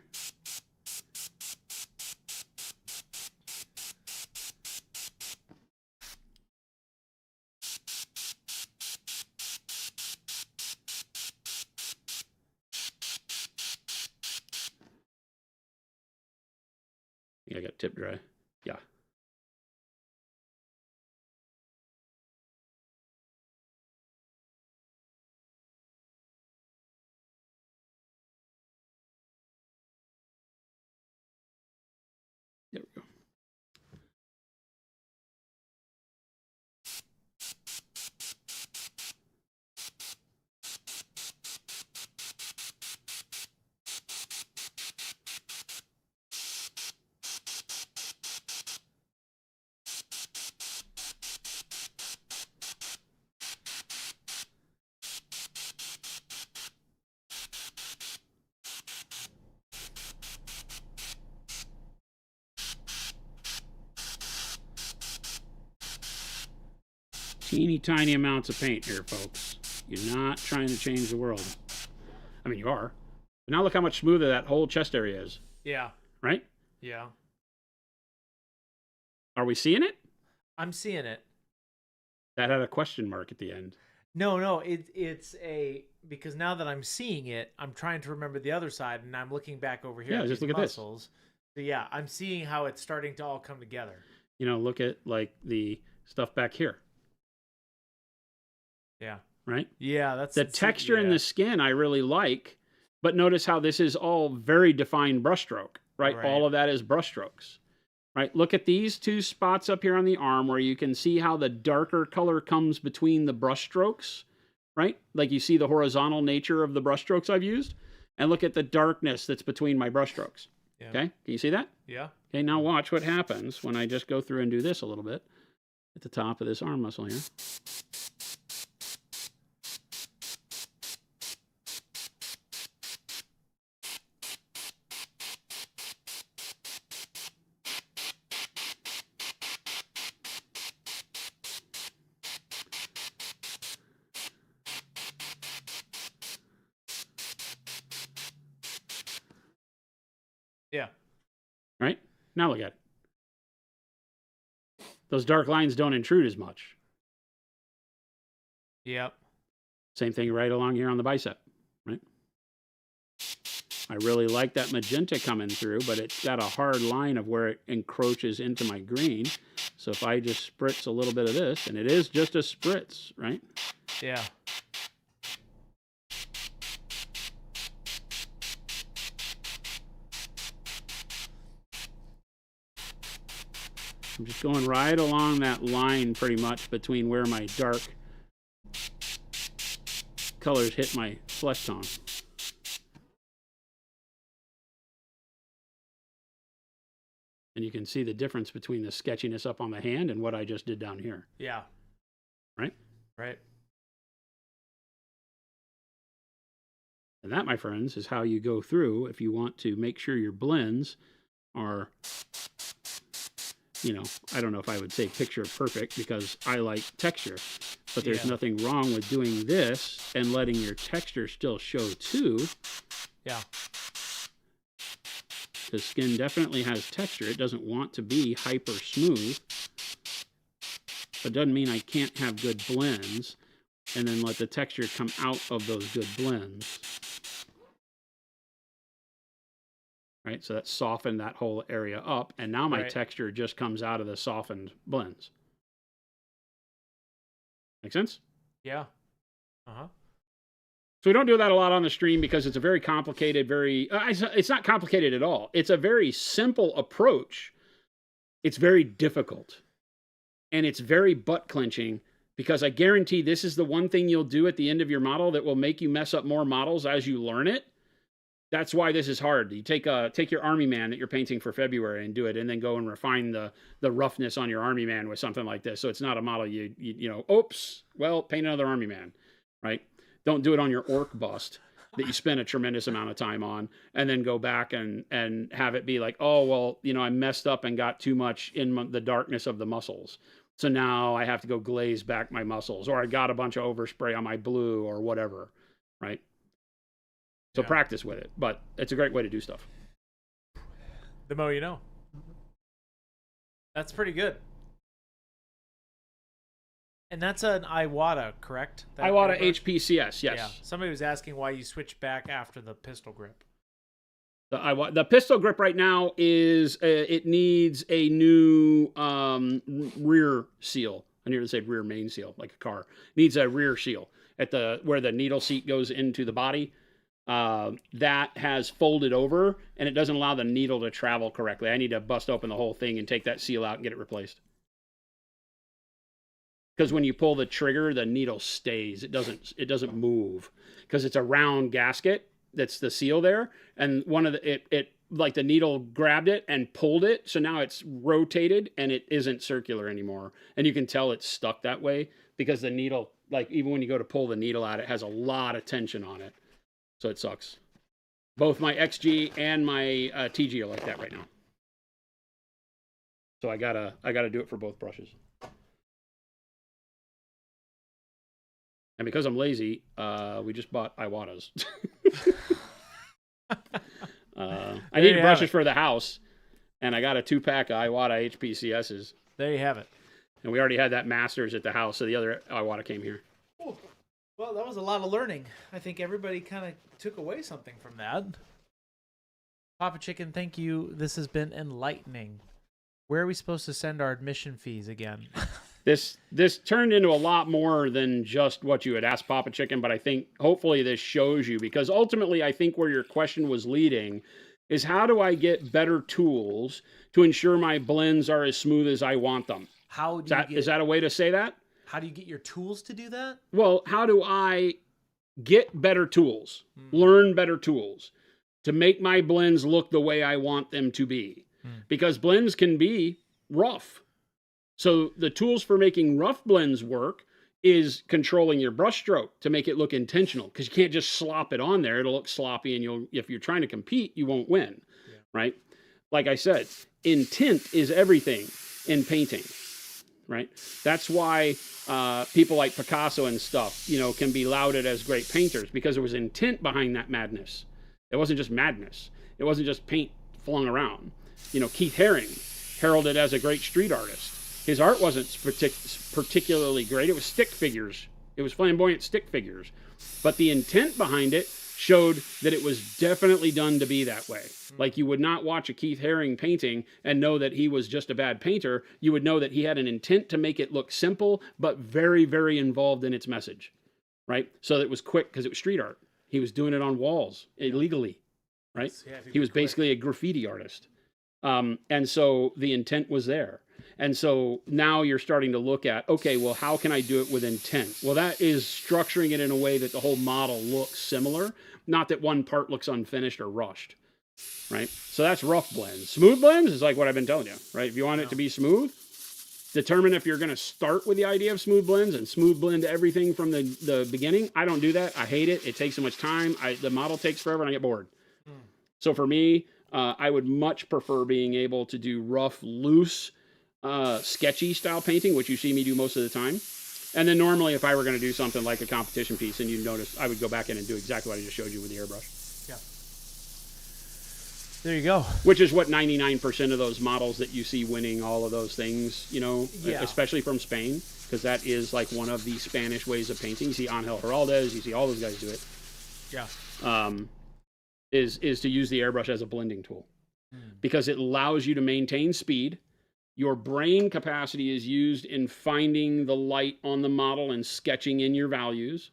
Yeah, I got tip dry. Yeah. There we go. Teeny tiny amounts of paint here, folks. You're not trying to change the world. I mean, you are. But now look how much smoother that whole chest area is.
Yeah.
Right?
Yeah.
Are we seeing it?
I'm seeing it.
That had a question mark at the end.
No, it's a, because now that I'm seeing it, I'm trying to remember the other side, and I'm looking back over here.
Yeah,
at
just
these
look at
muscles. So yeah, I'm seeing how it's starting to all come together.
You know, look at like the stuff back here.
Yeah.
Right?
Yeah, that's
the texture in the skin I really like, but notice how this is all very defined brushstroke, right? All of that is brushstrokes. Right? Look at these two spots up here on the arm where you can see how the darker color comes between the brushstrokes, right? Like you see the horizontal nature of the brushstrokes I've used, and look at the darkness that's between my brushstrokes. Yeah. Okay? Can you see that?
Yeah.
Okay, now watch what happens when I just go through and do this a little bit at the top of this arm muscle here.
Yeah.
Right? Now look at it. Those dark lines don't intrude as much.
Yep.
Same thing right along here on the bicep, right? I really like that magenta coming through, but it's got a hard line of where it encroaches into my green. So if I just spritz a little bit of this, and it is just a spritz, right?
Yeah.
I'm just going right along that line pretty much between where my dark colors hit my flesh tone. And you can see the difference between the sketchiness up on the hand and what I just did down here.
Yeah.
Right?
Right.
And that, my friends, is how you go through if you want to make sure your blends are, you know, I don't know if I would say picture perfect because I like texture, but there's nothing wrong with doing this and letting your texture still show too.
Yeah.
Because skin definitely has texture. It doesn't want to be hyper smooth, but doesn't mean I can't have good blends and then let the texture come out of those good blends. Right, so that softened that whole area up, and now my texture just comes out of the softened blends. Make sense?
Yeah. Uh-huh.
So we don't do that a lot on the stream because it's a very complicated, it's not complicated at all. It's a very simple approach. It's very difficult. And it's very butt clenching because I guarantee this is the one thing you'll do at the end of your model that will make you mess up more models as you learn it. That's why this is hard. You take your army man that you're painting for February and do it, and then go and refine the roughness on your army man with something like this. So it's not a model you know, oops, well, paint another army man, right? Don't do it on your orc bust that you spent a tremendous amount of time on, and then go back and have it be like, oh, well, you know, I messed up and got too much in the darkness of the muscles. So now I have to go glaze back my muscles, or I got a bunch of overspray on my blue or whatever, right? So practice with it, but it's a great way to do stuff.
The more you know. That's pretty good. And that's an Iwata, correct?
Iwata HPCS, yes.
Yeah. Somebody was asking why you switched back after the pistol grip.
The pistol grip right now is, it needs a new rear seal. I nearly said rear main seal, like a car. It needs a rear seal at where the needle seat goes into the body. That has folded over, and it doesn't allow the needle to travel correctly. I need to bust open the whole thing and take that seal out and get it replaced. Because when you pull the trigger, the needle stays. It doesn't move because it's a round gasket that's the seal there, and one of it like the needle grabbed it and pulled it, so now it's rotated and it isn't circular anymore. And you can tell it's stuck that way because the needle, like even when you go to pull the needle out, it has a lot of tension on it. So it sucks. Both my XG and my TG are like that right now. So I gotta do it for both brushes. And because I'm lazy, we just bought Iwatas. I need brushes for the house, and I got a 2-pack of Iwata HPCSs.
There you have it.
And we already had that Masters at the house, so the other Iwata came here.
Cool. Well, that was a lot of learning. I think everybody kind of took away something from that. Papa Chicken, thank you. This has been enlightening. Where are we supposed to send our admission fees again?
This turned into a lot more than just what you had asked Papa Chicken, but I think hopefully this shows you, because ultimately I think where your question was leading is how do I get better tools to ensure my blends are as smooth as I want them? Is that a way to say that?
How do you get your tools to do that?
Well, how do I get better tools, learn better tools to make my blends look the way I want them to be? Because blends can be rough. So the tools for making rough blends work is controlling your brush stroke to make it look intentional, because you can't just slop it on there. It'll look sloppy, and if you're trying to compete, you won't win, right? Like I said, intent is everything in painting, right? That's why people like Picasso and stuff, can be lauded as great painters, because there was intent behind that madness. It wasn't just madness. It wasn't just paint flung around. Keith Haring heralded as a great street artist. His art wasn't particularly great. It was stick figures. It was flamboyant stick figures. But the intent behind it showed that it was definitely done to be that way. Like, you would not watch a Keith Haring painting and know that he was just a bad painter. You would know that he had an intent to make it look simple, but very, very involved in its message, right? So that it was quick because it was street art. He was doing it on walls illegally, right? Yeah, he was basically a graffiti artist. And so the intent was there. And so now you're starting to look at, okay, well, how can I do it with intent? Well, that is structuring it in a way that the whole model looks similar, not that one part looks unfinished or rushed, right? So that's rough blends. Smooth blends is like what I've been telling you, right? If you want it to be smooth, determine if you're going to start with the idea of smooth blends and smooth blend everything from the beginning. I don't do that. I hate it. It takes so much time. The model takes forever and I get bored. So for me, I would much prefer being able to do rough, loose, sketchy style painting, which you see me do most of the time. And then normally if I were going to do something like a competition piece, and you notice, I would go back in and do exactly what I just showed you with the airbrush.
Yeah. There you go.
Which is what 99% of those models that you see winning all of those things, especially from Spain, because that is like one of the Spanish ways of painting. You see Angel Heraldez, you see all those guys do it.
Yeah.
Is to use the airbrush as a blending tool, because it allows you to maintain speed. Your brain capacity is used in finding the light on the model and sketching in your values,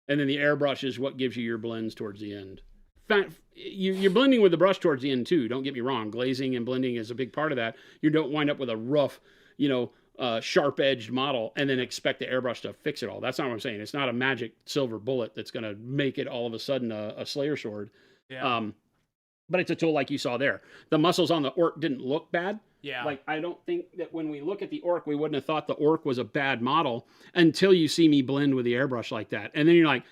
And then the airbrush is what gives you your blends towards the end. You're blending with the brush towards the end too. Don't get me wrong. Glazing and blending is a big part of that. You don't wind up with a rough, sharp-edged model and then expect the airbrush to fix it all. That's not what I'm saying. It's not a magic silver bullet that's going to make it all of a sudden a Slayer sword.
Yeah.
But it's a tool like you saw there. The muscles on the orc didn't look bad.
Yeah.
Like, I don't think that when we look at the orc, we wouldn't have thought the orc was a bad model until you see me blend with the airbrush like that. And then you're like,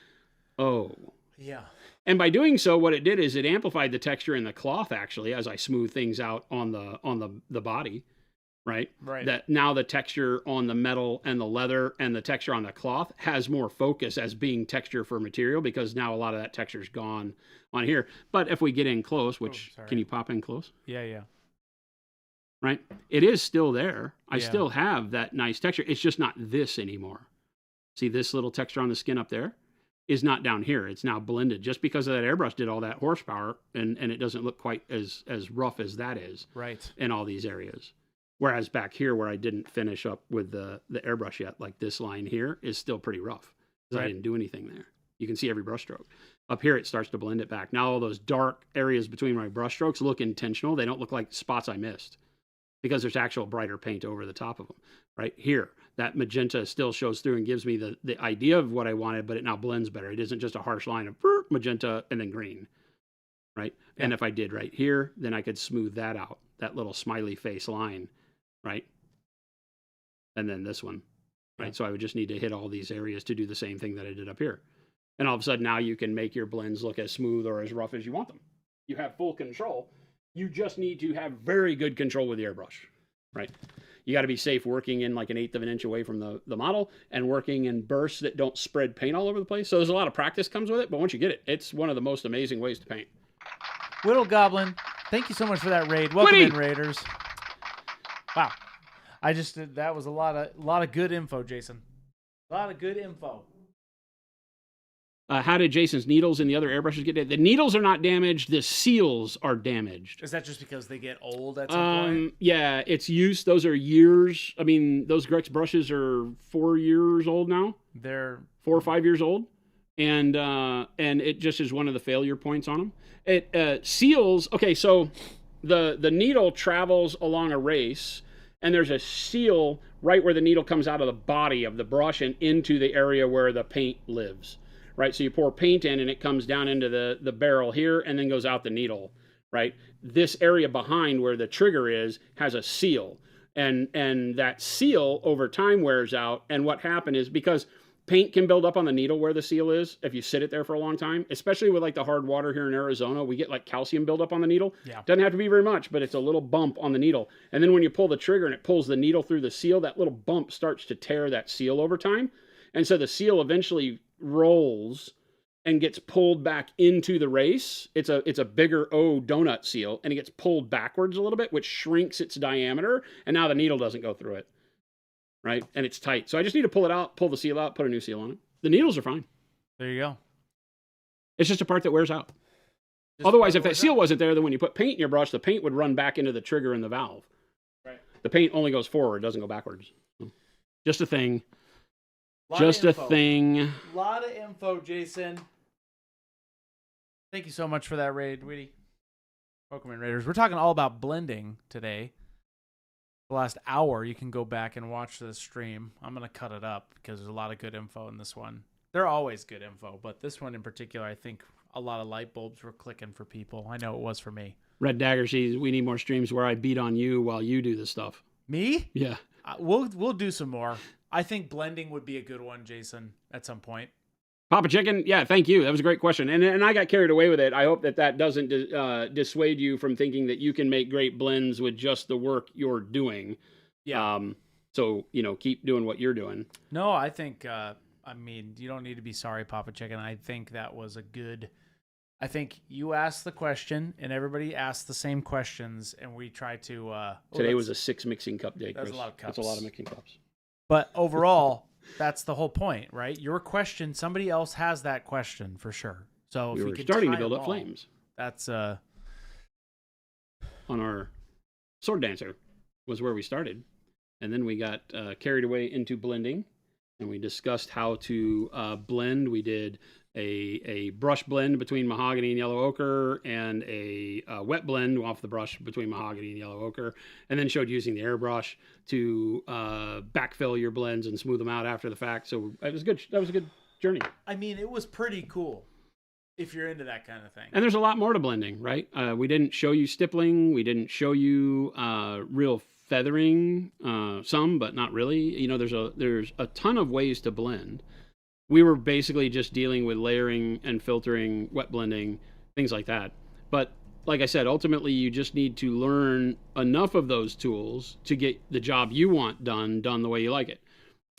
oh.
Yeah.
And by doing so, what it did is it amplified the texture in the cloth, actually, as I smooth things out on the body, right?
Right.
That now the texture on the metal and the leather and the texture on the cloth has more focus as being texture for material, because now a lot of that texture is gone on here. But if we get in close, which, can you pop in close?
Yeah, yeah.
Right? It is still there. I
Yeah.
still have that nice texture. It's just not this anymore. See this little texture on the skin up there? Is not down here. It's now blended just because of that airbrush did all that horsepower, and it doesn't look quite as rough as that is
Right.
in all these areas. Whereas back here where I didn't finish up with the airbrush yet, like this line here is still pretty rough because I didn't do anything there. You can see every brush stroke. Up here it starts to blend it back. Now all those dark areas between my brush strokes look intentional. They don't look like spots I missed because there's actual brighter paint over the top of them. Right here, that magenta still shows through and gives me the idea of what I wanted, but it now blends better. It isn't just a harsh line of magenta and then green, right? Yeah. And if I did right here, then I could smooth that out, that little smiley face line, right? And then this one, right? Yeah. So I would just need to hit all these areas to do the same thing that I did up here. And all of a sudden now you can make your blends look as smooth or as rough as you want them. You have full control. You just need to have very good control with the airbrush, right? You got to be safe working in like 1/8 of an inch away from the model and working in bursts that don't spread paint all over the place. So there's a lot of practice comes with it, but once you get it, it's one of the most amazing ways to paint.
Whittle Goblin, thank you so much for that raid. Welcome in, Raiders. Wow. That was a lot of good info, Jason. A lot of good info.
How did Jason's needles and the other airbrushes get damaged? The needles are not damaged. The seals are damaged.
Is that just because they get old at some point?
Yeah, it's use. Those are years. I mean, those Grex brushes are 4 years old now.
They're
4 or 5 years old. And it just is one of the failure points on them. It seals. Okay, so the needle travels along a race, and there's a seal right where the needle comes out of the body of the brush and into the area where the paint lives. Right, so you pour paint in and it comes down into the barrel here and then goes out the needle, right? This area behind where the trigger is has a seal, and that seal over time wears out. And what happened is, because paint can build up on the needle where the seal is if you sit it there for a long time, especially with like the hard water here in Arizona, we get like calcium buildup on the needle. Yeah. Doesn't have to be very much, but it's a little bump on the needle. And then when you pull the trigger and it pulls the needle through the seal, that little bump starts to tear that seal over time. And so the seal eventually rolls and gets pulled back into the race. It's a bigger O donut seal, and it gets pulled backwards a little bit, which shrinks its diameter, and now the needle doesn't go through it, right? And it's tight. So I just need to pull it out, pull the seal out, put a new seal on it. The needles are fine.
There you go.
It's just a part that wears out. Otherwise, if that seal wasn't there, then when you put paint in your brush, the paint would run back into the trigger and the valve. Right. The paint only goes forward, doesn't go backwards. Just a thing. Just a thing.
A lot of info, Jason. Thank you so much for that raid, Weedy. Welcome in, Raiders. We're talking all about blending today. The last hour, you can go back and watch the stream. I'm going to cut it up because there's a lot of good info in this one. They're always good info, but this one in particular, I think a lot of light bulbs were clicking for people. I know it was for me.
Red Dagger says, we need more streams where I beat on you while you do the stuff.
Me?
Yeah.
We'll do some more. I think blending would be a good one, Jason, at some point.
Papa Chicken, yeah, thank you. That was a great question. And I got carried away with it. I hope that doesn't dissuade you from thinking that you can make great blends with just the work you're doing. Yeah. So, keep doing what you're doing.
No, I think, you don't need to be sorry, Papa Chicken. I think that was I think you asked the question, and everybody asked the same questions, and we tried to...
Today was a 6 mixing cup day, Chris.
That's a lot of cups.
That's a lot of mixing cups.
But overall, that's the whole point, right? Your question, somebody else has that question for sure. So if we could
starting to build up flames.
That's
on our Sword Dancer was where we started, and then we got carried away into blending, and we discussed how to blend. We did a brush blend between mahogany and yellow ochre, and a wet blend off the brush between mahogany and yellow ochre, and then showed using the airbrush to backfill your blends and smooth them out after the fact. So it was good. That was a good journey.
I mean, it was pretty cool if you're into that kind of thing.
And there's a lot more to blending, right? We didn't show you stippling. We didn't show you real feathering, some, but not really. You know, there's a ton of ways to blend. We were basically just dealing with layering and filtering, wet blending, things like that. But like I said, ultimately you just need to learn enough of those tools to get the job you want done the way you like it.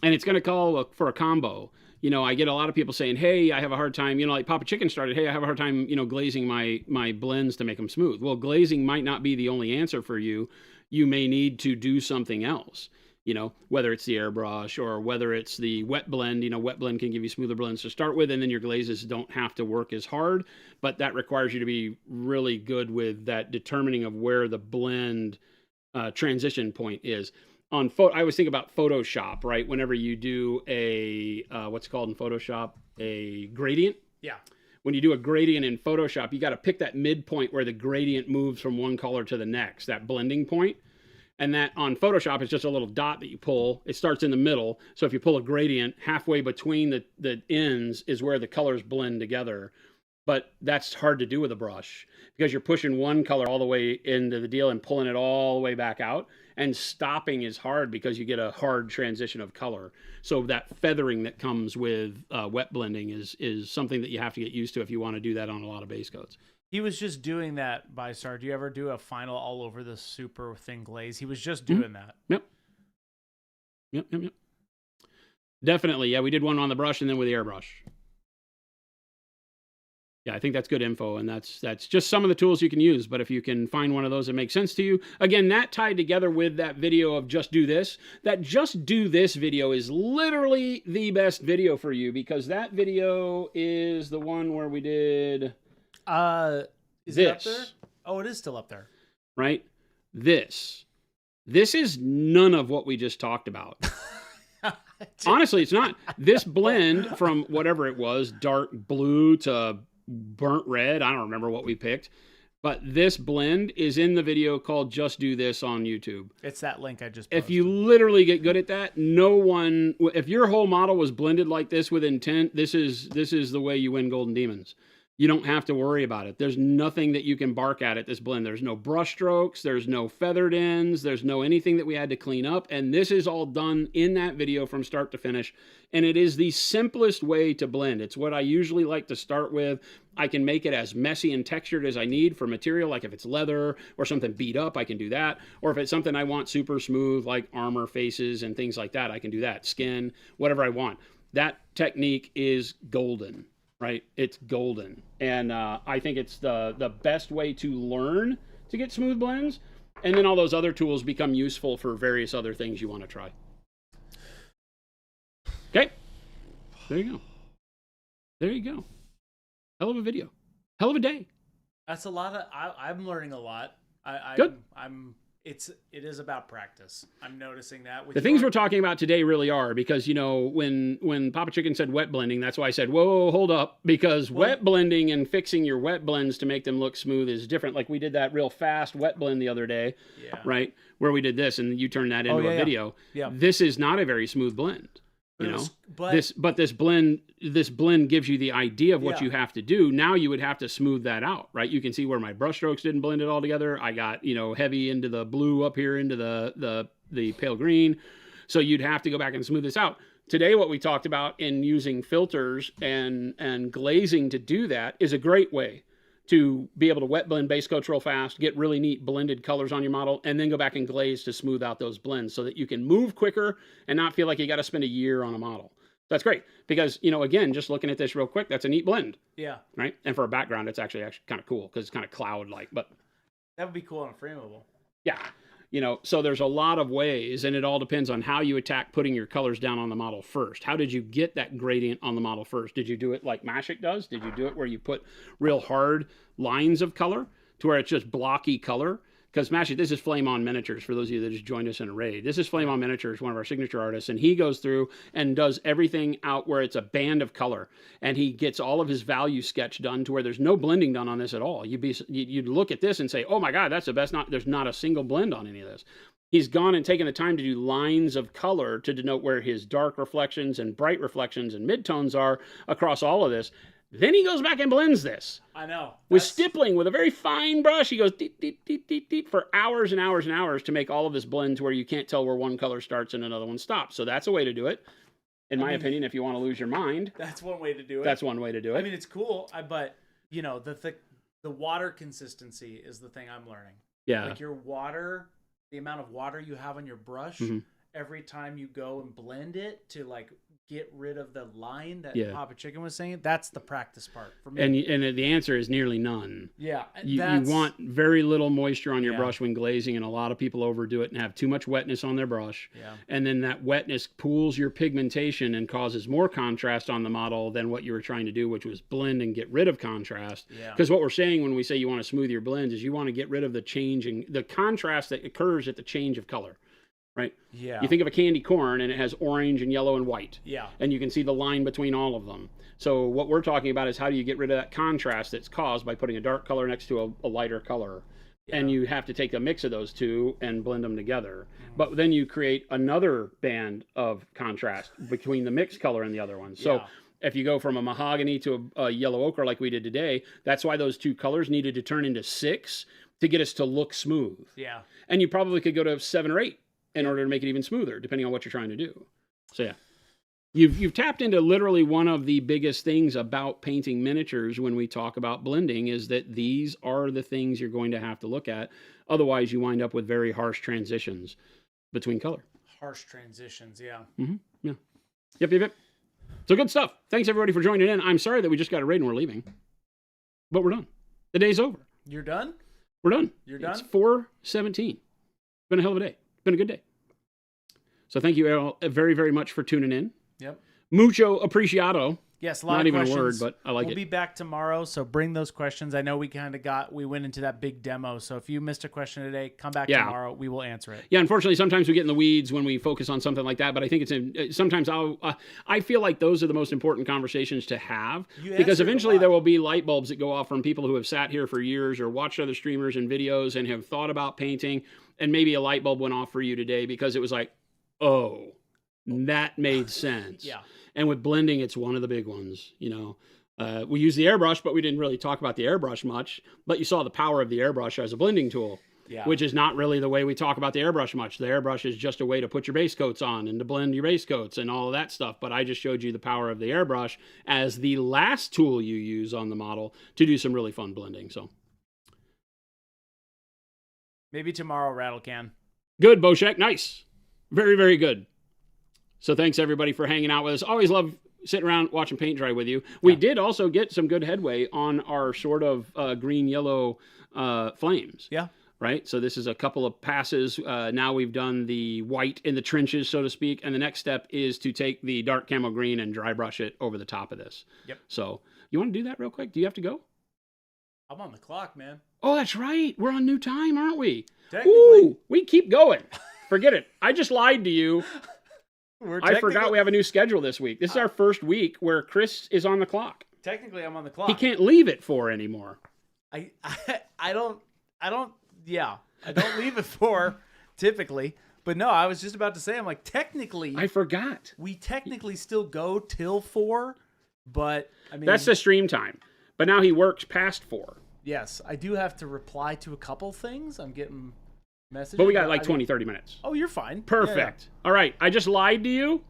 And it's going to call for a combo. You know, I get a lot of people saying, hey, I have a hard time, you know, like Papa Chicken started, hey, I have a hard time, you know, glazing my blends to make them smooth. Well, glazing might not be the only answer for you. You may need to do something else. You know, whether it's the airbrush or whether it's the wet blend. You know, wet blend can give you smoother blends to start with, and then your glazes don't have to work as hard, but that requires you to be really good with that determining of where the blend transition point is. I always think about Photoshop, right? Whenever you do a, what's called in Photoshop, a gradient.
Yeah.
When you do a gradient in Photoshop, you got to pick that midpoint where the gradient moves from one color to the next, that blending point. And that on Photoshop is just a little dot that you pull. It starts in the middle. So if you pull a gradient, halfway between the ends is where the colors blend together. But that's hard to do with a brush because you're pushing one color all the way into the deal and pulling it all the way back out. And stopping is hard because you get a hard transition of color. So that feathering that comes with wet blending is something that you have to get used to if you want to do that on a lot of base coats.
He was just doing that by Star. Do you ever do a final all over the super thin glaze? He was just doing that.
Yep. Definitely. Yeah, we did one on the brush and then with the airbrush. Yeah, I think that's good info, and that's just some of the tools you can use. But if you can find one of those that makes sense to you, again, that tied together with that video of just do this. That just do this video is literally the best video for you because that video is the one where we did.
Is it up there? Oh, it is still up there.
Right? This is none of what we just talked about. Honestly, it's not. This blend from whatever it was, dark blue to burnt red, I don't remember what we picked, but this blend is in the video called Just Do This on YouTube.
It's that link I just posted.
If you literally get good at that, if your whole model was blended like this with intent, this is the way you win Golden Demons. You don't have to worry about it. There's nothing that you can bark at this blend. There's no brush strokes. There's no feathered ends. There's no anything that we had to clean up. And this is all done in that video from start to finish. And it is the simplest way to blend. It's what I usually like to start with. I can make it as messy and textured as I need for material. Like if it's leather or something beat up, I can do that. Or if it's something I want super smooth, like armor faces and things like that, I can do that. Skin, whatever I want. That technique is golden. Right? It's golden. And I think it's the best way to learn to get smooth blends. And then all those other tools become useful for various other things you want to try. Okay. There you go. There you go. Hell of a video. Hell of a day.
That's a lot of, I'm learning a lot.
Good.
It is about practice. I'm noticing that.
The things we're talking about today really are because, you know, when Papa Chicken said wet blending, that's why I said, whoa, hold up. Because wet blending and fixing your wet blends to make them look smooth is different. Like we did that real fast wet blend the other day, right? Where we did this and you turned that into a video.
Yeah.
This is not a very smooth blend. You know, this blend gives you the idea of what you have to do. Now you would have to smooth that out, right? You can see where my brush strokes didn't blend it all together. I got, you know, heavy into the blue up here into the pale green. So you'd have to go back and smooth this out. Today, what we talked about in using filters and glazing to do that is a great way to be able to wet blend base coats real fast, get really neat blended colors on your model, and then go back and glaze to smooth out those blends so that you can move quicker and not feel like you got to spend a year on a model. That's great because, you know, again, just looking at this real quick, that's a neat blend.
Yeah.
Right? And for a background, it's actually kind of cool because it's kind of cloud-like. But
that would be cool on a frameable.
Yeah. You know, so there's a lot of ways, and it all depends on how you attack putting your colors down on the model first. How did you get that gradient on the model first? Did you do it like Mashik does? Did you do it where you put real hard lines of color to where it's just blocky color? because Mashy, this is Flame On Miniatures for those of you that just joined us in a raid. This is Flame On Miniatures, one of our signature artists, and he goes through and does everything out where it's a band of color, and he gets all of his value sketch done to where there's no blending done on this at all. You'd look at this and say, oh my God, that's the best. There's not a single blend on any of this. He's gone and taken the time to do lines of color to denote where his dark reflections and bright reflections and midtones are across all of this. Then he goes back and blends this.
I know.
With stippling, with a very fine brush. He goes deep, deep, deep, deep, deep for hours and hours and hours to make all of this blend to where you can't tell where one color starts and another one stops. So that's a way to do it. In my opinion, if you want to lose your mind.
That's one way to do it.
That's one way to do it.
I mean, it's cool, but, you know, the water consistency is the thing I'm learning.
Yeah.
Like your water, the amount of water you have on your brush, every time you go and blend it to, like, get rid of the line that Papa Chicken was saying, that's the practice part for me.
And the answer is nearly none.
Yeah.
You want very little moisture on your brush when glazing, and a lot of people overdo it and have too much wetness on their brush. Yeah. And then that wetness pools your pigmentation and causes more contrast on the model than what you were trying to do, which was blend and get rid of contrast. Because what we're saying when we say you want to smooth your blends is you want to get rid of the change in the contrast that occurs at the change of color. Right?
Yeah.
You think of a candy corn and it has orange and yellow and white.
Yeah.
And you can see the line between all of them. So what we're talking about is how do you get rid of that contrast that's caused by putting a dark color next to a lighter color. Yeah. And you have to take a mix of those two and blend them together. But then you create another band of contrast between the mixed color and the other one. So if you go from a mahogany to a yellow ochre like we did today, that's why those two colors needed to turn into 6 to get us to look smooth.
Yeah. And
you probably could go to 7 or 8. In order to make it even smoother, depending on what you're trying to do. So yeah, you've tapped into literally one of the biggest things about painting miniatures when we talk about blending is that these are the things you're going to have to look at. Otherwise, you wind up with very harsh transitions between color.
Harsh transitions, yeah.
Yeah. Yep. So good stuff. Thanks everybody for joining in. I'm sorry that we just got a raid and we're leaving, but we're done. The day's over.
You're done?
We're done.
You're done?
It's 4:17. Been a hell of a day. Been a good day. So thank you all very, very much for tuning in.
Yep.
Mucho apreciado.
Yes, a lot
Not
of
even
questions.
a word, but I like it.
We'll be back tomorrow, so bring those questions. I know we went into that big demo, so if you missed a question today, come back tomorrow. We will answer it.
Yeah, unfortunately, sometimes we get in the weeds when we focus on something like that, but I think sometimes I feel like those are the most important conversations to have because eventually there will be light bulbs that go off from people who have sat here for years or watched other streamers and videos and have thought about painting, and maybe a light bulb went off for you today because it was like, oh, that made sense.
Yeah.
And with blending, it's one of the big ones, you know. We use the airbrush, but we didn't really talk about the airbrush much. But you saw the power of the airbrush as a blending tool, which is not really the way we talk about the airbrush much. The airbrush is just a way to put your base coats on and to blend your base coats and all of that stuff. But I just showed you the power of the airbrush as the last tool you use on the model to do some really fun blending. So
maybe tomorrow, Rattle Can.
Good, Boshek. Nice. Very, very good. So thanks, everybody, for hanging out with us. Always love sitting around watching paint dry with you. We did also get some good headway on our sort of green-yellow flames.
Yeah.
Right? So this is a couple of passes. Now we've done the white in the trenches, so to speak. And the next step is to take the dark camo green and dry brush it over the top of this. Yep. So you want to do that real quick? Do you have to go?
I'm on the clock, man.
Oh, that's right. We're on new time, aren't we?
Technically.
Ooh, we keep going. Forget it. I just lied to you. I forgot we have a new schedule this week. This is our first week where Chris is on the clock.
Technically, I'm on the clock.
He can't leave at 4 anymore.
I don't leave at 4 typically. But no, I was just about to say, I'm like, technically.
I forgot.
We technically still go till 4, but I mean.
That's the stream time. But now he works past 4.
Yes, I do have to reply to a couple things. I'm getting messages.
But we got like 20, 30 minutes.
Oh, you're fine.
Perfect. Yeah. All right. I just lied to you.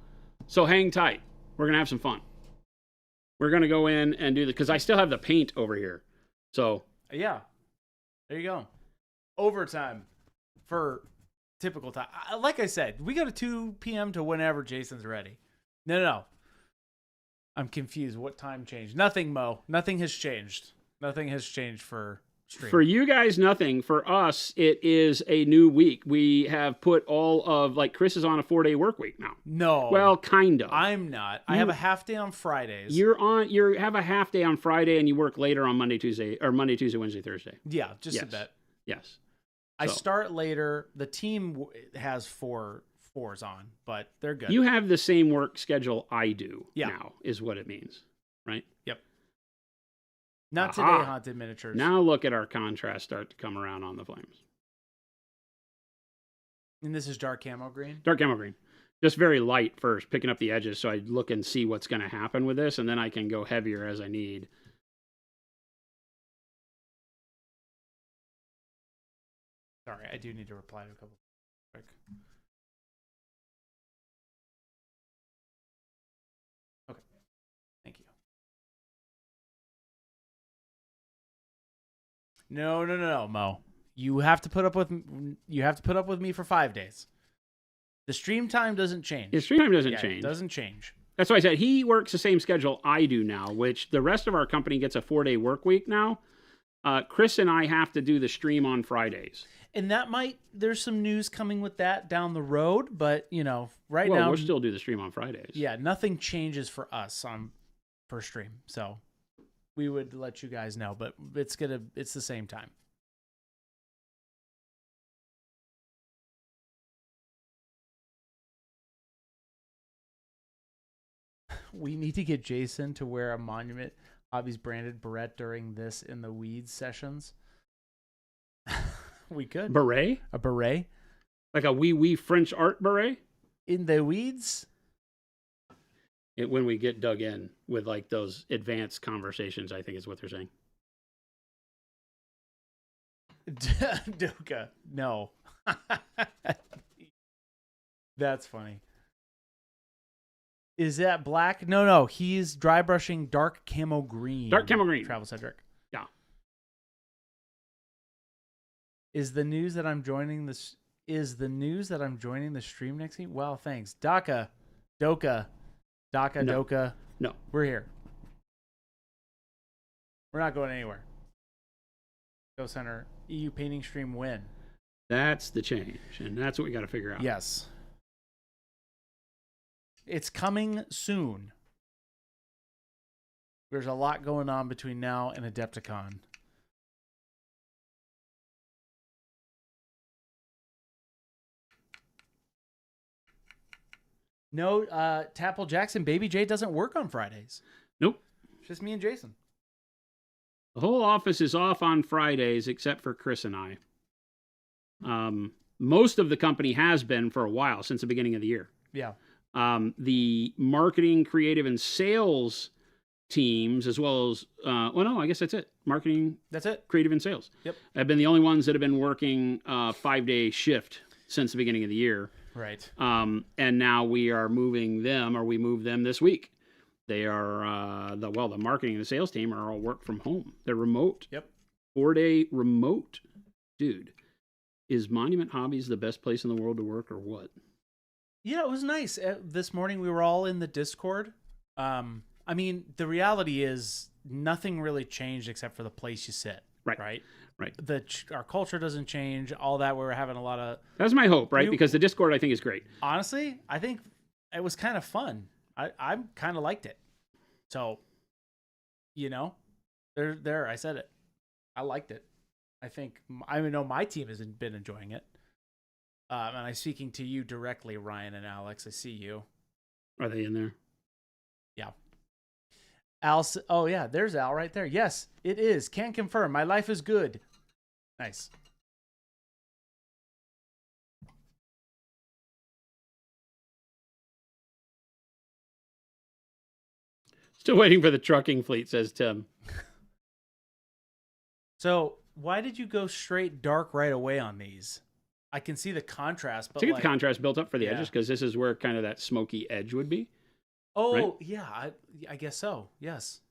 So hang tight. We're going to have some fun. We're going to go in and do the, because I still have the paint over here. So.
Yeah. There you go. Overtime for typical time. Like I said, we go to 2 p.m. to whenever Jason's ready. No. I'm confused. What time changed? Nothing, Mo. Nothing has changed. Nothing has changed for stream.
For you guys, nothing. For us, it is a new week. We have put all of, like, Chris is on a 4-day work week now.
No.
Well, kind of.
I'm not. I have a half day on Fridays.
You have a half day on Friday and you work later on Monday, Tuesday, Wednesday, Thursday.
Yeah, just a bit.
Yes.
I start later. The team has fours on, but they're good.
You have the same work schedule I do now, is what it means, right?
Yep. Not today, Haunted Miniatures.
Now look at our contrast start to come around on the flames.
And this is dark camo green?
Dark camo green. Just very light first, picking up the edges so I look and see what's going to happen with this, and then I can go heavier as I need.
Sorry, I do need to reply to a couple quick. Okay. Thank you. No, Mo. You have to put up with me for 5 days. The stream time doesn't change.
The stream time doesn't change.
It doesn't change.
That's why I said he works the same schedule I do now, which the rest of our company gets a 4-day work week now. Chris and I have to do the stream on Fridays.
And there's some news coming with that down the road, but now
we'll still do the stream on Fridays.
Yeah, nothing changes for us per stream. So we would let you guys know, but it's the same time. We need to get Jason to wear a Monument Hobbies branded beret during this in the weeds sessions. We could.
Beret?
A beret?
Like a wee French art beret?
In the weeds?
When we get dug in with like those advanced conversations, I think is what they're saying.
Doka, no. That's funny. Is that black? No. He's dry brushing dark camo green.
Dark camo green.
Travel Cedric.
Yeah.
Is the news that I'm joining the stream next week? Well, thanks. Doka.
No.
Doka.
No.
We're here. We're not going anywhere. Go Center. EU painting stream win.
That's the change, and that's what we got to figure out.
Yes. It's coming soon. There's a lot going on between now and Adepticon. No, Tapple Jackson, Baby J doesn't work on Fridays.
Nope.
It's just me and Jason.
The whole office is off on Fridays except for Chris and I. Most of the company has been for a while, since the beginning of the year.
Yeah.
The marketing, creative, and sales teams, as well as, I guess that's it. Marketing.
That's it.
Creative and sales.
Yep.
Have been the only ones that have been working 5-day shift since the beginning of the year.
Right.
And now we are moving them, or we moved them this week. They are, the marketing and the sales team are all work from home. They're remote.
Yep.
4-day remote. Dude, is Monument Hobbies the best place in the world to work, or what?
Yeah, it was nice. This morning we were all in the Discord. I mean, the reality is nothing really changed except for the place you sit. Right. Our culture doesn't change. All that, we were having a lot of...
That's my hope, right? Because the Discord, I think, is great.
Honestly, I think it was kind of fun. I kind of liked it. So, there, I said it. I liked it. I know my team has been enjoying it. And I'm speaking to you directly, Ryan and Alex. I see you.
Are they in there?
Yeah. Al. Oh, yeah. There's Al right there. Yes, it is. Can confirm. My life is good. Nice.
Still waiting for the trucking fleet, says Tim.
So, why did you go straight dark right away on these? I can see the contrast, but
to get the contrast built up for the edges, because this is where kind of that smoky edge would be.
Oh,
right?
Yeah, I guess so. Yes.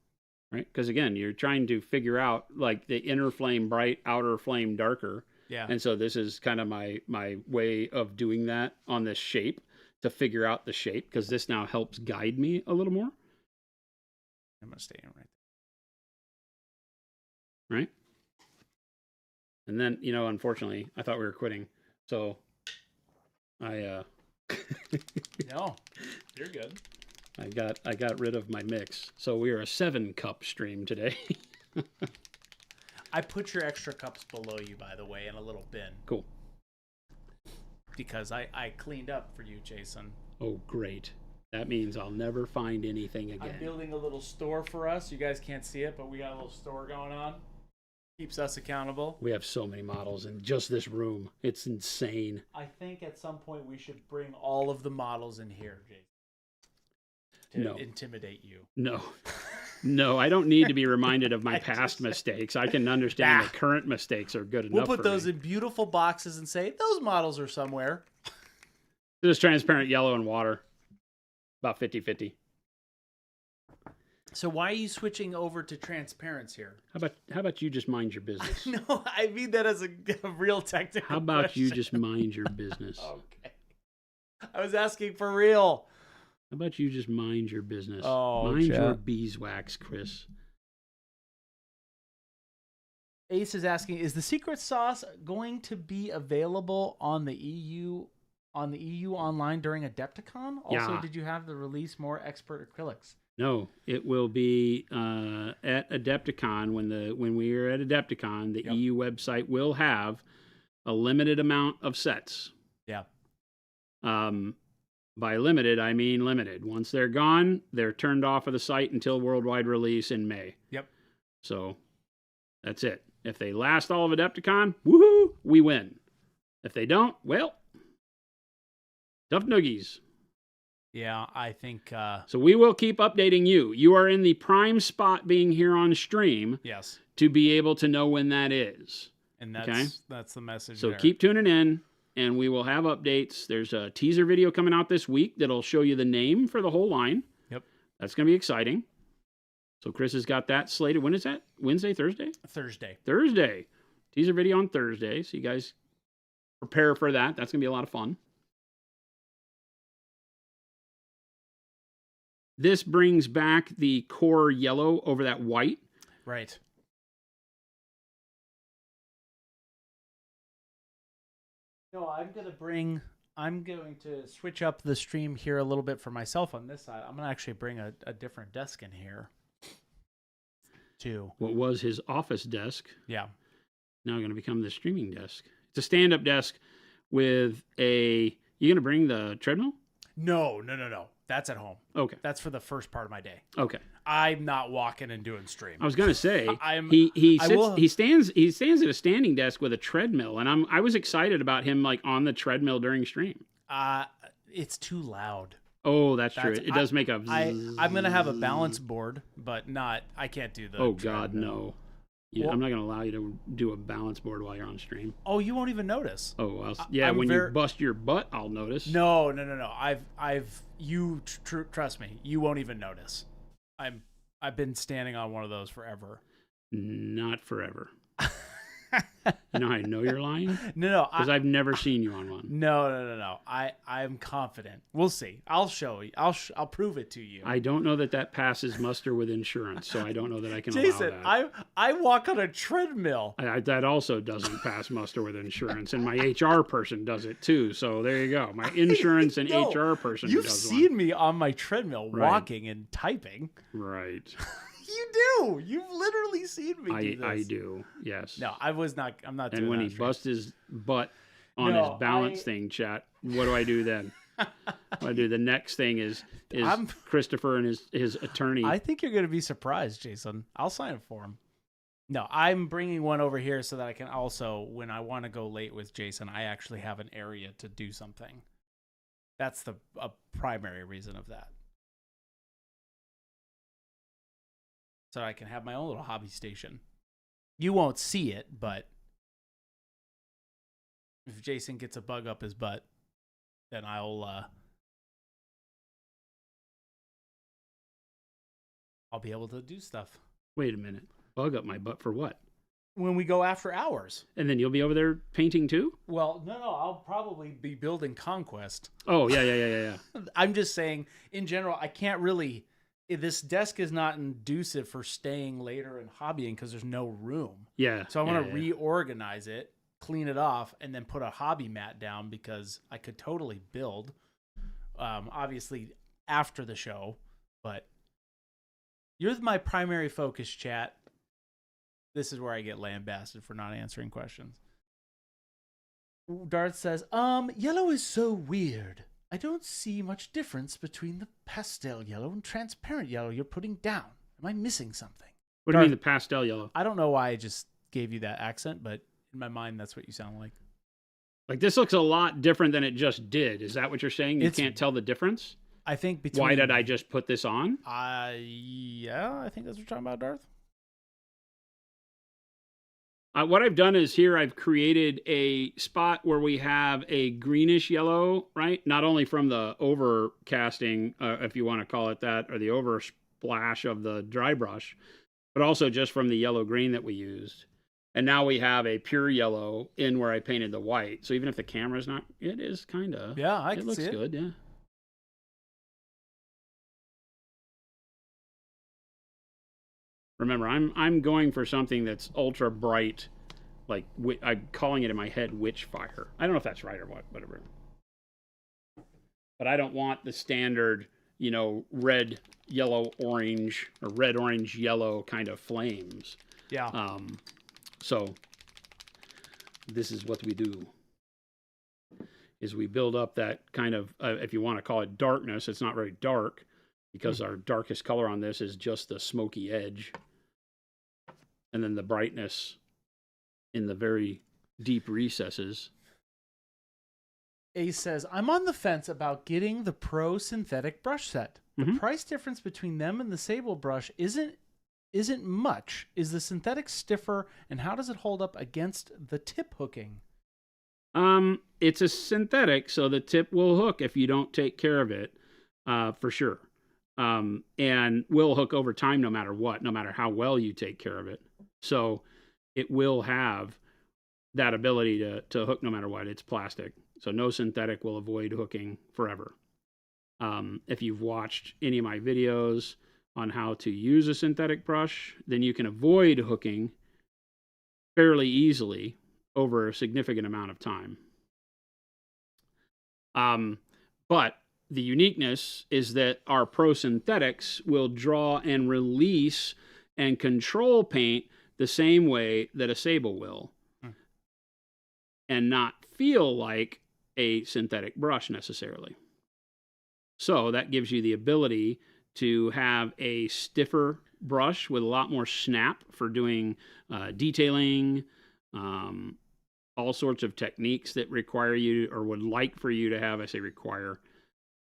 Right, because again, you're trying to figure out like the inner flame bright, outer flame darker.
Yeah.
And so this is kind of my way of doing that on this shape to figure out the shape, because this now helps guide me a little more.
I'm gonna stay in right
there. Right. And then unfortunately, I thought we were quitting. So I
No, you're good.
I got rid of my mix. So we are a 7-cup stream today.
I put your extra cups below you, by the way, in a little bin.
Cool.
Because I cleaned up for you, Jason.
Oh, great. That means I'll never find anything again.
I'm building a little store for us. You guys can't see it, but we got a little store going on. Keeps us accountable.
We have so many models in just this room. It's insane.
I think at some point we should bring all of the models in here, Jason, to intimidate you.
No. No, I don't need to be reminded of my past mistakes. I can understand the current mistakes are good enough.
We'll put those in beautiful boxes and say, those models are somewhere.
This is transparent yellow and water. About 50-50.
So why are you switching over to transparents here?
How about you just mind your business?
No, I mean that as a real technical
How about
question.
you just mind your business?
Okay. I was asking for real.
How about you just mind your business?
Oh,
mind your beeswax, Chris.
Ace is asking, is the secret sauce going to be available on the EU online during Adepticon? Also, did you have the release more expert acrylics?
No, it will be at Adepticon. When we are at Adepticon, the EU website will have a limited amount of sets.
Yeah.
By limited, I mean limited. Once they're gone, they're turned off of the site until worldwide release in May.
Yep.
So that's it. If they last all of Adepticon, woohoo, we win. If they don't, well, tough noogies.
Yeah, I think...
So we will keep updating you. You are in the prime spot being here on stream.
Yes.
To be able to know when that is.
And that's the message
So
there.
keep tuning in, and we will have updates. There's a teaser video coming out this week that'll show you the name for the whole line.
Yep.
That's going to be exciting. So Chris has got that slated. When is that? Wednesday, Thursday? Thursday. Teaser video on Thursday. So you guys prepare for that. That's going to be a lot of fun. This brings back the core yellow over that white.
Right. No, I'm going to switch up the stream here a little bit for myself on this side. I'm going to actually bring a different desk in here. Too.
What was his office desk.
Yeah.
Now going to become the streaming desk. It's a stand-up desk with a... You going to bring the treadmill?
No. That's at home.
Okay.
That's for the first part of my day.
Okay.
I'm not walking and doing stream.
I was going to say he stands at a standing desk with a treadmill, and I was excited about him like on the treadmill during stream.
It's too loud.
Oh, that's true. It does make a...
I'm going to have a balance board, but I can't do the treadmill.
God, no. Yeah, I'm not going to allow you to do a balance board while you're on stream.
Oh, you won't even notice.
Oh, well, when you bust your butt, I'll notice.
No. Trust me, you won't even notice. I've been standing on one of those forever.
Not forever. You know how I know you're lying?
No.
Because I've never seen you on one.
No. I'm confident. We'll see. I'll show you. I'll prove it to you.
I don't know that passes muster with insurance, so I don't know that I can
Jason,
allow that.
I walk on a treadmill.
That also doesn't pass muster with insurance, and my HR person does it too. So there you go. My insurance and HR person does one.
You've seen me on my treadmill walking and typing.
Right.
You do. You've literally seen me do this.
I do. Yes.
No, I'm not doing
And when
that
he busts his butt on his balance thing, chat, what do I do then? What I do? The next thing is Christopher and his attorney.
I think you're going to be surprised, Jason. I'll sign it for him. No, I'm bringing one over here so that I can also, when I want to go late with Jason, I actually have an area to do something. That's a primary reason of that. So I can have my own little hobby station. You won't see it, but if Jason gets a bug up his butt, then I'll be able to do stuff.
Wait a minute. Bug up my butt for what?
When we go after hours.
And then you'll be over there painting too?
Well, no. I'll probably be building Conquest.
Oh, yeah.
I'm just saying, in general, I can't really... This desk is not conducive for staying later and hobbying because there's no room.
Yeah.
So I want to reorganize it, clean it off, and then put a hobby mat down because I could totally build, obviously, after the show. But you're my primary focus, chat. This is where I get lambasted for not answering questions. Darth says, yellow is so weird. I don't see much difference between the pastel yellow and transparent yellow you're putting down. Am I missing something?
What do you mean the pastel yellow?
I don't know why I just gave you that accent, but in my mind, that's what you sound like.
Like, this looks a lot different than it just did. Is that what you're saying? You can't tell the difference?
I think between...
Why did I just put this on?
Yeah, I think that's what you're talking about, Darth.
What I've done is here I've created a spot where we have a greenish yellow, right? Not only from the overcasting, if you want to call it that, or the oversplash of the dry brush, but also just from the yellow-green that we used. And now we have a pure yellow in where I painted the white. So even if the camera's not, it is kind of.
Yeah, I can see it.
It looks good, yeah. Remember, I'm going for something that's ultra bright, like I'm calling it in my head witch fire. I don't know if that's right or what, whatever. But I don't want the standard, you know, red, yellow, orange, or red, orange, yellow kind of flames.
Yeah.
So this is what we do. Is we build up that kind of, if you want to call it darkness, it's not very dark because our darkest color on this is just the smoky edge. And then the brightness in the very deep recesses.
Ace says, I'm on the fence about getting the Pro synthetic brush set. The price difference between them and the Sable brush isn't much. Is the synthetic stiffer, and how does it hold up against the tip hooking?
It's a synthetic, so the tip will hook if you don't take care of it, for sure. And will hook over time no matter what, no matter how well you take care of it. So it will have that ability to hook no matter what. It's plastic. So no synthetic will avoid hooking forever. If you've watched any of my videos on how to use a synthetic brush, then you can avoid hooking fairly easily over a significant amount of time. But the uniqueness is that our Pro synthetics will draw and release and control paint the same way that a Sable will, and not feel like a synthetic brush necessarily. So that gives you the ability to have a stiffer brush with a lot more snap for doing detailing, all sorts of techniques that require you, or would like for you to have, I say require,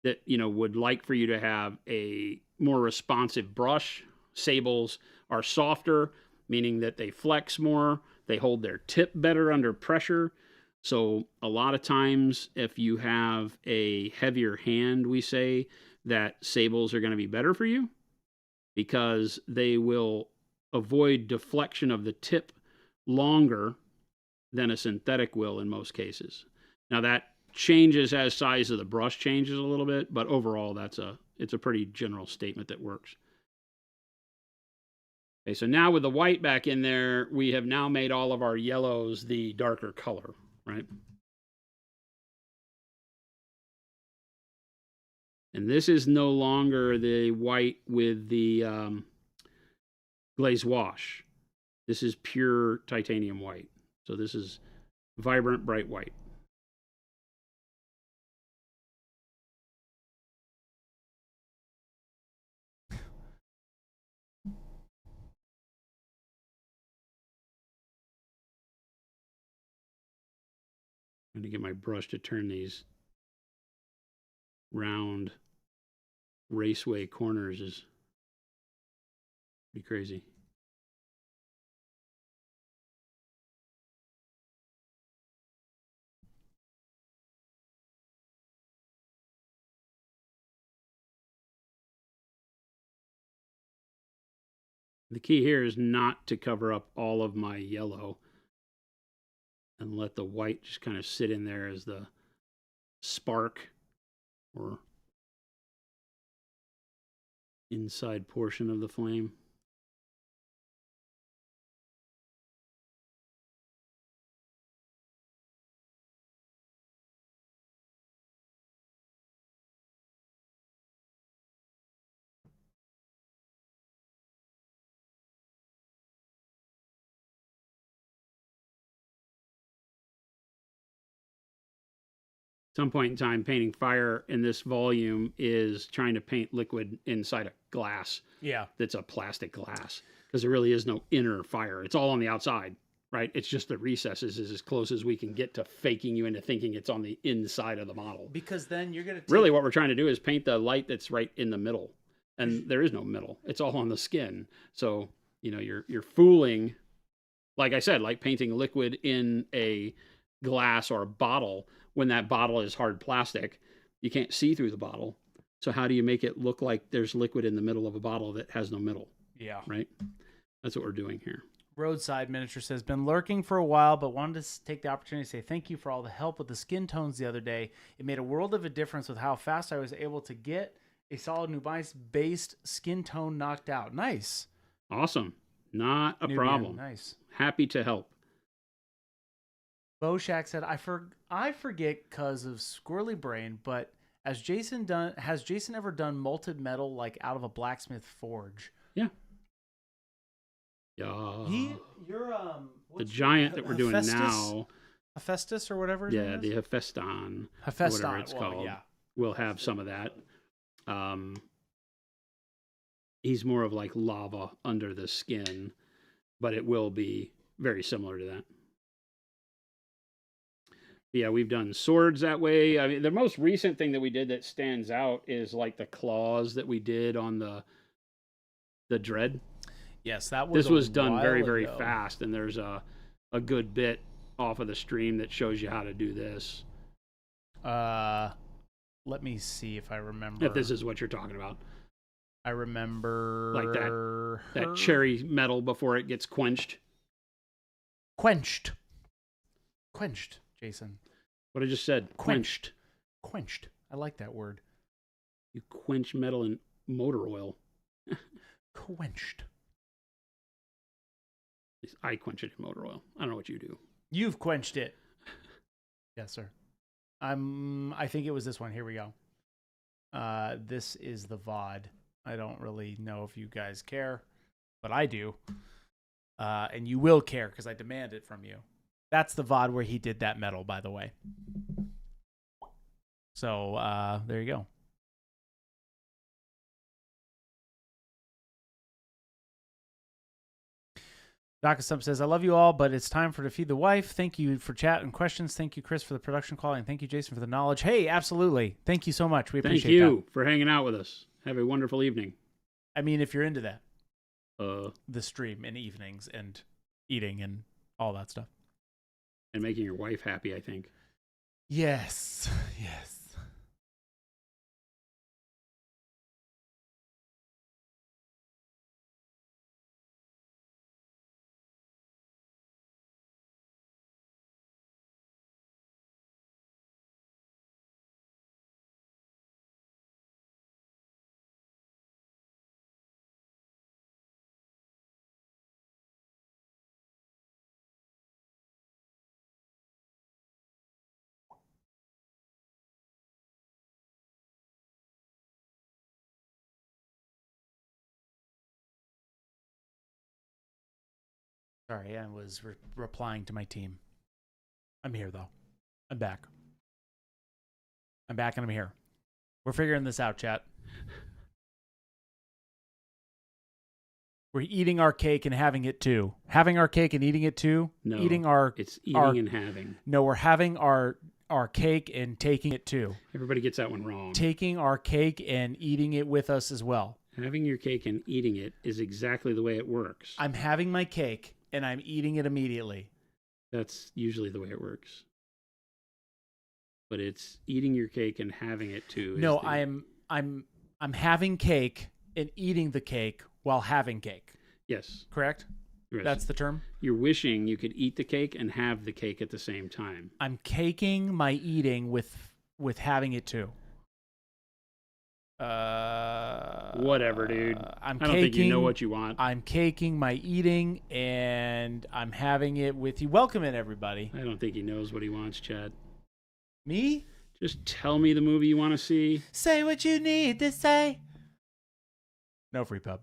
that, you know, would like for you to have a more responsive brush. Sables are softer, meaning that they flex more, they hold their tip better under pressure. So a lot of times if you have a heavier hand, we say that Sables are going to be better for you because they will avoid deflection of the tip longer than a synthetic will in most cases. Now that changes as size of the brush changes a little bit, but overall it's a pretty general statement that works. Okay, so now with the white back in there, we have now made all of our yellows the darker color, right? And this is no longer the white with the glaze wash. This is pure titanium white. So this is vibrant, bright white. I'm going to get my brush to turn these round raceway corners is pretty crazy. The key here is not to cover up all of my yellow and let the white just kind of sit in there as the spark or inside portion of the flame. some point in time, painting fire in this volume is trying to paint liquid inside a glass.
Yeah.
That's a plastic glass, because there really is no inner fire. It's all on the outside, right? It's just the recesses is as close as we can get to faking you into thinking it's on the inside of the model.
Because then you're going to
really what we're trying to do is paint the light that's right in the middle, and there is no middle. It's all on the skin. So, you know, you're fooling, like I said, like painting liquid in a glass or a bottle. When that bottle is hard plastic, you can't see through the bottle. So how do you make it look like there's liquid in the middle of a bottle that has no middle?
Yeah.
Right? That's what we're doing here.
Roadside Miniature says, been lurking for a while, but wanted to take the opportunity to say thank you for all the help with the skin tones the other day. It made a world of a difference with how fast I was able to get a solid Nubice-based skin tone knocked out. Nice.
Awesome. Not a
Nubian,
problem.
Nice.
Happy to help.
Boshak said, I forget because of squirrely brain, but has Jason ever done molted metal like out of a blacksmith forge?
Yeah. Yeah.
You're
the giant that we're doing now.
Hephaestus or whatever.
Yeah, the Hephaeston.
Hephaeston,
whatever it's called.
Yeah.
We'll have some of that. He's more of like lava under the skin, but it will be very similar to that. Yeah, we've done swords that way. I mean, the most recent thing that we did that stands out is like the claws that we did on the dread.
Yes, that was.
This was done very, very fast, and there's a good bit off of the stream that shows you how to do this.
Let me see if I remember.
If this is what you're talking about.
I remember
like that cherry metal before it gets quenched.
Quenched, Jason.
What I just said. Quenched.
I like that word.
You quench metal in motor oil.
Quenched.
At least I quench it in motor oil. I don't know what you do.
You've quenched it. Yes, sir. I think it was this one. Here we go. This is the VOD. I don't really know if you guys care, but I do. And you will care because I demand it from you. That's the VOD where he did that metal, by the way. So there you go. Stump says, I love you all, but it's time to feed the wife. Thank you for chat and questions. Thank you, Chris, for the production quality. And thank you, Jason, for the knowledge. Hey, absolutely. Thank you so much. We appreciate that.
Thank you for hanging out with us. Have a wonderful evening.
I mean, if you're into that.
The
stream and evenings and eating and all that stuff.
And making your wife happy, I think.
Yes. Yes. Sorry, I was replying to my team. I'm here, though. I'm back. I'm back and I'm here. We're figuring this out, chat. We're eating our cake and having it too. Having our cake and eating it too.
No, it's
eating
and having.
No, we're having our cake and taking it too.
Everybody gets that one wrong.
Taking our cake and eating it with us as well.
Having your cake and eating it is exactly the way it works.
I'm having my cake and I'm eating it immediately.
That's usually the way it works. But it's eating your cake and having it too.
No, I'm having cake and eating the cake while having cake.
Yes.
Correct?
Yes.
That's the term?
You're wishing you could eat the cake and have the cake at the same time.
I'm caking my eating with having it too.
Whatever, dude. I don't think you know what you want.
I'm caking my eating and I'm having it with you. Welcome in, everybody.
I don't think he knows what he wants, Chad.
Me?
Just tell me the movie you want to see.
Say what you need to say. No free pub.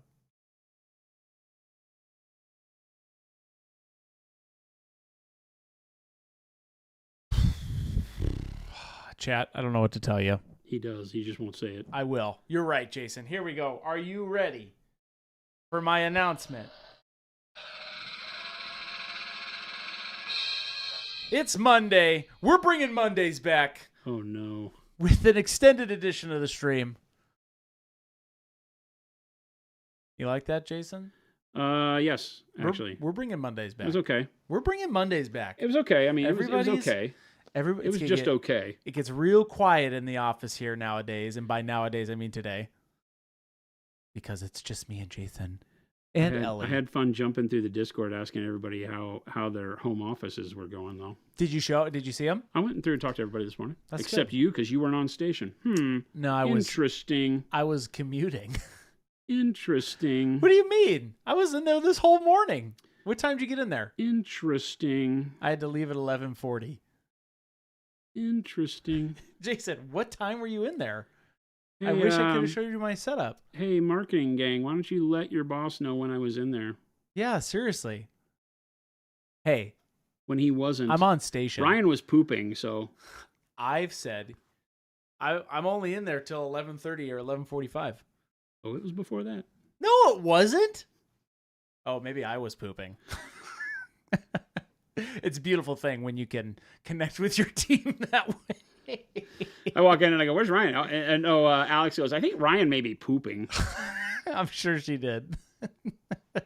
chat. I don't know what to tell you.
He does. He just won't say it.
I will. You're right, Jason. Here we go. Are you ready for my announcement? It's Monday. We're bringing Mondays back
Oh, no.
with an extended edition of the stream. You like that, Jason?
Yes, actually.
We're bringing Mondays back.
It was okay.
We're bringing Mondays back.
It was okay. I mean, it was okay. It was just okay.
It gets real quiet in the office here nowadays, and by nowadays I mean today, because it's just me and Jason and Ellie.
I had fun jumping through the Discord asking everybody how their home offices were going, though.
Did you see them?
I went through and talked to everybody this morning,
That's
except
good.
you, because you weren't on station.
No, I was.
Interesting.
I was commuting.
Interesting.
What do you mean? I was in there this whole morning. What time did you get in there?
Interesting.
I had to leave at 11:40.
Interesting.
Jason, what time were you in there?
Hey,
I wish I could have showed you my setup.
Hey, marketing gang, why don't you let your boss know when I was in there?
Yeah, seriously. Hey,
when he wasn't.
I'm on station.
Ryan was pooping, so.
I've said I'm only in there till 11:30 or 11:45.
Oh, it was before that.
No, it wasn't. Oh, maybe I was pooping. It's a beautiful thing when you can connect with your team that way.
I walk in and I go, "Where's Ryan?" And Alex goes, "I think Ryan may be pooping."
I'm sure she did.
I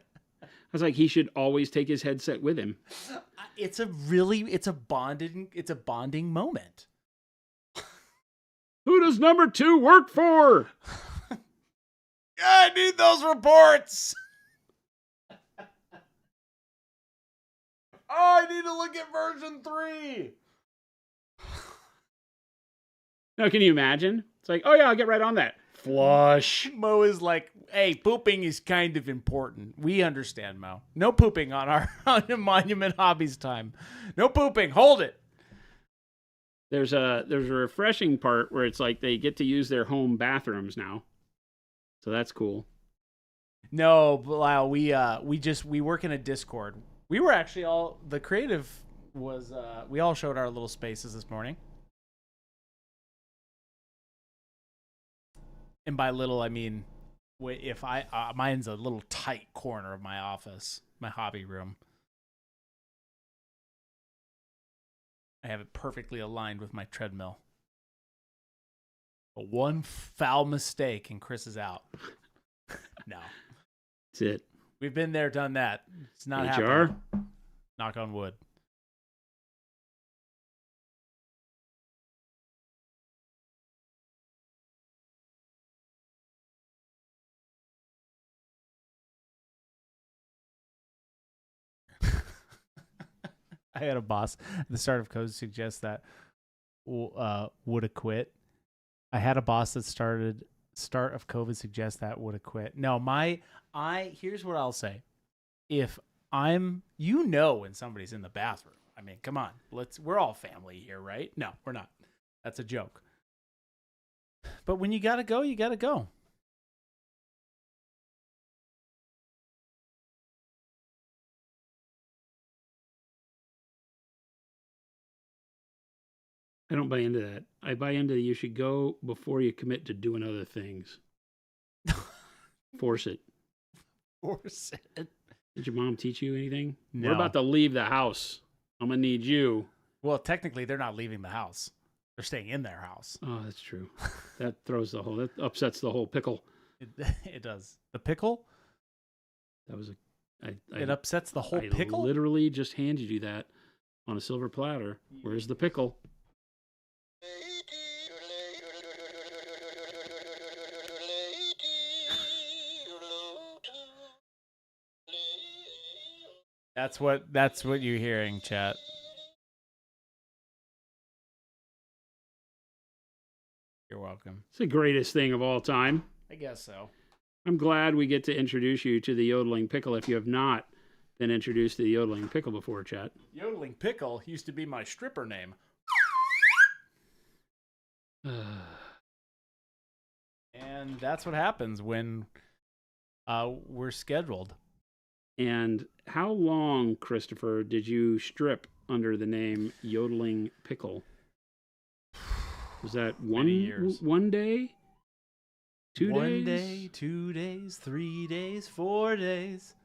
was like, he should always take his headset with him.
It's a bonding moment.
Who does number 2 work for?
I need those reports. Oh, I need to look at version 3.
Now, can you imagine? It's like, oh yeah, I'll get right on that. Flush.
Mo is like, hey, pooping is kind of important. We understand, Mo. No pooping on our on Monument Hobbies time. No pooping. Hold it.
There's a refreshing part where it's like they get to use their home bathrooms now. So that's cool.
No, Lyle, we work in a Discord. We were actually the creative was we all showed our little spaces this morning. And by little, I mean, if mine's a little tight corner of my office, my hobby room. I have it perfectly aligned with my treadmill. But one foul mistake and Chris is out. No.
That's it.
We've been there, done that. It's not
HR?
happening. Knock on wood. I had a boss at the start of code suggest that would have quit. I had a boss that start of COVID suggest that would have quit. No, here's what I'll say. If when somebody's in the bathroom. I mean, come on. We're all family here, right? No, we're not. That's a joke. But when you got to go, you got to go.
I don't buy into that. I buy into you should go before you commit to doing other things. Force it.
Force it.
Did your mom teach you anything?
No.
We're about to leave the house. I'm going to need you.
Well, technically, they're not leaving the house. They're staying in their house.
Oh, that's true. That upsets the whole pickle.
It does. The pickle?
That was
it upsets the whole pickle?
I literally just handed you that on a silver platter. Where's the pickle?
That's what you're hearing, chat. You're welcome.
It's the greatest thing of all time.
I guess so.
I'm glad we get to introduce you to the Yodeling Pickle if you have not been introduced to the Yodeling Pickle before, chat.
Yodeling Pickle used to be my stripper name. And that's what happens when we're scheduled.
And how long, Christopher, did you strip under the name Yodeling Pickle? Was that
Many years.
one day? 2 days?
1 day, 2 days, 3 days, 4 days,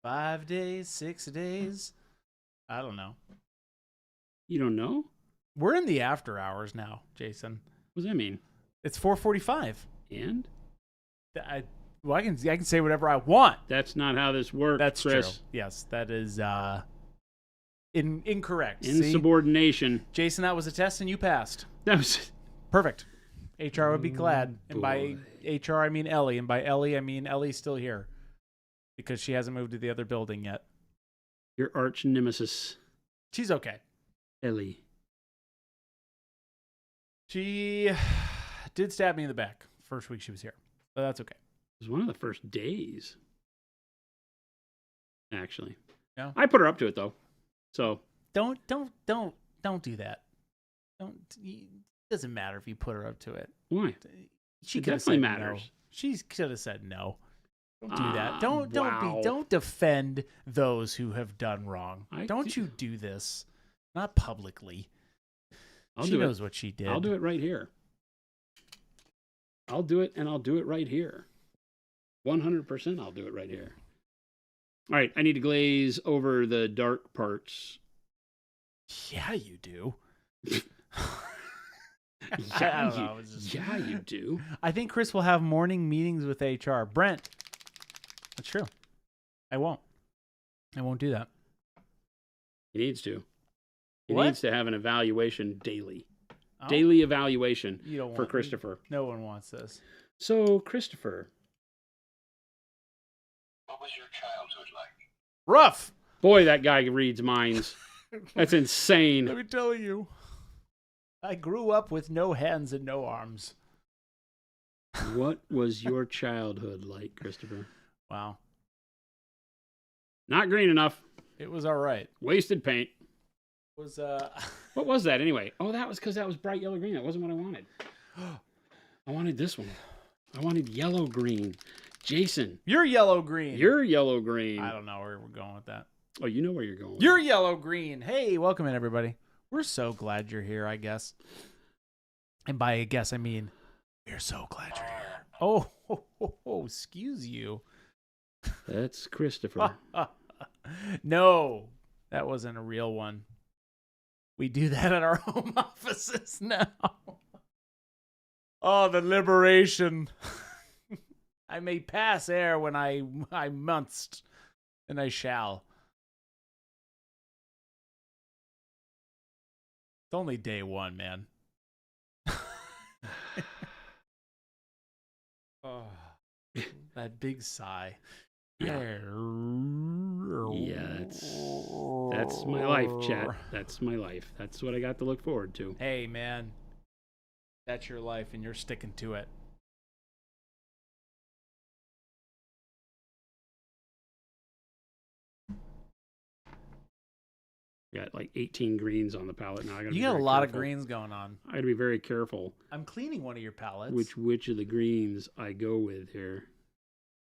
5 days, 6 days. I don't know.
You don't know?
We're in the after hours now, Jason.
What does that mean?
It's 4:45.
And?
I can say whatever I want.
That's not how this works,
That's
Chris.
true. Yes, that is incorrect.
Insubordination.
Jason, that was a test and you passed.
That was
Perfect. HR would be glad. And by
boy.
HR, I mean Ellie. And by Ellie, I mean Ellie's still here. Because she hasn't moved to the other building yet.
your arch nemesis,
She's okay.
Ellie.
She did stab me in the back first week she was here. But that's okay.
It was one of the first days. Actually.
Yeah.
I put her up to it though. So
Don't do that. It doesn't matter if you put her up to it.
why?
She
It
could have
definitely
said
matters.
no. She could have said no. Don't do that.
Wow.
Don't defend those who have done wrong. Don't you do this. Not publicly. She knows what she did.
I'll do it right here. I'll do it, and I'll do it right here. 100% I'll do it right here. All right, I need to glaze over the dark parts.
Yeah, you do.
Yeah, you do.
I think Chris will have morning meetings with HR. Brent. That's true. I won't do that.
He needs to. He
What?
needs to have an evaluation daily.
Oh,
Daily evaluation
you don't
for
want-
Christopher.
No one wants this.
So, Christopher.
What was your childhood like?
Rough.
Boy, that guy reads minds. That's insane.
Let me tell you. I grew up with no hands and no arms.
What was your childhood like, Christopher?
Wow.
Not green enough.
It was all right.
Wasted paint.
It was
What was that anyway? Oh, that was because that was bright yellow green. That wasn't what I wanted. I wanted this one. I wanted yellow green. Jason,
You're yellow green.
you're yellow green.
I don't know where we're going with that.
Oh, you know where you're going.
You're yellow green. Hey, welcome in everybody. We're so glad you're here, I guess. And by I guess I mean we're so glad you're here. Oh, excuse you.
That's Christopher.
No, that wasn't a real one. We do that at our home offices now. Oh, the liberation. I may pass air when I must, and I shall. It's only day one, man. Oh, that big sigh.
Yeah, that's my life, chat. That's my life. That's what I got to look forward to.
Hey, man. That's your life, and you're sticking to it.
Got like 18 greens on the palette now.
You got a lot of greens going on.
I got to be very careful
I'm cleaning one of your palettes.
which of the greens I go with here.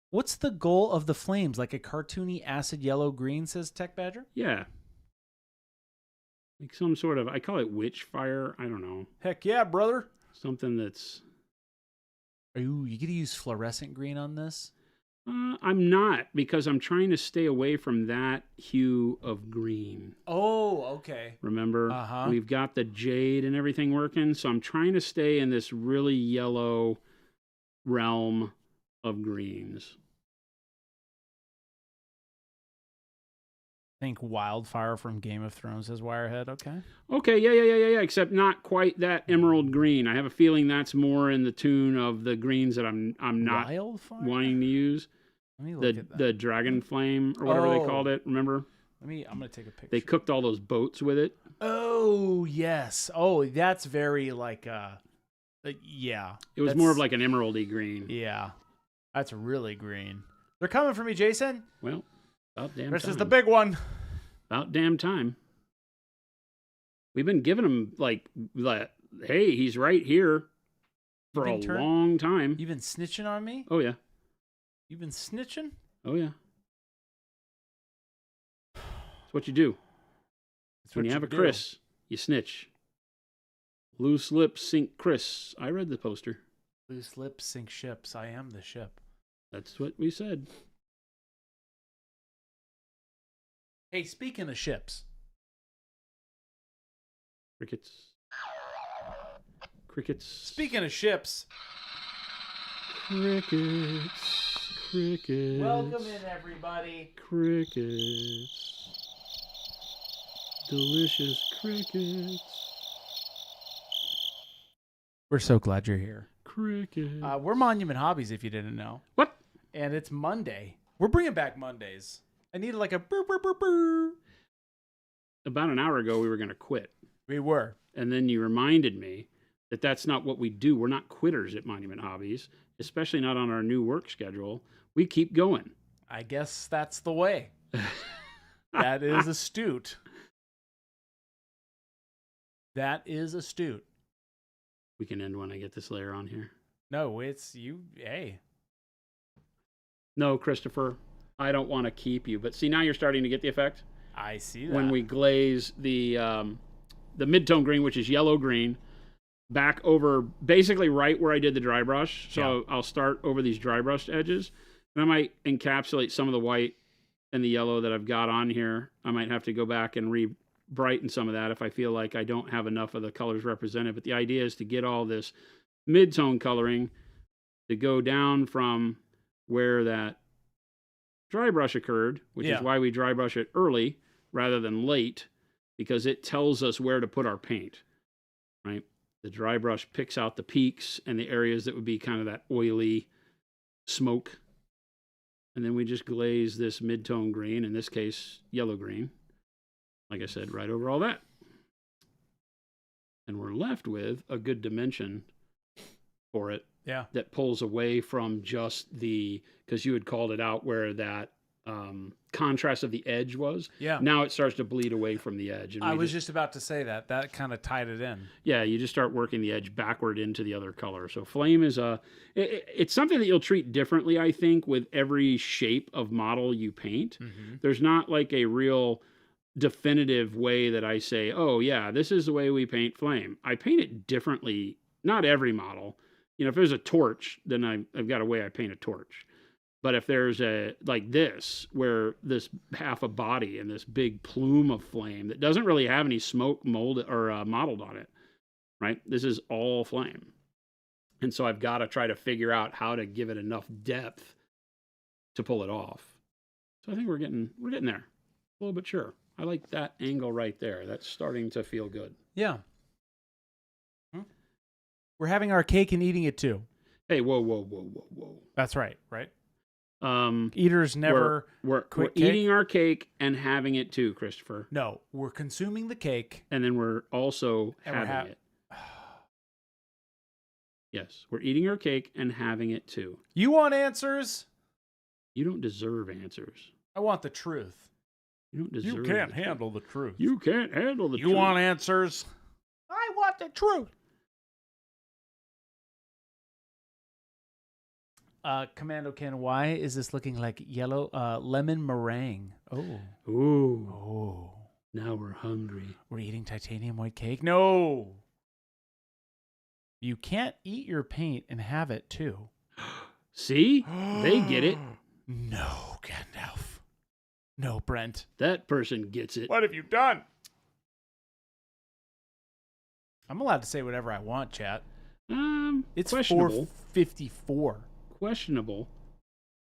What's the goal of the flames? Like a cartoony acid yellow green, says Tech Badger?
Yeah. Like some sort of, I call it witch fire. I don't know.
Heck yeah, brother.
Something that's...
Ooh, you get to use fluorescent green on this?
I'm not, because I'm trying to stay away from that hue of green.
Oh, okay.
Remember?
Uh-huh.
We've got the jade and everything working, so I'm trying to stay in this really yellow realm of greens.
Think Wildfire from Game of Thrones, says Wirehead. Okay.
Okay, yeah, except not quite that emerald green. I have a feeling that's more in the tune of the greens that I'm not
Wildfire?
wanting to use.
Let me look at that.
The dragon flame or whatever they called it. Remember?
I'm gonna take a picture.
They cooked all those boats with it.
Oh yes. Oh, that's very like yeah.
It was more of like an emeraldy green.
Yeah. That's really green. They're coming for me, Jason.
Well, about damn
This
time.
is the big one.
About damn time. We've been giving him like, hey, he's right here for a long time.
You've been snitching on me?
Oh yeah.
You've been snitching?
Oh yeah. That's what you do.
That's
When
what
you have a
do.
Chris, you snitch. Loose lips sink Chris. I read the poster.
Loose lips sink ships. I am the ship.
That's what we said.
Hey, speaking of ships.
Crickets. Crickets.
Speaking of ships.
Crickets. Crickets.
Welcome in, everybody.
Crickets. Delicious crickets.
We're so glad you're here.
Crickets.
We're Monument Hobbies, if you didn't know.
What?
And it's Monday. We're bringing back Mondays. I needed like a burr, burr, burr, burr.
About an hour ago, we were going to quit.
We were.
And then you reminded me that that's not what we do. We're not quitters at Monument Hobbies, especially not on our new work schedule. We keep going.
I guess that's the way. That is astute. That is astute.
We can end when I get this layer on here.
No, it's you. Hey.
No, Christopher, I don't want to keep you. But see, now you're starting to get the effect.
I see that.
When we glaze the mid-tone green, which is yellow-green, back over basically right where I did the dry brush. So I'll start over these dry brushed edges. And I might encapsulate some of the white and the yellow that I've got on here. I might have to go back and re-brighten some of that if I feel like I don't have enough of the colors represented. But the idea is to get all this mid-tone coloring to go down from where that dry brush occurred, which is why we dry brush it early rather than late, because it tells us where to put our paint, right? The dry brush picks out the peaks and the areas that would be kind of that oily smoke. And then we just glaze this mid-tone green, in this case, yellow-green, like I said, right over all that. And we're left with a good dimension for it.
Yeah.
That pulls away from just because you had called it out where that contrast of the edge was.
Yeah.
Now it starts to bleed away from the edge. And
I was just about to say that. That kind of tied it in.
Yeah, you just start working the edge backward into the other color. So flame is it's something that you'll treat differently, I think, with every shape of model you paint.
Mm-hmm.
There's not like a real definitive way that I say, oh yeah, this is the way we paint flame. I paint it differently. Not every model. You know, if there's a torch, then I've got a way I paint a torch. But if there's like this, where this half a body and this big plume of flame that doesn't really have any smoke molded or modeled on it, right? This is all flame. And so I've got to try to figure out how to give it enough depth to pull it off. So I think we're getting there. A little bit sure. I like that angle right there. That's starting to feel good.
Yeah. We're having our cake and eating it too.
Hey, whoa.
That's right, right? Eaters never
we're
quit
eating our cake and having it too, Christopher.
No, we're consuming the cake.
And then we're also having it. Yes, we're eating our cake and having it too.
You want answers?
You don't deserve answers.
I want the truth.
You don't deserve
You can't handle the truth.
You can't handle the truth.
You want answers? I want the truth. Commando Ken, why is this looking like yellow lemon meringue? Oh.
Ooh.
Oh.
Now we're hungry.
We're eating titanium white cake? No. You can't eat your paint and have it too.
See? They get it.
No, Gandalf. No, Brent.
That person gets it.
What have you done? I'm allowed to say whatever I want, chat. It's
questionable.
4:54.
Questionable.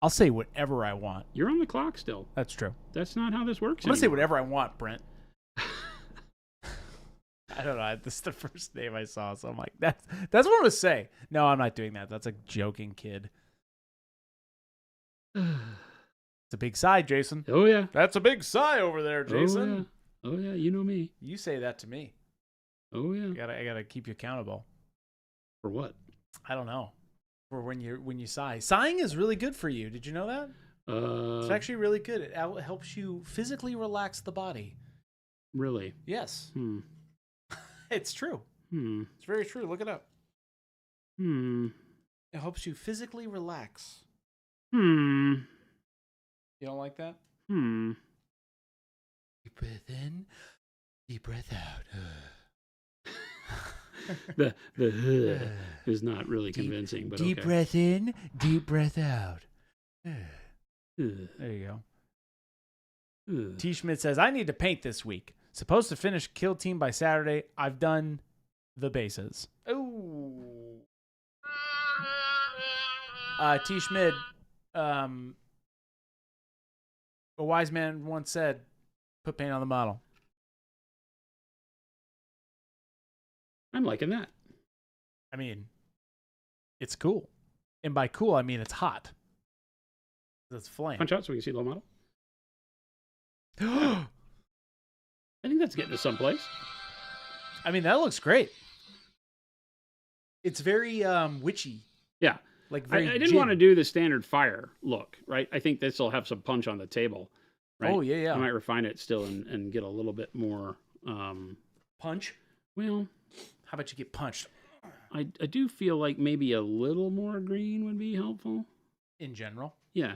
I'll say whatever I want.
You're on the clock still.
That's true.
That's not how this works.
I'm going to say whatever I want, Brent. I don't know. This is the first name I saw, so I'm like, that's what I'm going to say. No, I'm not doing that. That's a joking kid. It's a big sigh, Jason.
Oh, yeah.
That's a big sigh over there, Jason.
Oh, yeah. You know me.
You say that to me.
Oh, yeah.
I gotta keep you accountable.
For what?
I don't know. For when you sigh. Sighing is really good for you. Did you know that? It's actually really good. It helps you physically relax the body.
Really?
Yes. It's true. It's very true. Look it up. It helps you physically relax. You don't like that? Deep breath in, deep breath out.
the is not really convincing, but
deep
okay.
breath in, deep breath out. There you go. T. Schmidt says, I need to paint this week. Supposed to finish Kill Team by Saturday. I've done the bases. Ooh. T. Schmidt, a wise man once said, put paint on the model.
I'm liking that.
I mean, it's cool. And by cool, I mean it's hot. It's flame.
Punch out so we can see the model. I think that's getting us someplace.
I mean, that looks great. It's very witchy.
Yeah.
Like
I didn't want to do the standard fire look, right? I think this will have some punch on the table. Right?
Oh, yeah.
I might refine it still and get a little bit more...
punch?
Well...
How about you get punched?
I do feel like maybe a little more green would be helpful.
In general?
Yeah.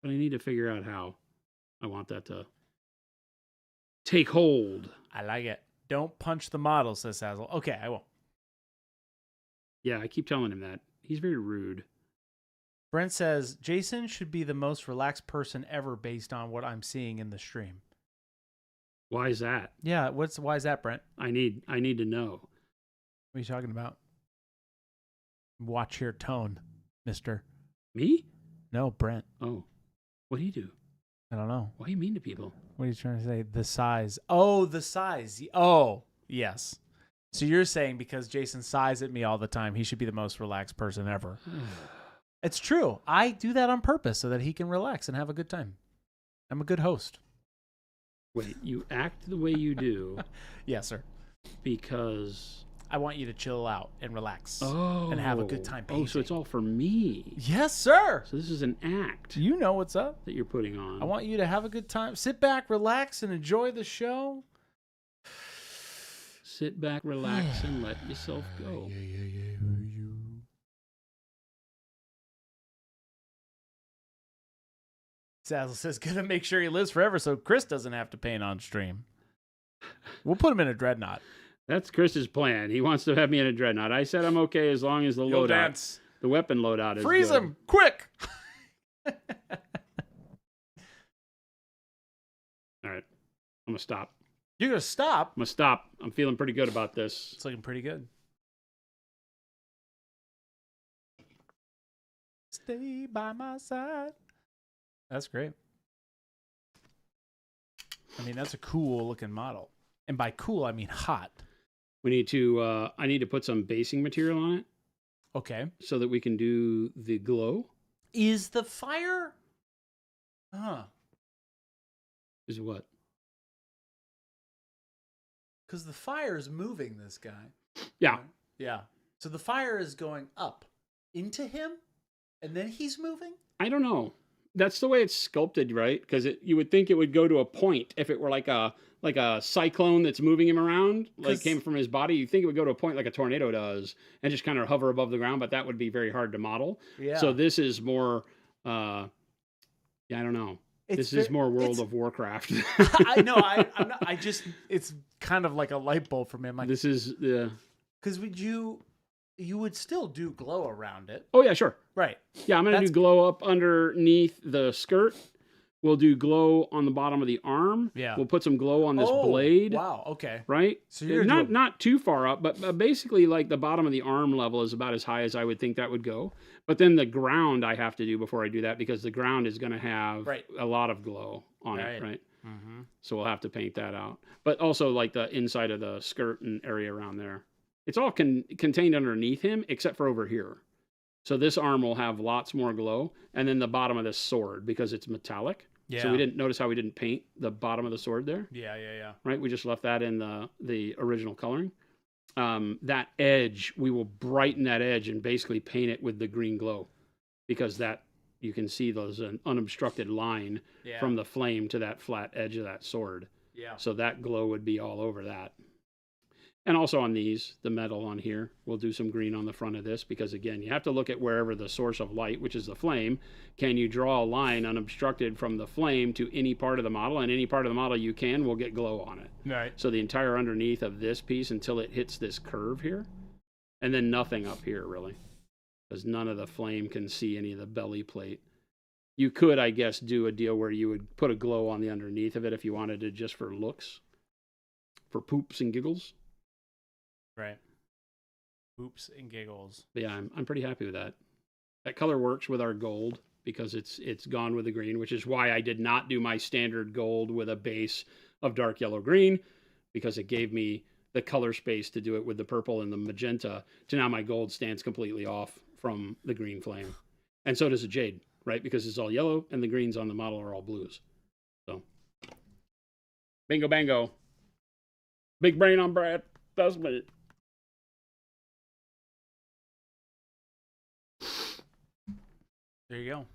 But I need to figure out how I want that to take hold.
I like it. Don't punch the model, says Hazel. Okay, I won't.
Yeah, I keep telling him that. He's very rude.
Brent says, Jason should be the most relaxed person ever based on what I'm seeing in the stream.
Why is that?
Yeah, why is that, Brent?
I need to know.
What are you talking about? Watch your tone, mister.
Me?
No, Brent.
Oh. What do you do?
I don't know.
What do you mean to people?
What are you trying to say? The size. Oh, the size. Oh, yes. So you're saying because Jason sighs at me all the time, he should be the most relaxed person ever. It's true. I do that on purpose so that he can relax and have a good time. I'm a good host.
Wait, you act the way you do.
Yes, sir.
Because...
I want you to chill out and relax
and
have a good time painting.
Oh, so it's all for me.
Yes, sir.
So this is an act.
You know what's up.
That you're putting on.
I want you to have a good time. Sit back, relax, and enjoy the show.
Sit back, relax, and let yourself go.
Sazzle says, gonna make sure he lives forever so Chris doesn't have to paint on stream. We'll put him in a dreadnought.
That's Chris's plan. He wants to have me in a dreadnought. I said I'm okay as long as the loadout, the weapon loadout is
Freeze
good.
him, quick!
All right, I'm gonna stop.
You're gonna stop?
I'm gonna stop. I'm feeling pretty good about this.
It's looking pretty good. Stay by my side. That's great. I mean, that's a cool looking model. And by cool, I mean hot.
We need to, I need to put some basing material on it.
Okay.
So that we can do the glow.
Is the fire? Huh.
Is what?
Because the fire is moving this guy.
Yeah.
Yeah. So the fire is going up into him, and then he's moving?
I don't know. That's the way it's sculpted, right? Because you would think it would go to a point if it were like a cyclone that's moving him around, like came from his body. You think it would go to a point like a tornado does and just kind of hover above the ground, but that would be very hard to model.
Yeah.
So this is more, I don't know. This is more World of Warcraft.
I know. I'm not. It's kind of like a light bulb for me. I'm like,
this is the.
Because you would still do glow around it.
Oh yeah, sure.
Right.
Yeah, I'm gonna do glow up underneath the skirt. We'll do glow on the bottom of the arm.
Yeah.
We'll put some glow on this blade.
Wow. Okay.
Right.
So you're
not too far up, but basically like the bottom of the arm level is about as high as I would think that would go. But then the ground I have to do before I do that because the ground is going to have a lot of glow on it. Right.
Mm-hmm.
So we'll have to paint that out. But also like the inside of the skirt and area around there. It's all contained underneath him except for over here. So this arm will have lots more glow. And then the bottom of this sword because it's metallic.
Yeah.
So we didn't notice how we didn't paint the bottom of the sword there.
Yeah.
Right. We just left that in the original coloring. That edge, we will brighten that edge and basically paint it with the green glow because that you can see those an unobstructed line from the flame to that flat edge of that sword.
Yeah.
So that glow would be all over that. And also on these, the metal on here, we'll do some green on the front of this because, again, you have to look at wherever the source of light, which is the flame, can you draw a line unobstructed from the flame to any part of the model, and any part of the model you can will get glow on it.
Right.
So the entire underneath of this piece until it hits this curve here And then nothing up here, really, because none of the flame can see any of the belly plate. You could, I guess, do a deal where you would put a glow on the underneath of it if you wanted to, just for looks, for poops and giggles.
Right. Poops and giggles.
But yeah, I'm pretty happy with that. That color works with our gold because it's gone with the green, which is why I did not do my standard gold with a base of dark yellow green, because it gave me the color space to do it with the purple and the magenta. To now my gold stands completely off from the green flame. And so does the jade, right? Because it's all yellow and the greens on the model are all blues. So bingo bango. Big brain on Brad. That's me.
There you go.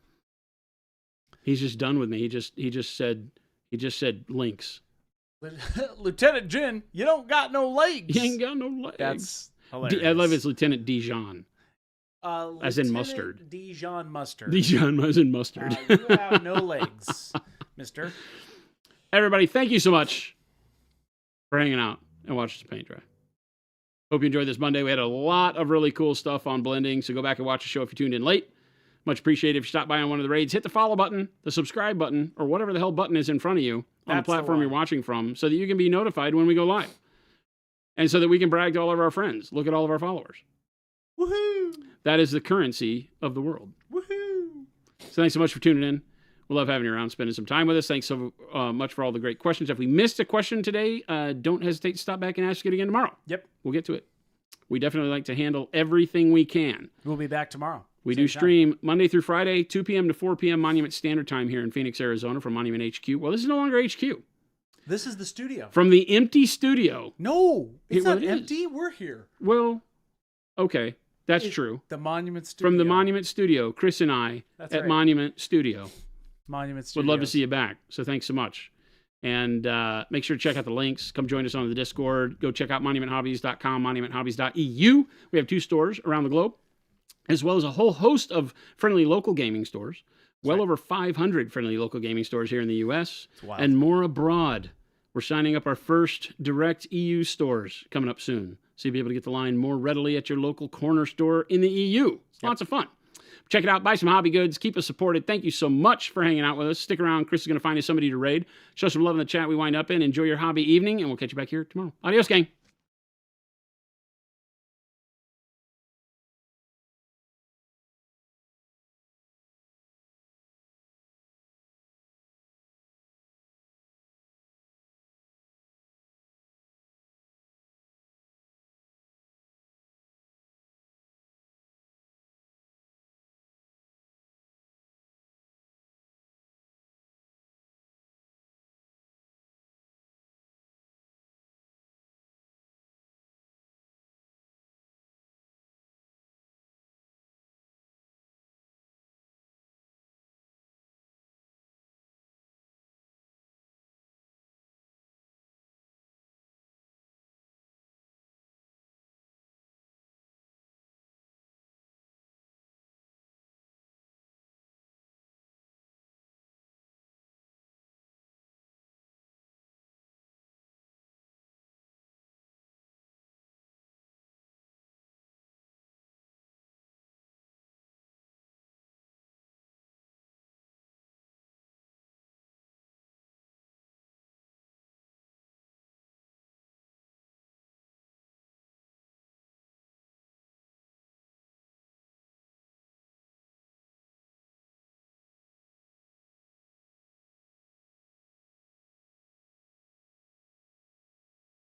He's just done with me. He just said links.
Lieutenant Jin, you don't got no legs.
He ain't got no legs.
That's hilarious.
I love his Lieutenant Dijon. As in mustard.
Dijon mustard.
Dijon as in mustard.
You have no legs, mister.
Everybody, thank you so much for hanging out and watching us paint dry. Hope you enjoyed this Monday. We had a lot of really cool stuff on blending, so go back and watch the show if you tuned in late. Much appreciated if you stop by on one of the raids. Hit the follow button, the subscribe button, or whatever the hell button is in front of you on the platform you're watching from, so that you can be notified when we go live. And so that we can brag to all of our friends. Look at all of our followers.
Woohoo!
That is the currency of the world.
Woohoo!
So thanks so much for tuning in. We love having you around, spending some time with us. Thanks so much for all the great questions. If we missed a question today, don't hesitate to stop back and ask it again tomorrow.
Yep.
We'll get to it. We definitely like to handle everything we can.
We'll be back tomorrow.
We do stream Monday through Friday, 2 p.m. to 4 p.m. Monument Standard Time here in Phoenix, Arizona from Monument HQ. Well, this is no longer HQ.
This is the studio.
From the empty studio.
No, it's not
it
empty. We're here.
Well, okay. That's true.
The Monument Studio.
From the Monument Studio, Chris and I at Monument Studio.
Monument Studio.
Would love to see you back. So thanks so much. And make sure to check out the links. Come join us on the Discord. Go check out monumenthobbies.com, monumenthobbies.eu. We have 2 stores around the globe, as well as a whole host of friendly local gaming stores. Well over 500 friendly local gaming stores here in the U.S. and more abroad. We're signing up our first direct EU stores coming up soon. So you'll be able to get the line more readily at your local corner store in the EU. It's lots of fun. Check it out. Buy some hobby goods. Keep us supported. Thank you so much for hanging out with us. Stick around. Chris is going to find us somebody to raid. Show some love in the chat we wind up in. Enjoy your hobby evening, and we'll catch you back here tomorrow. Adios, gang.